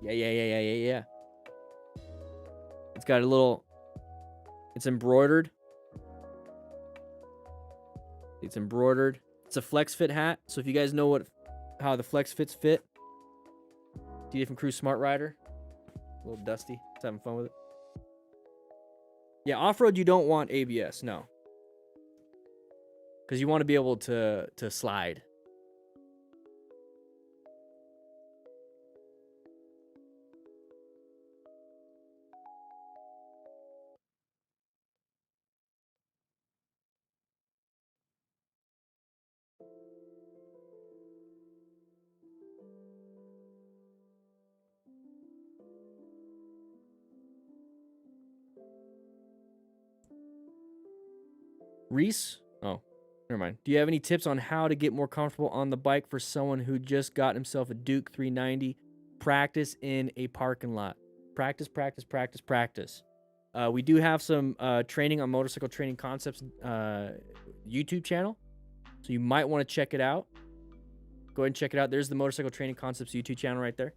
Yeah. It's got a little... It's embroidered. It's a flex fit hat. So if you guys know how the flex fits fit, D from Crew Smart Rider. A little dusty. Just having fun with it. Yeah, off-road you don't want ABS, no. Because you want to be able to slide. Reese? Oh, never mind. Do you have any tips on how to get more comfortable on the bike for someone who just got himself a Duke 390? Practice in a parking lot. Practice. We do have some training on Motorcycle Training Concepts YouTube channel. So you might want to check it out. Go ahead and check it out. There's the Motorcycle Training Concepts YouTube channel right there.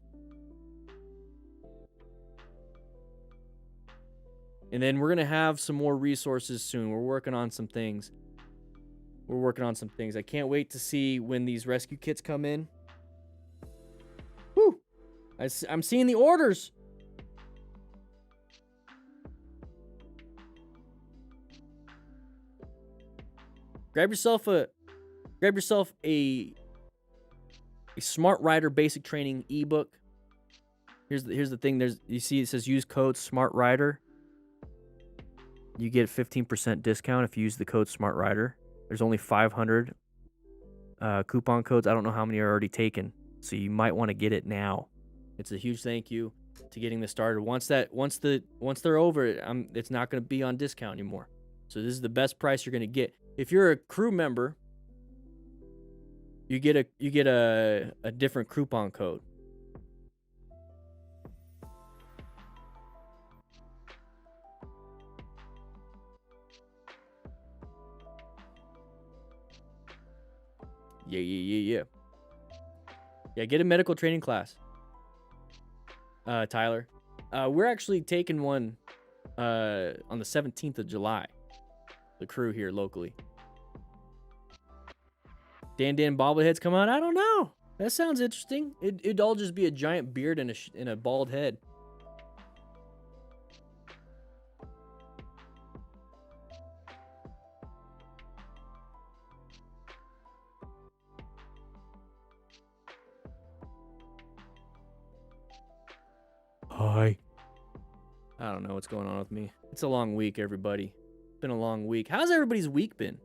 And then we're going to have some more resources soon. We're working on some things. I can't wait to see when these rescue kits come in. Woo! I'm seeing the orders. Grab yourself a Smart Rider basic training ebook. Here's the thing. You see it says use code Smart Rider. You get a 15% discount if you use the code Smart Rider. There's only 500 coupon codes. I don't know how many are already taken, so you might want to get it now. It's a huge thank you to getting this started. Once they're over, it's not going to be on discount anymore. So this is the best price you're going to get. If you're a crew member, you get a different coupon code. Yeah. Get a medical training class. Tyler. We're actually taking one on the 17th of July. The crew here locally. Dan bobbleheads come out? I don't know. That sounds interesting. It'd all just be a giant beard and a bald head. Hi. I don't know what's going on with me. It's a long week, everybody. It's been a long week. How's everybody's week been?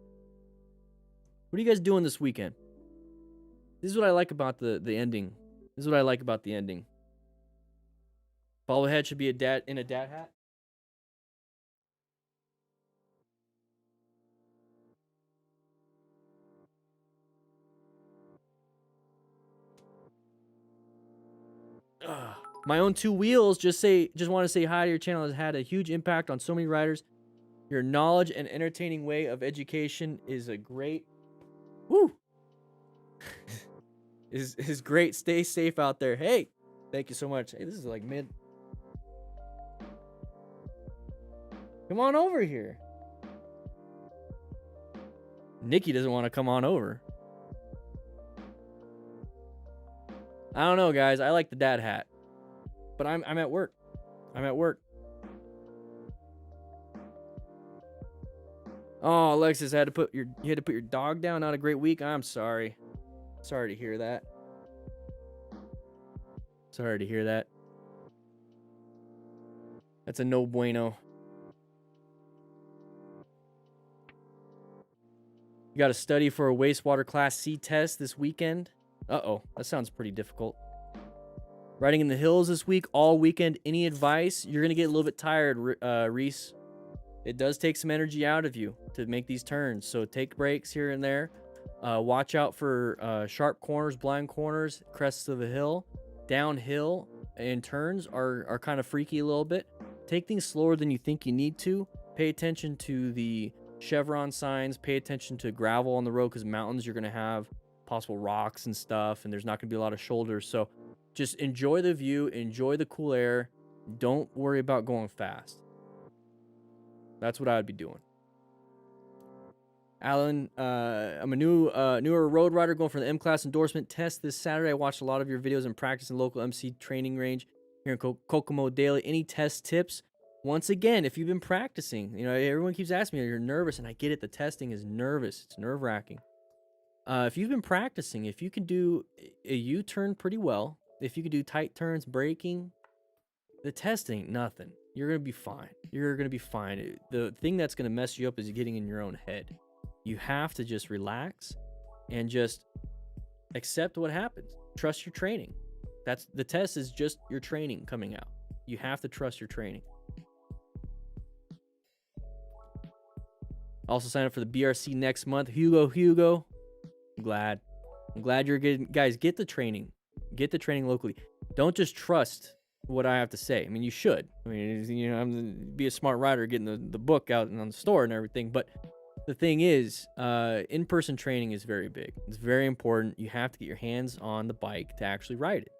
What are you guys doing this weekend? This is what I like about the ending. This is what I like about the ending. Bobblehead should be in a dad hat. My own two wheels just want to say hi to your channel. Has had a huge impact on so many riders. Your knowledge and entertaining way of education is a great is great. Stay safe out there. Hey, thank you so much. Hey, this is like mid. Come on over here. Nikki doesn't want to come on over. I don't know, guys. I like the dad hat. But I'm at work. I'm at work. Oh, Alexis, you had to put your dog down. Not a great week. I'm sorry. Sorry to hear that. Sorry to hear that. That's a no bueno. You got to study for a wastewater class C test this weekend. Uh-oh, that sounds pretty difficult. Riding in the hills this week, all weekend. Any advice? You're going to get a little bit tired, Reese. It does take some energy out of you to make these turns. So take breaks here and there. Watch out for sharp corners, blind corners, crests of a hill. Downhill and turns are kind of freaky a little bit. Take things slower than you think you need to. Pay attention to the chevron signs. Pay attention to gravel on the road because mountains you're going to have possible rocks and stuff. And there's not going to be a lot of shoulders. So just enjoy the view. Enjoy the cool air. Don't worry about going fast. That's what I would be doing. Alan, I'm a newer road rider going for the M-Class endorsement test this Saturday. I watched a lot of your videos and practice in local MC training range here in Kokomo Daily. Any test tips? Once again, if you've been practicing, everyone keeps asking me, you're nervous, and I get it. The testing is nervous. It's nerve-wracking. If you've been practicing, if you can do a U-turn pretty well, if you can do tight turns, braking, the test ain't nothing. You're going to be fine. You're going to be fine. The thing that's going to mess you up is getting in your own head. You have to just relax and just accept what happens. Trust your training. The test is just your training coming out. You have to trust your training. Also sign up for the BRC next month. Hugo. I'm glad you're getting, guys, get the training. Get the training locally. Don't just trust what I have to say. I mean, you should. I mean, I'm be a smart rider getting the book out and on the store and everything. But the thing is, in-person training is very big. It's very important. You have to get your hands on the bike to actually ride it.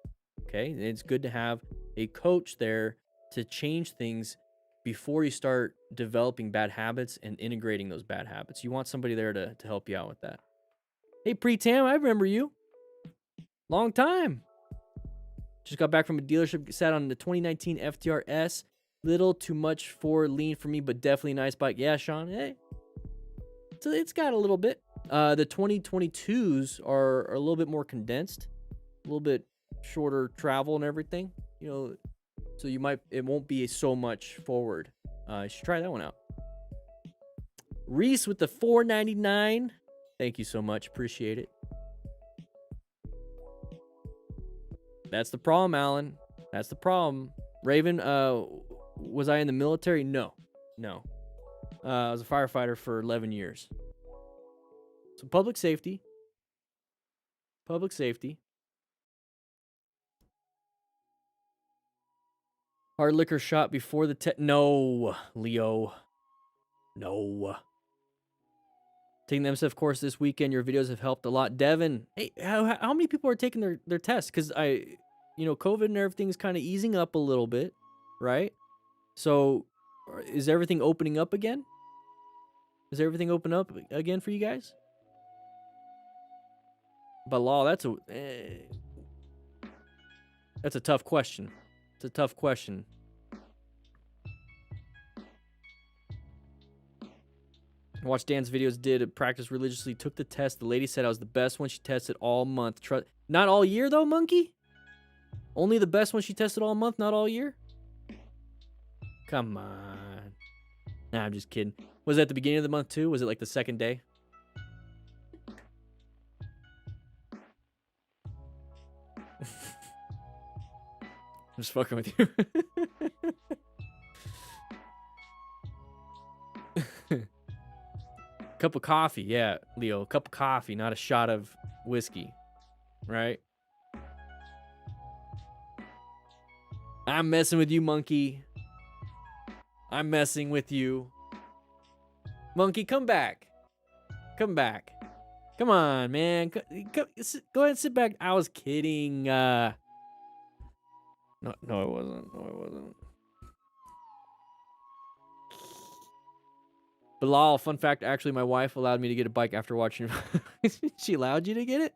Okay? And it's good to have a coach there to change things before you start developing bad habits and integrating those bad habits. You want somebody there to help you out with that. Hey, Pre-Tam, I remember you. Long time. Just got back from a dealership, sat on the 2019 FTR-S. Little too much for lean for me, but definitely a nice bike. Yeah, Sean, hey. it's got a little bit. The 2022s are a little bit more condensed, a little bit shorter travel and everything, you know, so it won't be so much forward. You should try that one out. Reese with the $4.99. Thank you so much. Appreciate it. That's the problem, Alan. That's the problem. Raven, was I in the military? No. I was a firefighter for 11 years. So public safety. Hard liquor shot before the no, Leo. No. Taking the MSF course this weekend. Your videos have helped a lot. Devin, hey, how many people are taking their tests? Because COVID and everything's kind of easing up a little bit, right? So is everything opening up again? Is everything open up again for you guys? Bilal, that's a tough question. It's a tough question. I watched Dan's videos, did practice religiously, took the test. The lady said I was the best one she tested all month. Not all year though, monkey? Only the best one she tested all month, not all year? Come on. Nah, I'm just kidding. Was it at the beginning of the month too? Was it like the second day? I'm just fucking with you. Cup of coffee, yeah, Leo. A cup of coffee, not a shot of whiskey, right? I'm messing with you, monkey. I'm messing with you. Monkey, come back. Come back. Come on, man. Go ahead and sit back. I was kidding. No, it wasn't. No, it wasn't. Bilal, fun fact, actually, my wife allowed me to get a bike after watching. She allowed you to get it?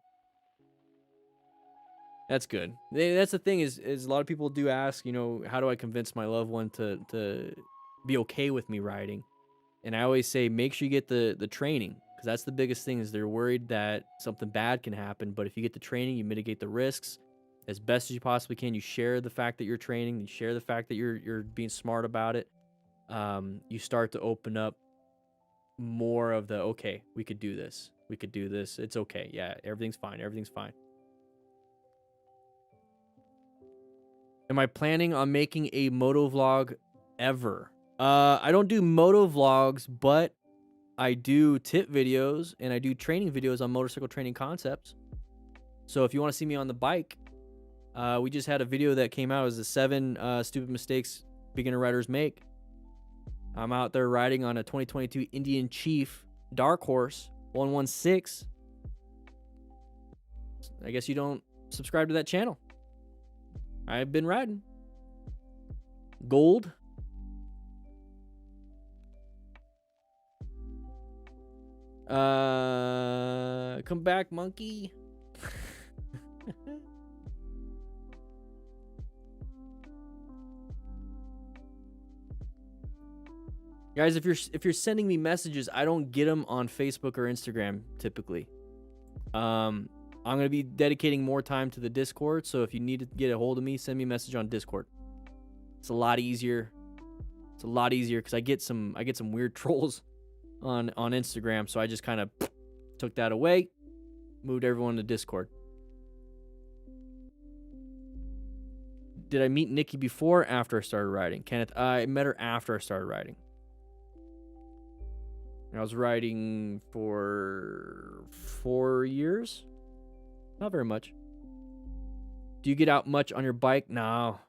That's good. That's the thing is a lot of people do ask, how do I convince my loved one to be okay with me riding? And I always say, make sure you get the training, because that's the biggest thing is they're worried that something bad can happen. But if you get the training, you mitigate the risks as best as you possibly can. You share the fact that you're training. You share the fact that you're being smart about it. You start to open up more of the, okay, we could do this. We could do this. It's okay. Yeah, everything's fine. Everything's fine. Am I planning on making a moto vlog ever? I don't do moto vlogs, but I do tip videos and I do training videos on motorcycle training concepts. So if you want to see me on the bike, we just had a video that came out. It was the 7 stupid mistakes beginner riders make. I'm out there riding on a 2022 Indian Chief Dark Horse 116. I guess you don't subscribe to that channel. I've been riding. Gold. Come back, monkey. Guys, if you're sending me messages, I don't get them on Facebook or Instagram typically. I'm going to be dedicating more time to the Discord, so if you need to get a hold of me, send me a message on Discord. It's a lot easier. It's a lot easier because I get some weird trolls on Instagram, so I just kind of took that away, moved everyone to Discord. Did I meet Nikki before or after I started riding? Kenneth, I met her after I started riding. I was riding for 4 years. Not very much. Do you get out much on your bike? No.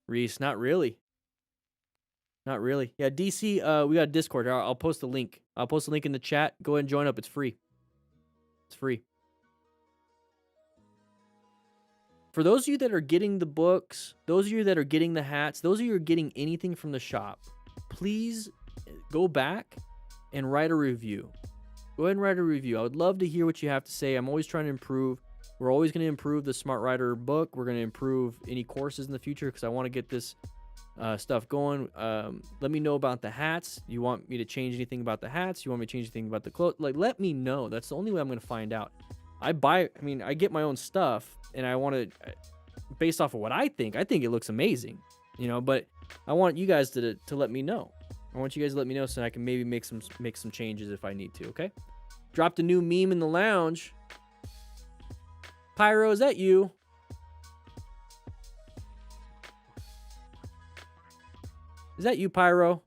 Reese, not really. Not really. Yeah, DC, we got a Discord. I'll post the link. I'll post the link in the chat. Go ahead and join up. It's free. It's free. For those of you that are getting the books, those of you that are getting the hats, those of you who are getting anything from the shop, please go back and write a review. Go ahead and write a review. I would love to hear what you have to say. I'm always trying to improve. We're always going to improve the Smart Rider book. We're going to improve any courses in the future because I want to get this stuff going. Let me know about the hats. You want me to change anything about the hats? You want me to change anything about the clothes? Like, let me know. That's the only way I'm going to find out. I get my own stuff, and I want to, based off of what I think it looks amazing, you know, but I want you guys to let me know. I want you guys to let me know so I can maybe make some changes if I need to, okay? Dropped a new meme in the lounge. Pyro, is that you? Is that you, Pyro?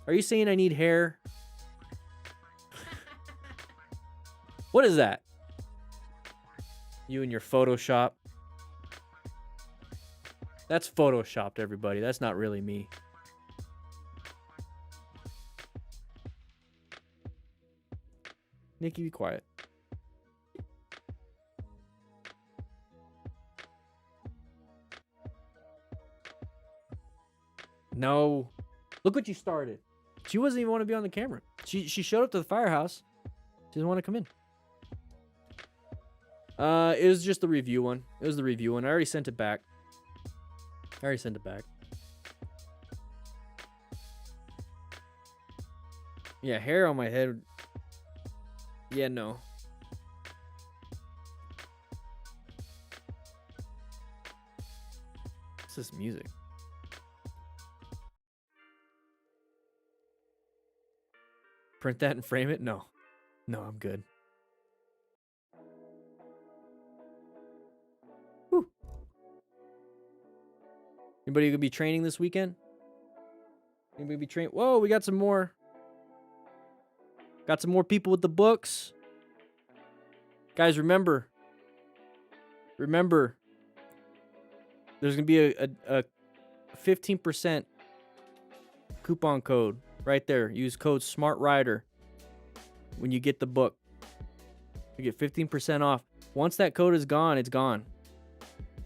Are you saying I need hair? What is that? You and your Photoshop. That's Photoshopped, everybody. That's not really me. Nikki, be quiet. No. Look what you started. She wasn't even want to be on the camera. She showed up to the firehouse. She doesn't want to come in. It was just the review one. It was the review one. I already sent it back. Yeah, hair on my head. Yeah, no. What's this music? Print that and frame it? No. No, I'm good. Whew. Anybody gonna be training this weekend? Anybody be training? Whoa, we got some more. Got some more people with the books. Guys, remember, there's gonna be a 15% coupon code right there. Use code SMARTRIDER when you get the book. You get 15% off. Once that code is gone, it's gone.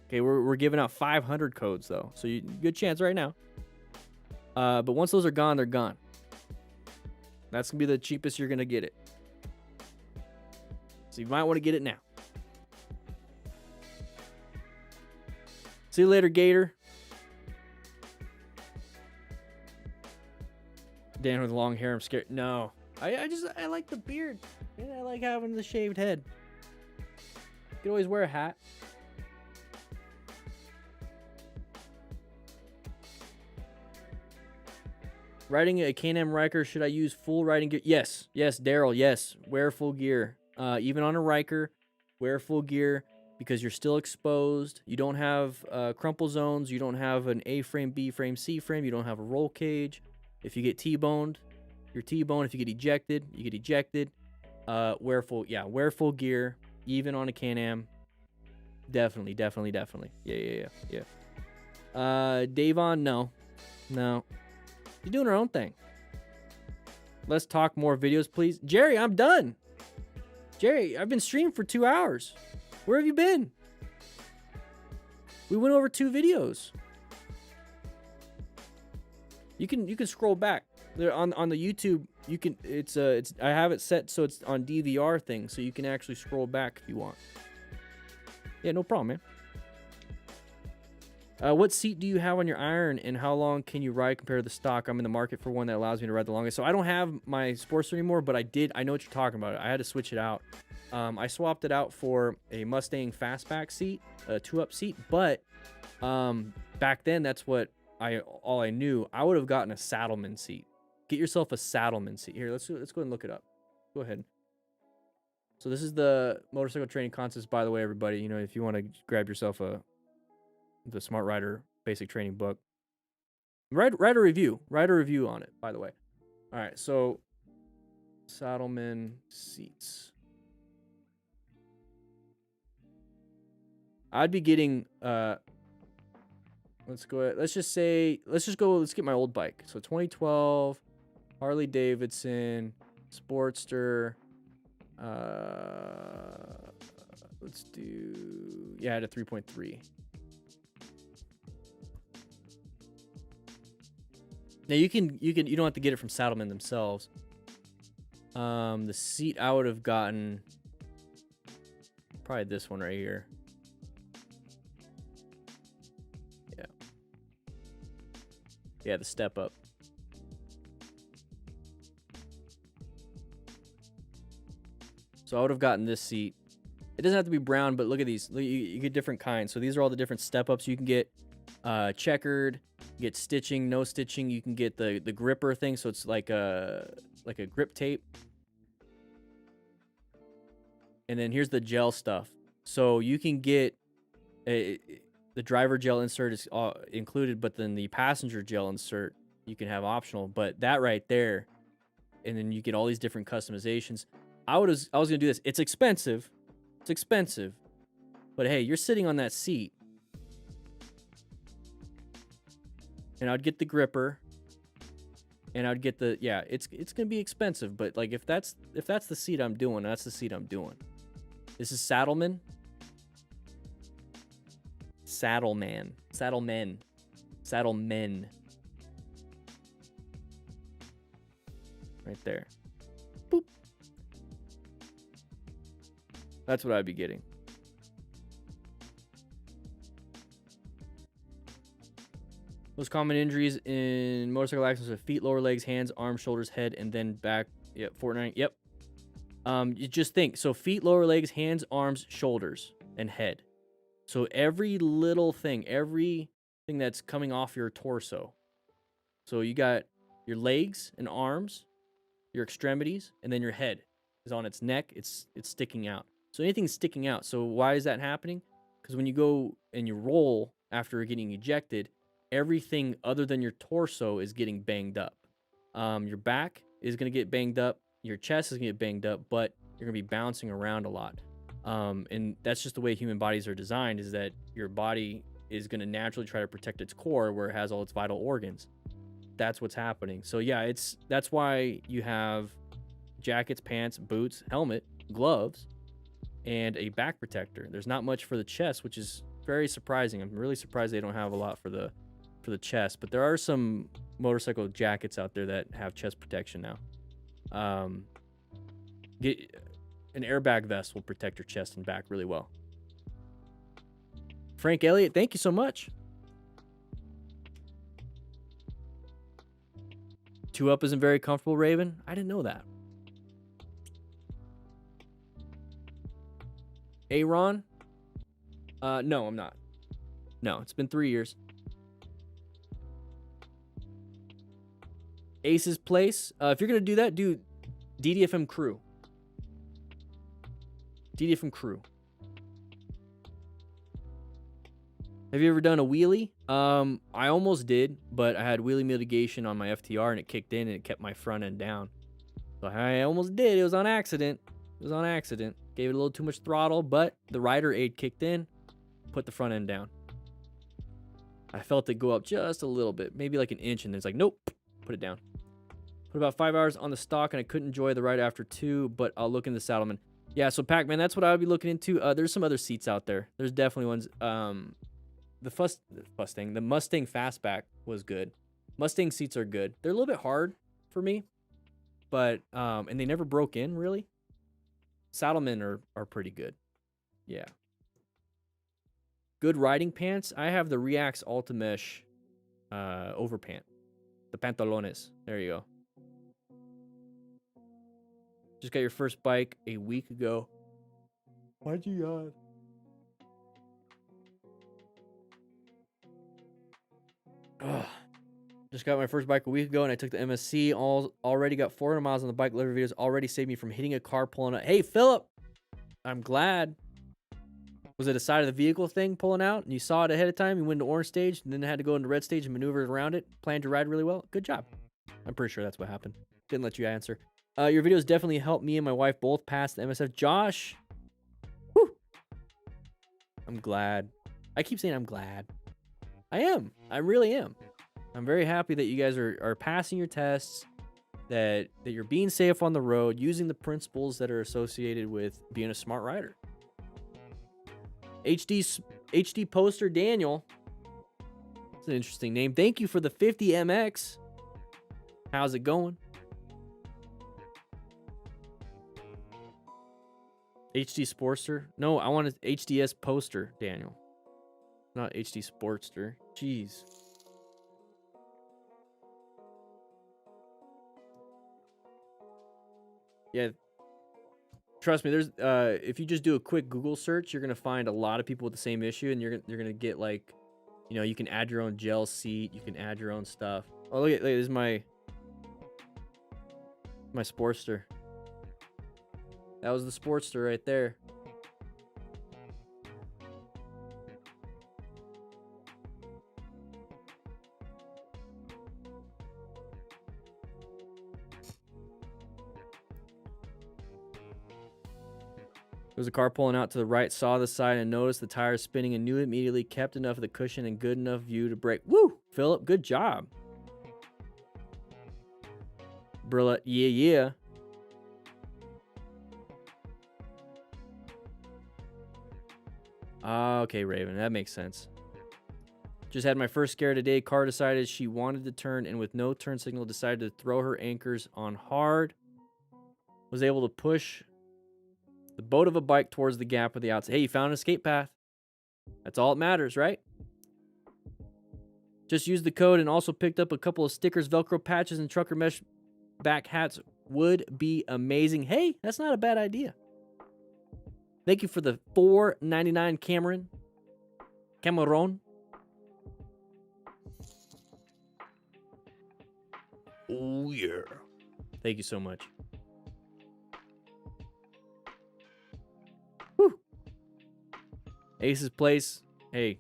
Okay, we're giving out 500 codes though, so good chance right now. But once those are gone, they're gone. That's gonna be the cheapest you're gonna get it. So you might want to get it now. See you later, Gator. Dan with long hair, I'm scared. No. I like the beard. And I like having the shaved head. You can always wear a hat. Riding a Can-Am Riker, should I use full riding gear? Yes, Daryl, yes. Wear full gear. Even on a Riker, wear full gear because you're still exposed. You don't have crumple zones. You don't have an A-frame, B-frame, C-frame. You don't have a roll cage. If you get T-boned, you're T-boned. If you get ejected, you get ejected. Wear full gear, even on a Can-Am. Definitely. Yeah. Davon, no. You're doing her own thing. Let's talk more videos, please. Jerry, I'm done. Jerry, I've been streaming for 2 hours. Where have you been? We went over 2 videos. You can scroll back. There on the YouTube, you can I have it set so it's on DVR thing, so you can actually scroll back if you want. Yeah, no problem, man. What seat do you have on your iron, and how long can you ride compared to the stock? I'm in the market for one that allows me to ride the longest. So I don't have my Sportster anymore, but I know what you're talking about. I had to switch it out. I swapped it out for a Mustang Fastback seat, a 2-up seat, but back then that's what all I knew. I would have gotten a Saddleman seat. Get yourself a Saddleman seat. Here, let's go ahead and look it up. Go ahead. So this is the motorcycle training concepts, by the way, everybody. You know, if you want to grab yourself the Smart Rider basic training book, write a review on it, by the way. All right, so Saddleman seats. I'd be getting let's get my old bike. So 2012 Harley Davidson Sportster. Let's do, yeah, I had a 3.3. Now you don't have to get it from Saddleman themselves. The seat I would have gotten probably this one right here. Yeah. Yeah, the step up. So I would have gotten this seat. It doesn't have to be brown, but look at these. You get different kinds. So these are all the different step ups. You can get checkered, you get stitching, no stitching. You can get the gripper thing, so it's like a grip tape. And then here's the gel stuff. So you can get the driver gel insert is included, but then the passenger gel insert you can have optional. But that right there, and then you get all these different customizations. I was gonna do this. It's expensive. It's expensive. But hey, you're sitting on that seat. And I'd get the gripper. And I'd get the, yeah, it's gonna be expensive, but like if that's the seat I'm doing, that's the seat I'm doing. This is Saddleman. Saddlemen. Right there. Boop. That's what I'd be getting. Most common injuries in motorcycle accidents are feet, lower legs, hands, arms, shoulders, head, and then back. Yep, Fortnite. Yep. You just think. So feet, lower legs, hands, arms, shoulders, and head. So every little thing, everything that's coming off your torso. So you got your legs and arms, your extremities, and then your head is on its neck. It's sticking out. So anything's sticking out. So why is that happening? Because when you go and you roll after getting ejected, everything other than your torso is getting banged up. Your back is going to get banged up. Your chest is going to get banged up, but you're going to be bouncing around a lot. And that's just the way human bodies are designed, is that your body is going to naturally try to protect its core where it has all its vital organs. That's what's happening. So yeah, that's why you have jackets, pants, boots, helmet, gloves, and a back protector. There's not much for the chest, which is very surprising. I'm really surprised they don't have a lot for the chest, but there are some motorcycle jackets out there that have chest protection now. Get an airbag vest will protect your chest and back really well. Frank Elliott, thank you so much. 2-up isn't very comfortable, Raven. I didn't know that. Aaron? No, I'm not. No, it's been 3 years. Ace's Place. If you're going to do that, do DDFM Crew. DDFM Crew. Have you ever done a wheelie? I almost did, but I had wheelie mitigation on my FTR and it kicked in and it kept my front end down. So I almost did. It was on accident. It was on accident. Gave it a little too much throttle, but the rider aid kicked in, put the front end down. I felt it go up just a little bit, maybe like an inch, and it's like, nope, put it down. Put about 5 hours on the stock, and I couldn't enjoy the ride after 2, but I'll look into Saddleman. Yeah, so Pac-Man, that's what I would be looking into. There's some other seats out there. There's definitely ones. The Mustang Fastback was good. Mustang seats are good. They're a little bit hard for me, but and they never broke in really. Saddlemen are pretty good. Yeah. Good riding pants. I have the Reax Ultimesh overpant. The pantalones. There you go. Just got your first bike a week ago. Why'd you yawn? Ugh. Just got my first bike a week ago, and I took the MSC. Already got 400 miles on the bike. Live videos already saved me from hitting a car pulling out. Hey, Philip! I'm glad. Was it a side of the vehicle thing pulling out, and you saw it ahead of time? You went to orange stage, and then had to go into red stage and maneuver around it? Planned to ride really well? Good job. I'm pretty sure that's what happened. Didn't let you answer. Your videos definitely helped me and my wife both pass the MSF. Josh! Whew! I'm glad. I keep saying I'm glad. I am. I really am. I'm very happy that you guys are passing your tests, that you're being safe on the road, using the principles that are associated with being a smart rider. HD Poster Daniel. It's an interesting name. Thank you for the 50 MX. How's it going? HD Sportster? No, I want an HDS Poster, Daniel. Not HD Sportster. Jeez. Yeah. Trust me, there's if you just do a quick Google search, you're gonna find a lot of people with the same issue, and you're gonna get like, you know, you can add your own gel seat, you can add your own stuff. Oh, look, this is my Sportster. That was the Sportster right there. There was a car pulling out to the right, saw the side, and noticed the tires spinning and knew immediately, kept enough of the cushion and good enough view to brake. Woo! Philip, good job. Brilla, yeah. Okay, Raven, that makes sense. Just had my first scare today. Car decided she wanted to turn, and with no turn signal, decided to throw her anchors on hard. Was able to push the boat of a bike towards the gap of the outside. Hey, you found an escape path. That's all that matters, right? Just used the code and also picked up a couple of stickers, Velcro patches, and trucker mesh back hats. Would be amazing. Hey, that's not a bad idea. Thank you for the $4.99, Cameron. Cameron. Oh, yeah. Thank you so much. Whew. Ace's Place. Hey,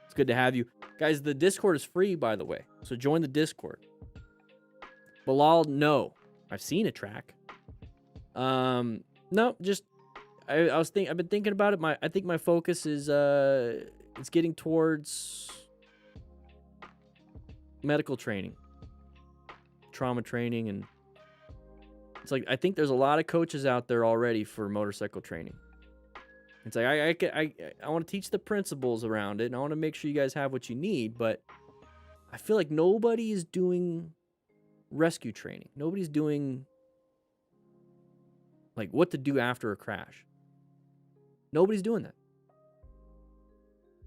it's good to have you. Guys, the Discord is free, by the way. So join the Discord. Bilal, no. I've seen a track. No, just I've been thinking about it. I think my focus is it's getting towards medical training, trauma training, and it's like I think there's a lot of coaches out there already for motorcycle training. It's like I want to teach the principles around it, and I want to make sure you guys have what you need, but I feel like nobody is doing rescue training. Nobody's doing like what to do after a crash. Nobody's doing that.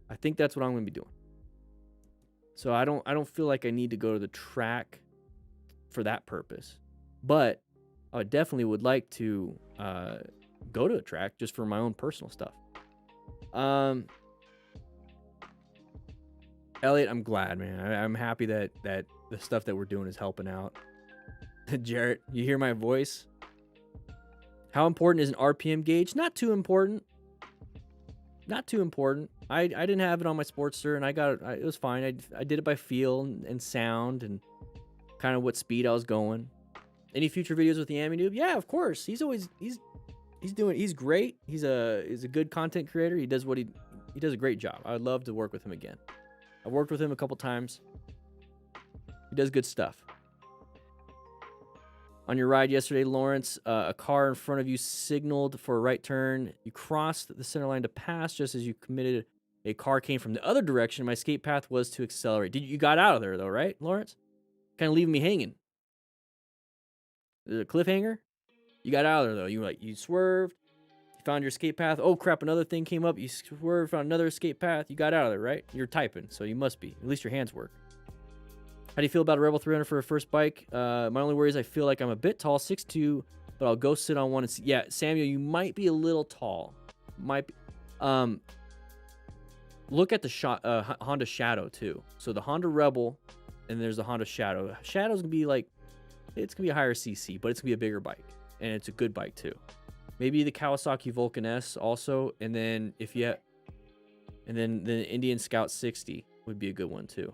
I think that's what I'm going to be doing. So I don't feel like I need to go to the track for that purpose. But I definitely would like to go to a track just for my own personal stuff. Elliot, I'm glad, man. I'm happy that the stuff that we're doing is helping out. Jarrett, you hear my voice? How important is an RPM gauge? Not too important. Not too important. I didn't have it on my Sportster, and I got it. It was fine. I did it by feel and sound and kind of what speed I was going. Any future videos with the Ami Noob? Yeah, of course. He's great. He's a good content creator. He does he does a great job. I would love to work with him again. I've worked with him a couple times. He does good stuff. On your ride yesterday, Lawrence, a car in front of you signaled for a right turn. You crossed the center line to pass just as you committed. A car came from the other direction. My escape path was to accelerate. You got out of there, though, right, Lawrence? Kind of leaving me hanging. Is it a cliffhanger? You got out of there, though. You swerved. You found your escape path. Oh, crap, another thing came up. You swerved, found another escape path. You got out of there, right? You're typing, so you must be. At least your hands work. How do you feel about a Rebel 300 for a first bike? My only worry is I feel like I'm a bit tall, 6'2", but I'll go sit on one and see. Yeah, Samuel, you might be a little tall. Might be. Look at the Honda Shadow, too. So the Honda Rebel, and there's the Honda Shadow. Shadow's going to be like, it's going to be a higher CC, but it's going to be a bigger bike. And it's a good bike, too. Maybe the Kawasaki Vulcan S also, and then and then the Indian Scout 60 would be a good one, too.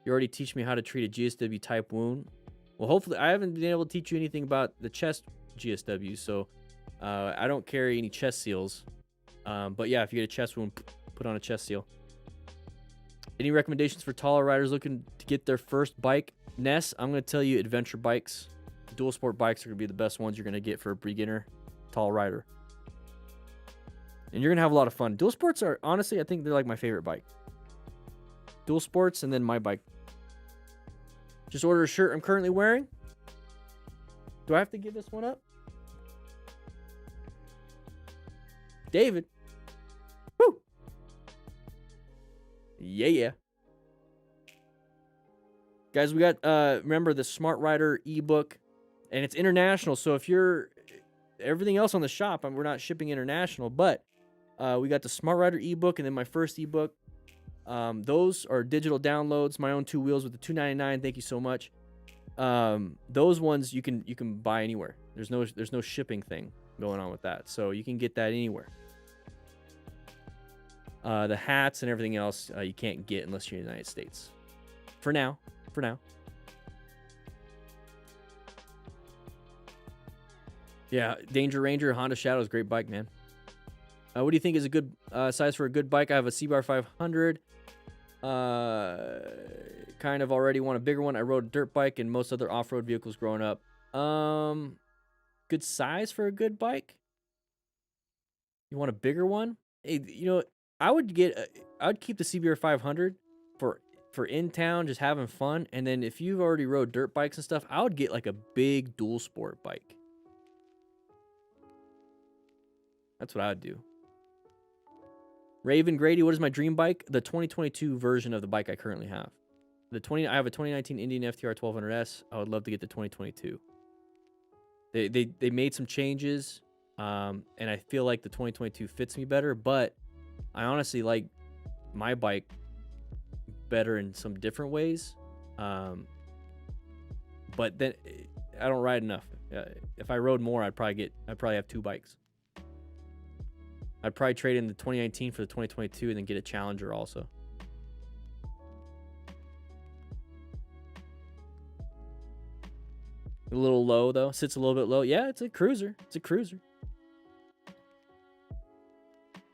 You already teach me how to treat a GSW type wound. Well, hopefully, I haven't been able to teach you anything about the chest GSW, so I don't carry any chest seals. But yeah, if you get a chest wound, put on a chest seal. Any recommendations for taller riders looking to get their first bike? Ness, I'm going to tell you adventure bikes. Dual sport bikes are going to be the best ones you're going to get for a beginner tall rider. And you're going to have a lot of fun. Dual sports are, honestly, I think they're like my favorite bike. Dual sports and then my bike. Just ordered a shirt I'm currently wearing. Do I have to give this one up? David. Woo! Yeah. Guys, we got, remember the Smart Rider ebook and it's international. So if you're everything else on the shop, we're not shipping international, but we got the Smart Rider ebook and then my first ebook. Those are digital downloads. My own 2 wheels with the $2.99. Thank you so much. Those ones you can buy anywhere. There's no shipping thing going on with that, so you can get that anywhere. The hats and everything else you can't get unless you're in the United States. For now. Yeah, Danger Ranger, Honda Shadow is a great bike, man. What do you think is a good size for a good bike? I have a C-Bar 500. Kind of already want a bigger one. I rode a dirt bike and most other off-road vehicles growing up. Good size for a good bike? You want a bigger one? Hey, you know, I would keep the CBR 500 for in town, just having fun. And then if you've already rode dirt bikes and stuff, I would get like a big dual sport bike. That's what I would do. Raven Grady, what is my dream bike? The 2022 version of the bike I currently have. I have a 2019 Indian FTR 1200S. I would love to get the 2022. They made some changes, and I feel like the 2022 fits me better. But I honestly like my bike better in some different ways. But then I don't ride enough. If I rode more, I'd probably have 2 bikes. I'd probably trade in the 2019 for the 2022 and then get a Challenger also. A little low though. Sits a little bit low. Yeah, it's a cruiser.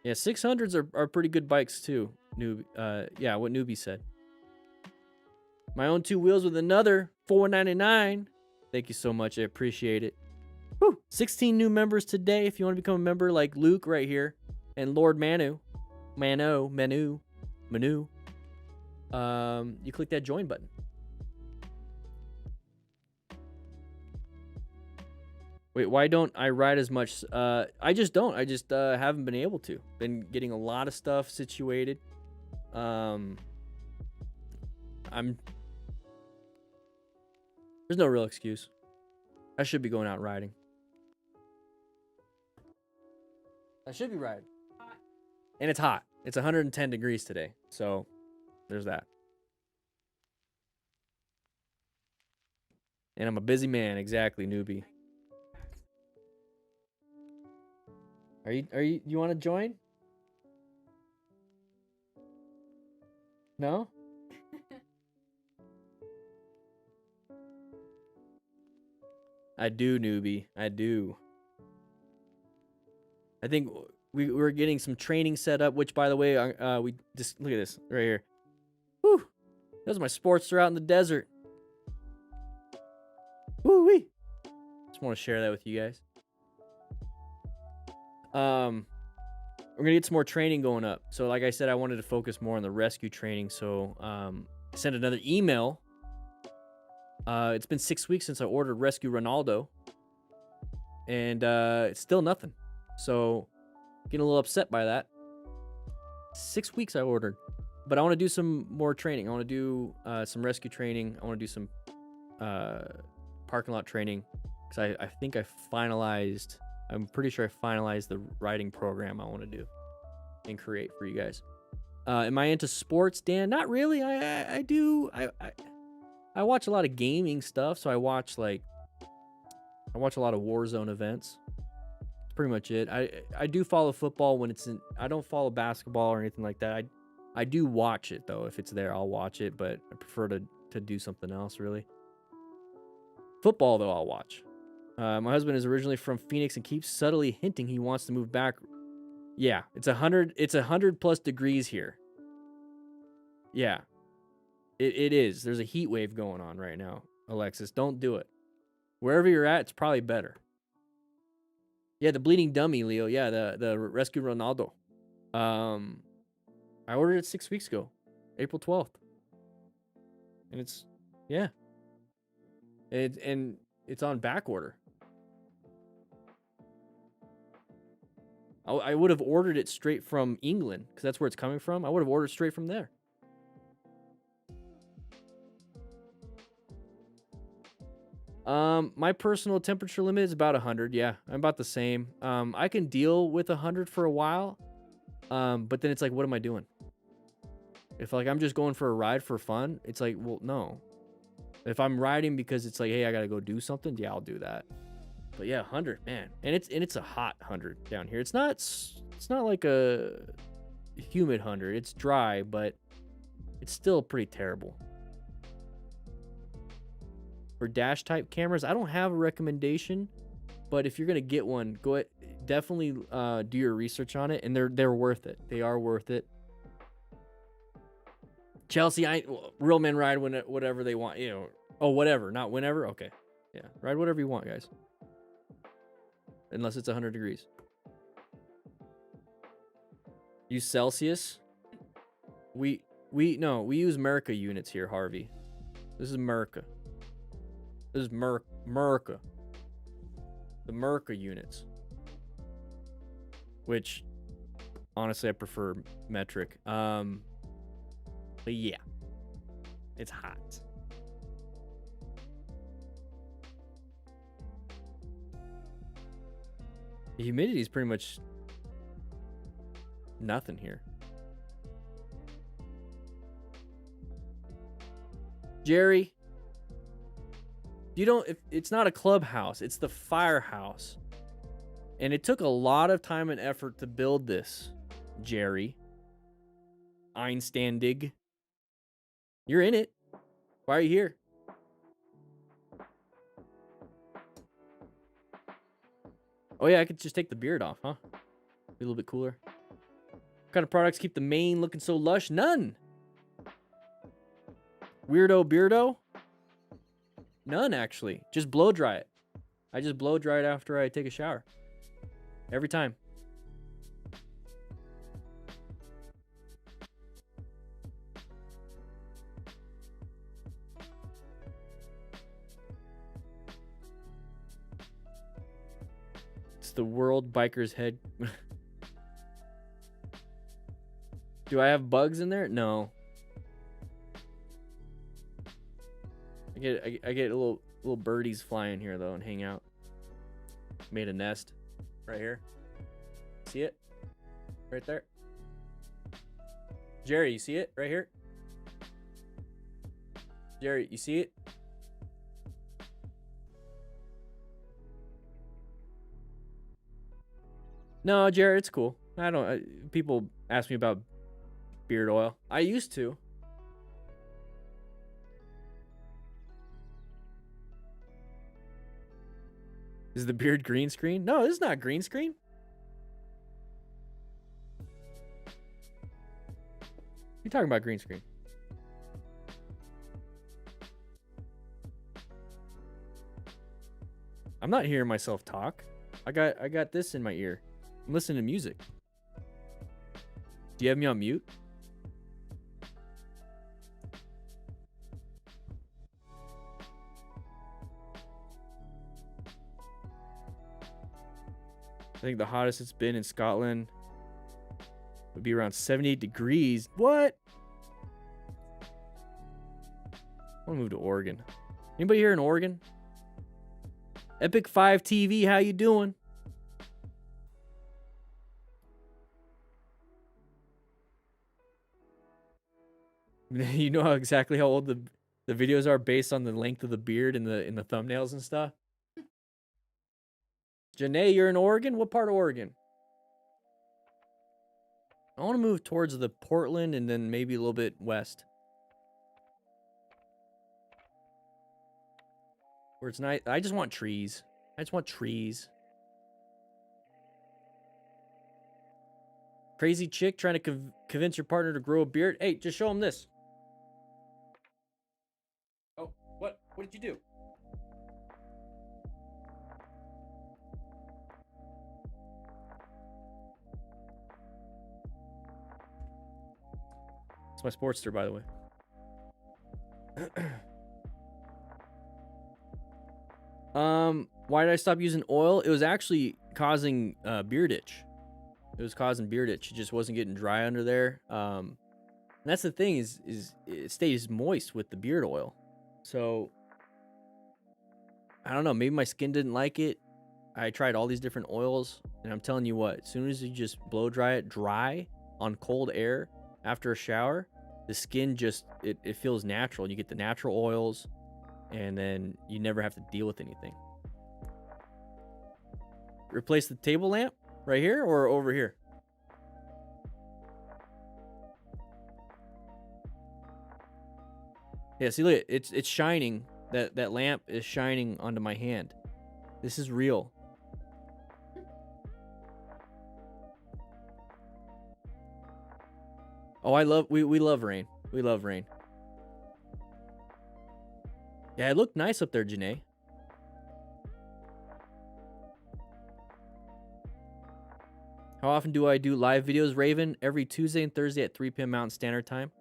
Yeah, 600s are pretty good bikes too. Yeah, what Newbie said. My own 2 wheels with another $4.99. Thank you so much. I appreciate it. Whew, 16 new members today. If you want to become a member like Luke right here and Lord Manu, you click that join button. Wait, why don't I ride as much? I just don't. I just haven't been able to. Been getting a lot of stuff situated. There's no real excuse. I should be going out riding. I should be riding. And it's hot. It's 110 degrees today. So there's that. And I'm a busy man. Exactly, Newbie. You want to join? No? I do, Newbie. I do. I think we're getting some training set up, which, by the way, we just look at this right here. Whew. Those are my Sportster out in the desert. Woo-wee. Just want to share that with you guys. We're gonna get some more training going up. So like I said, I wanted to focus more on the rescue training. So I sent another email. It's been 6 weeks since I ordered Rescue Ronaldo, and it's still nothing. So getting a little upset by that. 6 weeks I ordered, but I want to do some more training. I want to do some rescue training. I want to do some parking lot training, because I think I'm pretty sure I finalized the riding program I want to do and create for you guys. Am I into sports, Dan? Not really. I I watch a lot of gaming stuff, so I watch a lot of Warzone events. That's pretty much it. I do follow football when it's in. I don't follow basketball or anything like that. I do watch it though. If it's there, I'll watch it, but I prefer to do something else really. Football though, I'll watch. My husband is originally from Phoenix and keeps subtly hinting he wants to move back. Yeah, it's 100 plus degrees here. Yeah, it is. There's a heat wave going on right now, Alexis. Don't do it. Wherever you're at, it's probably better. Yeah, the bleeding dummy, Leo. Yeah, the Rescue Ronaldo. I ordered it 6 weeks ago, April 12th. And it's on back order. I would have ordered it straight from England, because that's where it's coming from. I would have ordered straight from there. My personal temperature limit is about 100. Yeah, I'm about the same. I can deal with 100 for a while. But then it's like, what am I doing? If like I'm just going for a ride for fun, it's like, well, no. If I'm riding because it's like, hey, I gotta go do something, yeah, I'll do that. But yeah, 100, man, and it's a hot 100 down here. It's not like a humid 100. It's dry, but it's still pretty terrible. For dash type cameras, I don't have a recommendation, but if you're gonna get one, go ahead, definitely do your research on it, and they're worth it. They are worth it. Chelsea, real men ride when whatever they want, you know. Oh, whatever, not whenever. Okay, yeah, ride whatever you want, guys. Unless it's 100 degrees. Use Celsius. We use America units here, Harvey. This is America. This is America. The America units. Which, honestly, I prefer metric. But yeah, it's hot. The humidity is pretty much nothing here. Jerry, it's not a clubhouse, it's the firehouse. And it took a lot of time and effort to build this, Jerry. Einstandig. You're in it. Why are you here? Oh yeah, I could just take the beard off, huh? Be a little bit cooler. What kind of products keep the mane looking so lush? None. Weirdo beardo? None, actually. Just blow dry it. I just blow dry it after I take a shower. Every time. It's the World Biker's Head. Do I have bugs in there? No. I get little birdies flying here though and hang out. Made a nest right here. See it? Right there. Jerry, you see it? Right here? Jerry, you see it? No, Jerry, it's cool. People ask me about beard oil. I used to. Is the beard green screen? No, this is not green screen. You're talking about green screen. I'm not hearing myself talk. I got this in my ear. I'm listening to music. Do you have me on mute? I think the hottest it's been in Scotland would be around 78 degrees. What? I want to move to Oregon. Anybody here in Oregon? Epic 5 TV, how you doing? You know exactly how old the videos are based on the length of the beard in the thumbnails and stuff? Janae, you're in Oregon? What part of Oregon? I want to move towards the Portland and then maybe a little bit west. Where it's nice. I just want trees. I just want trees. Crazy chick trying to convince your partner to grow a beard. Hey, just show him this. Oh, what? What did you do? It's my Sportster, by the way. Why did I stop using oil? It was actually causing beard itch. It was causing beard itch. It just wasn't getting dry under there. And that's the thing is it stays moist with the beard oil. So I don't know, maybe my skin didn't like it. I tried all these different oils, and I'm telling you what, as soon as you just blow dry it dry on cold air after a shower, the skin just, it feels natural. You get the natural oils, and then you never have to deal with anything. Replace the table lamp right here or over here? Yeah, see, look, it's shining. That lamp is shining onto my hand. This is real. Oh, we love rain. We love rain. Yeah, it looked nice up there, Janae. How often do I do live videos, Raven? Every Tuesday and Thursday at 3 p.m. Mountain Standard Time.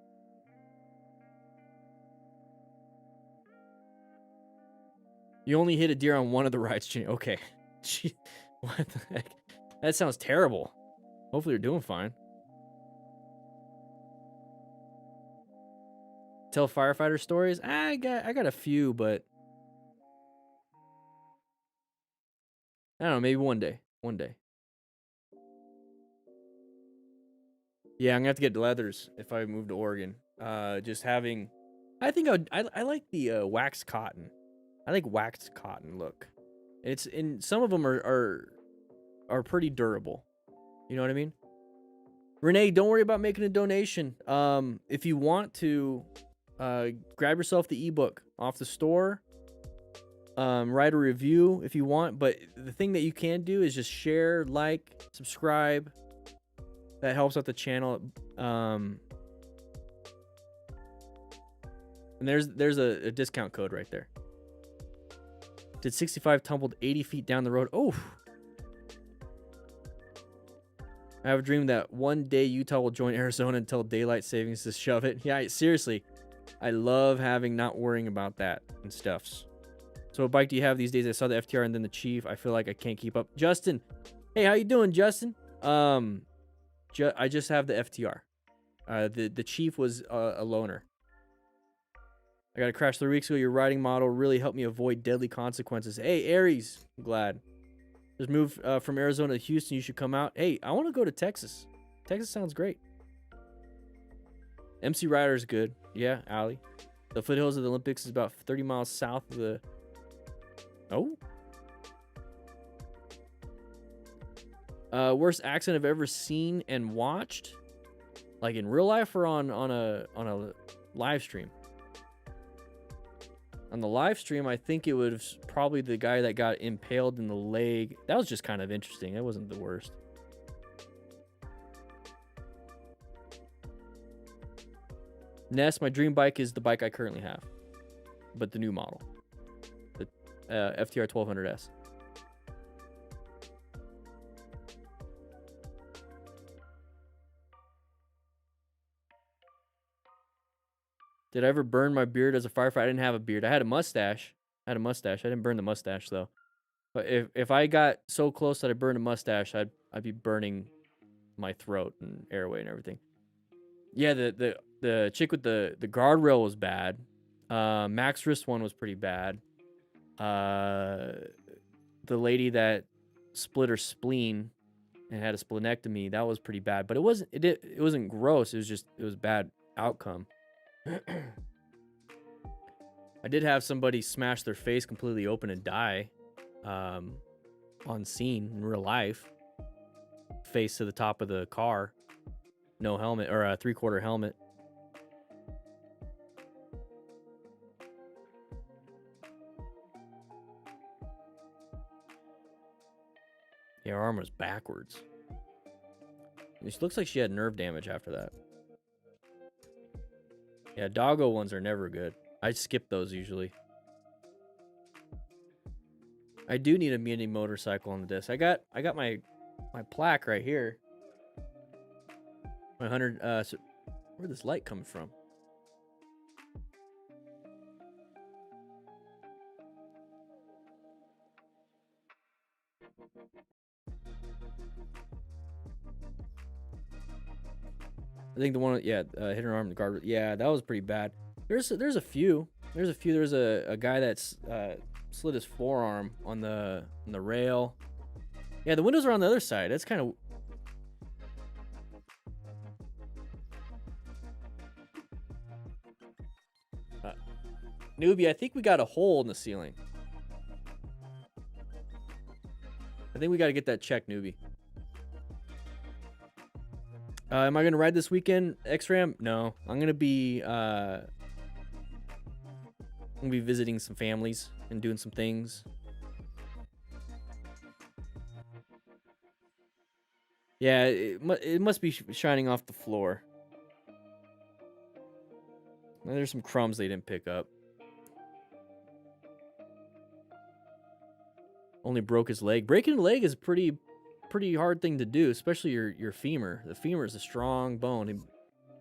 You only hit a deer on one of the rides, Janae. Okay. What the heck? That sounds terrible. Hopefully you're doing fine. Tell firefighter stories? I got a few, but I don't know, maybe one day. One day. Yeah, I'm gonna have to get leathers if I move to Oregon. Just having, I think I like the waxed cotton. I like waxed cotton look. It's in some of them are pretty durable. You know what I mean? Renee, don't worry about making a donation. If you want to, grab yourself the ebook off the store. Write a review if you want, but the thing that you can do is just share, like, subscribe. That helps out the channel. And there's a discount code right there. Did 65 tumbled 80 feet down the road. Oh. I have a dream that one day Utah will join Arizona until daylight savings to shove it. Yeah, seriously. I love having not worrying about that and stuffs. So what bike do you have these days? I saw the FTR and then the Chief. I feel like I can't keep up. Justin. Hey, how you doing, Justin? I just have the FTR. The Chief was a loaner. I got a crash 3 weeks ago. Your riding model really helped me avoid deadly consequences. Hey, Aries. I'm glad. Just moved from Arizona to Houston. You should come out. Hey, I want to go to Texas. Texas sounds great. MC Rider is good. Yeah, Allie. The foothills of the Olympics is about 30 miles south of the... Oh. Worst accident I've ever seen and watched, like in real life or on a live stream. On the live stream, I think it was probably the guy that got impaled in the leg. That was just kind of interesting. That wasn't the worst. Ness, my dream bike is the bike I currently have, but the new model, the FTR 1200S. Did I ever burn my beard as a firefighter? I didn't have a beard. I had a mustache. I didn't burn the mustache though. But if I got so close that I burned a mustache, I'd be burning my throat and airway and everything. Yeah, the chick with the guardrail was bad. Max wrist one was pretty bad. The lady that split her spleen and had a splenectomy, that was pretty bad. But it wasn't gross. It was bad outcome. I did have somebody smash their face completely open and die on scene in real life. Face to the top of the car. No helmet, or a 3/4 helmet. Yeah, her arm was backwards. It looks like she had nerve damage after that. Yeah, doggo ones are never good. I skip those usually. I do need a mini motorcycle on the disc. I got my plaque right here. My 100. So where'd this light come from? I think the one, yeah, hit her arm in the guard. Yeah, that was pretty bad. There's a few. There's a guy that's slid his forearm on the rail. Yeah, the windows are on the other side. That's kind of... Newbie, I think we got a hole in the ceiling. I think we got to get that checked, Newbie. Am I going to ride this weekend, X-Ram? No. I'm going to be visiting some families and doing some things. Yeah, it must be shining off the floor. There's some crumbs they didn't pick up. Only broke his leg. Breaking a leg is a pretty hard thing to do, especially your femur. The femur is a strong bone. I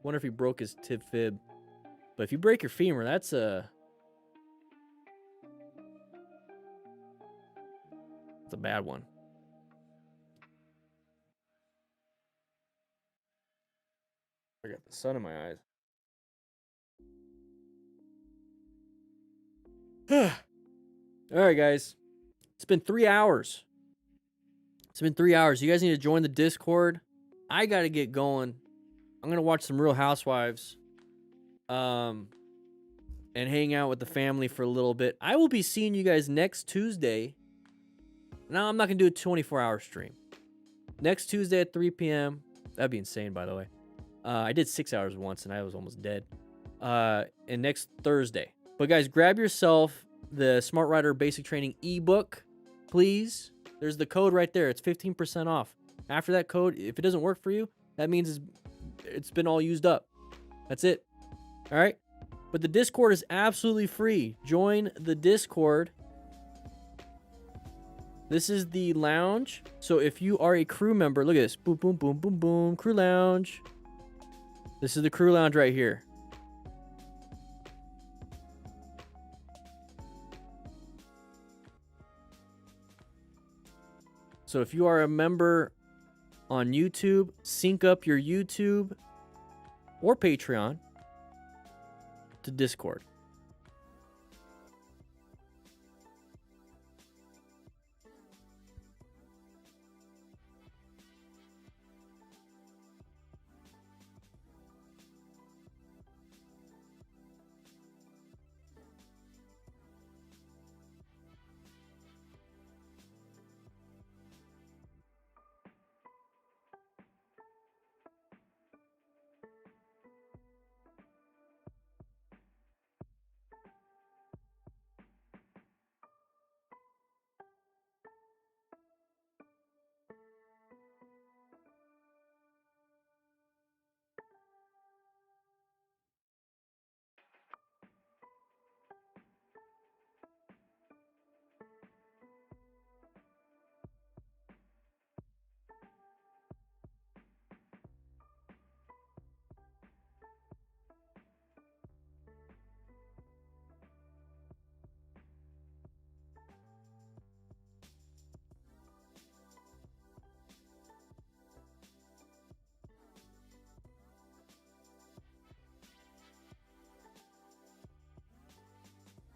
wonder if he broke his tib fib. But if you break your femur, that's a bad one. I got the sun in my eyes. All right, guys. It's been 3 hours. It's been 3 hours. You guys need to join the Discord. I got to get going. I'm going to watch some Real Housewives. And hang out with the family for a little bit. I will be seeing you guys next Tuesday. Now, I'm not going to do a 24-hour stream. Next Tuesday at 3 p.m. That'd be insane, by the way. I did 6 hours once, and I was almost dead. And next Thursday. But, guys, grab yourself the Smart Rider Basic Training ebook, please. There's the code right there. It's 15% off. After that code, if it doesn't work for you, that means it's been all used up. That's it. All right? But the Discord is absolutely free. Join the Discord. This is the lounge. So if you are a crew member, look at this. Boom, boom, boom, boom, boom. Crew lounge. This is the crew lounge right here. So if you are a member on YouTube, sync up your YouTube or Patreon to Discord.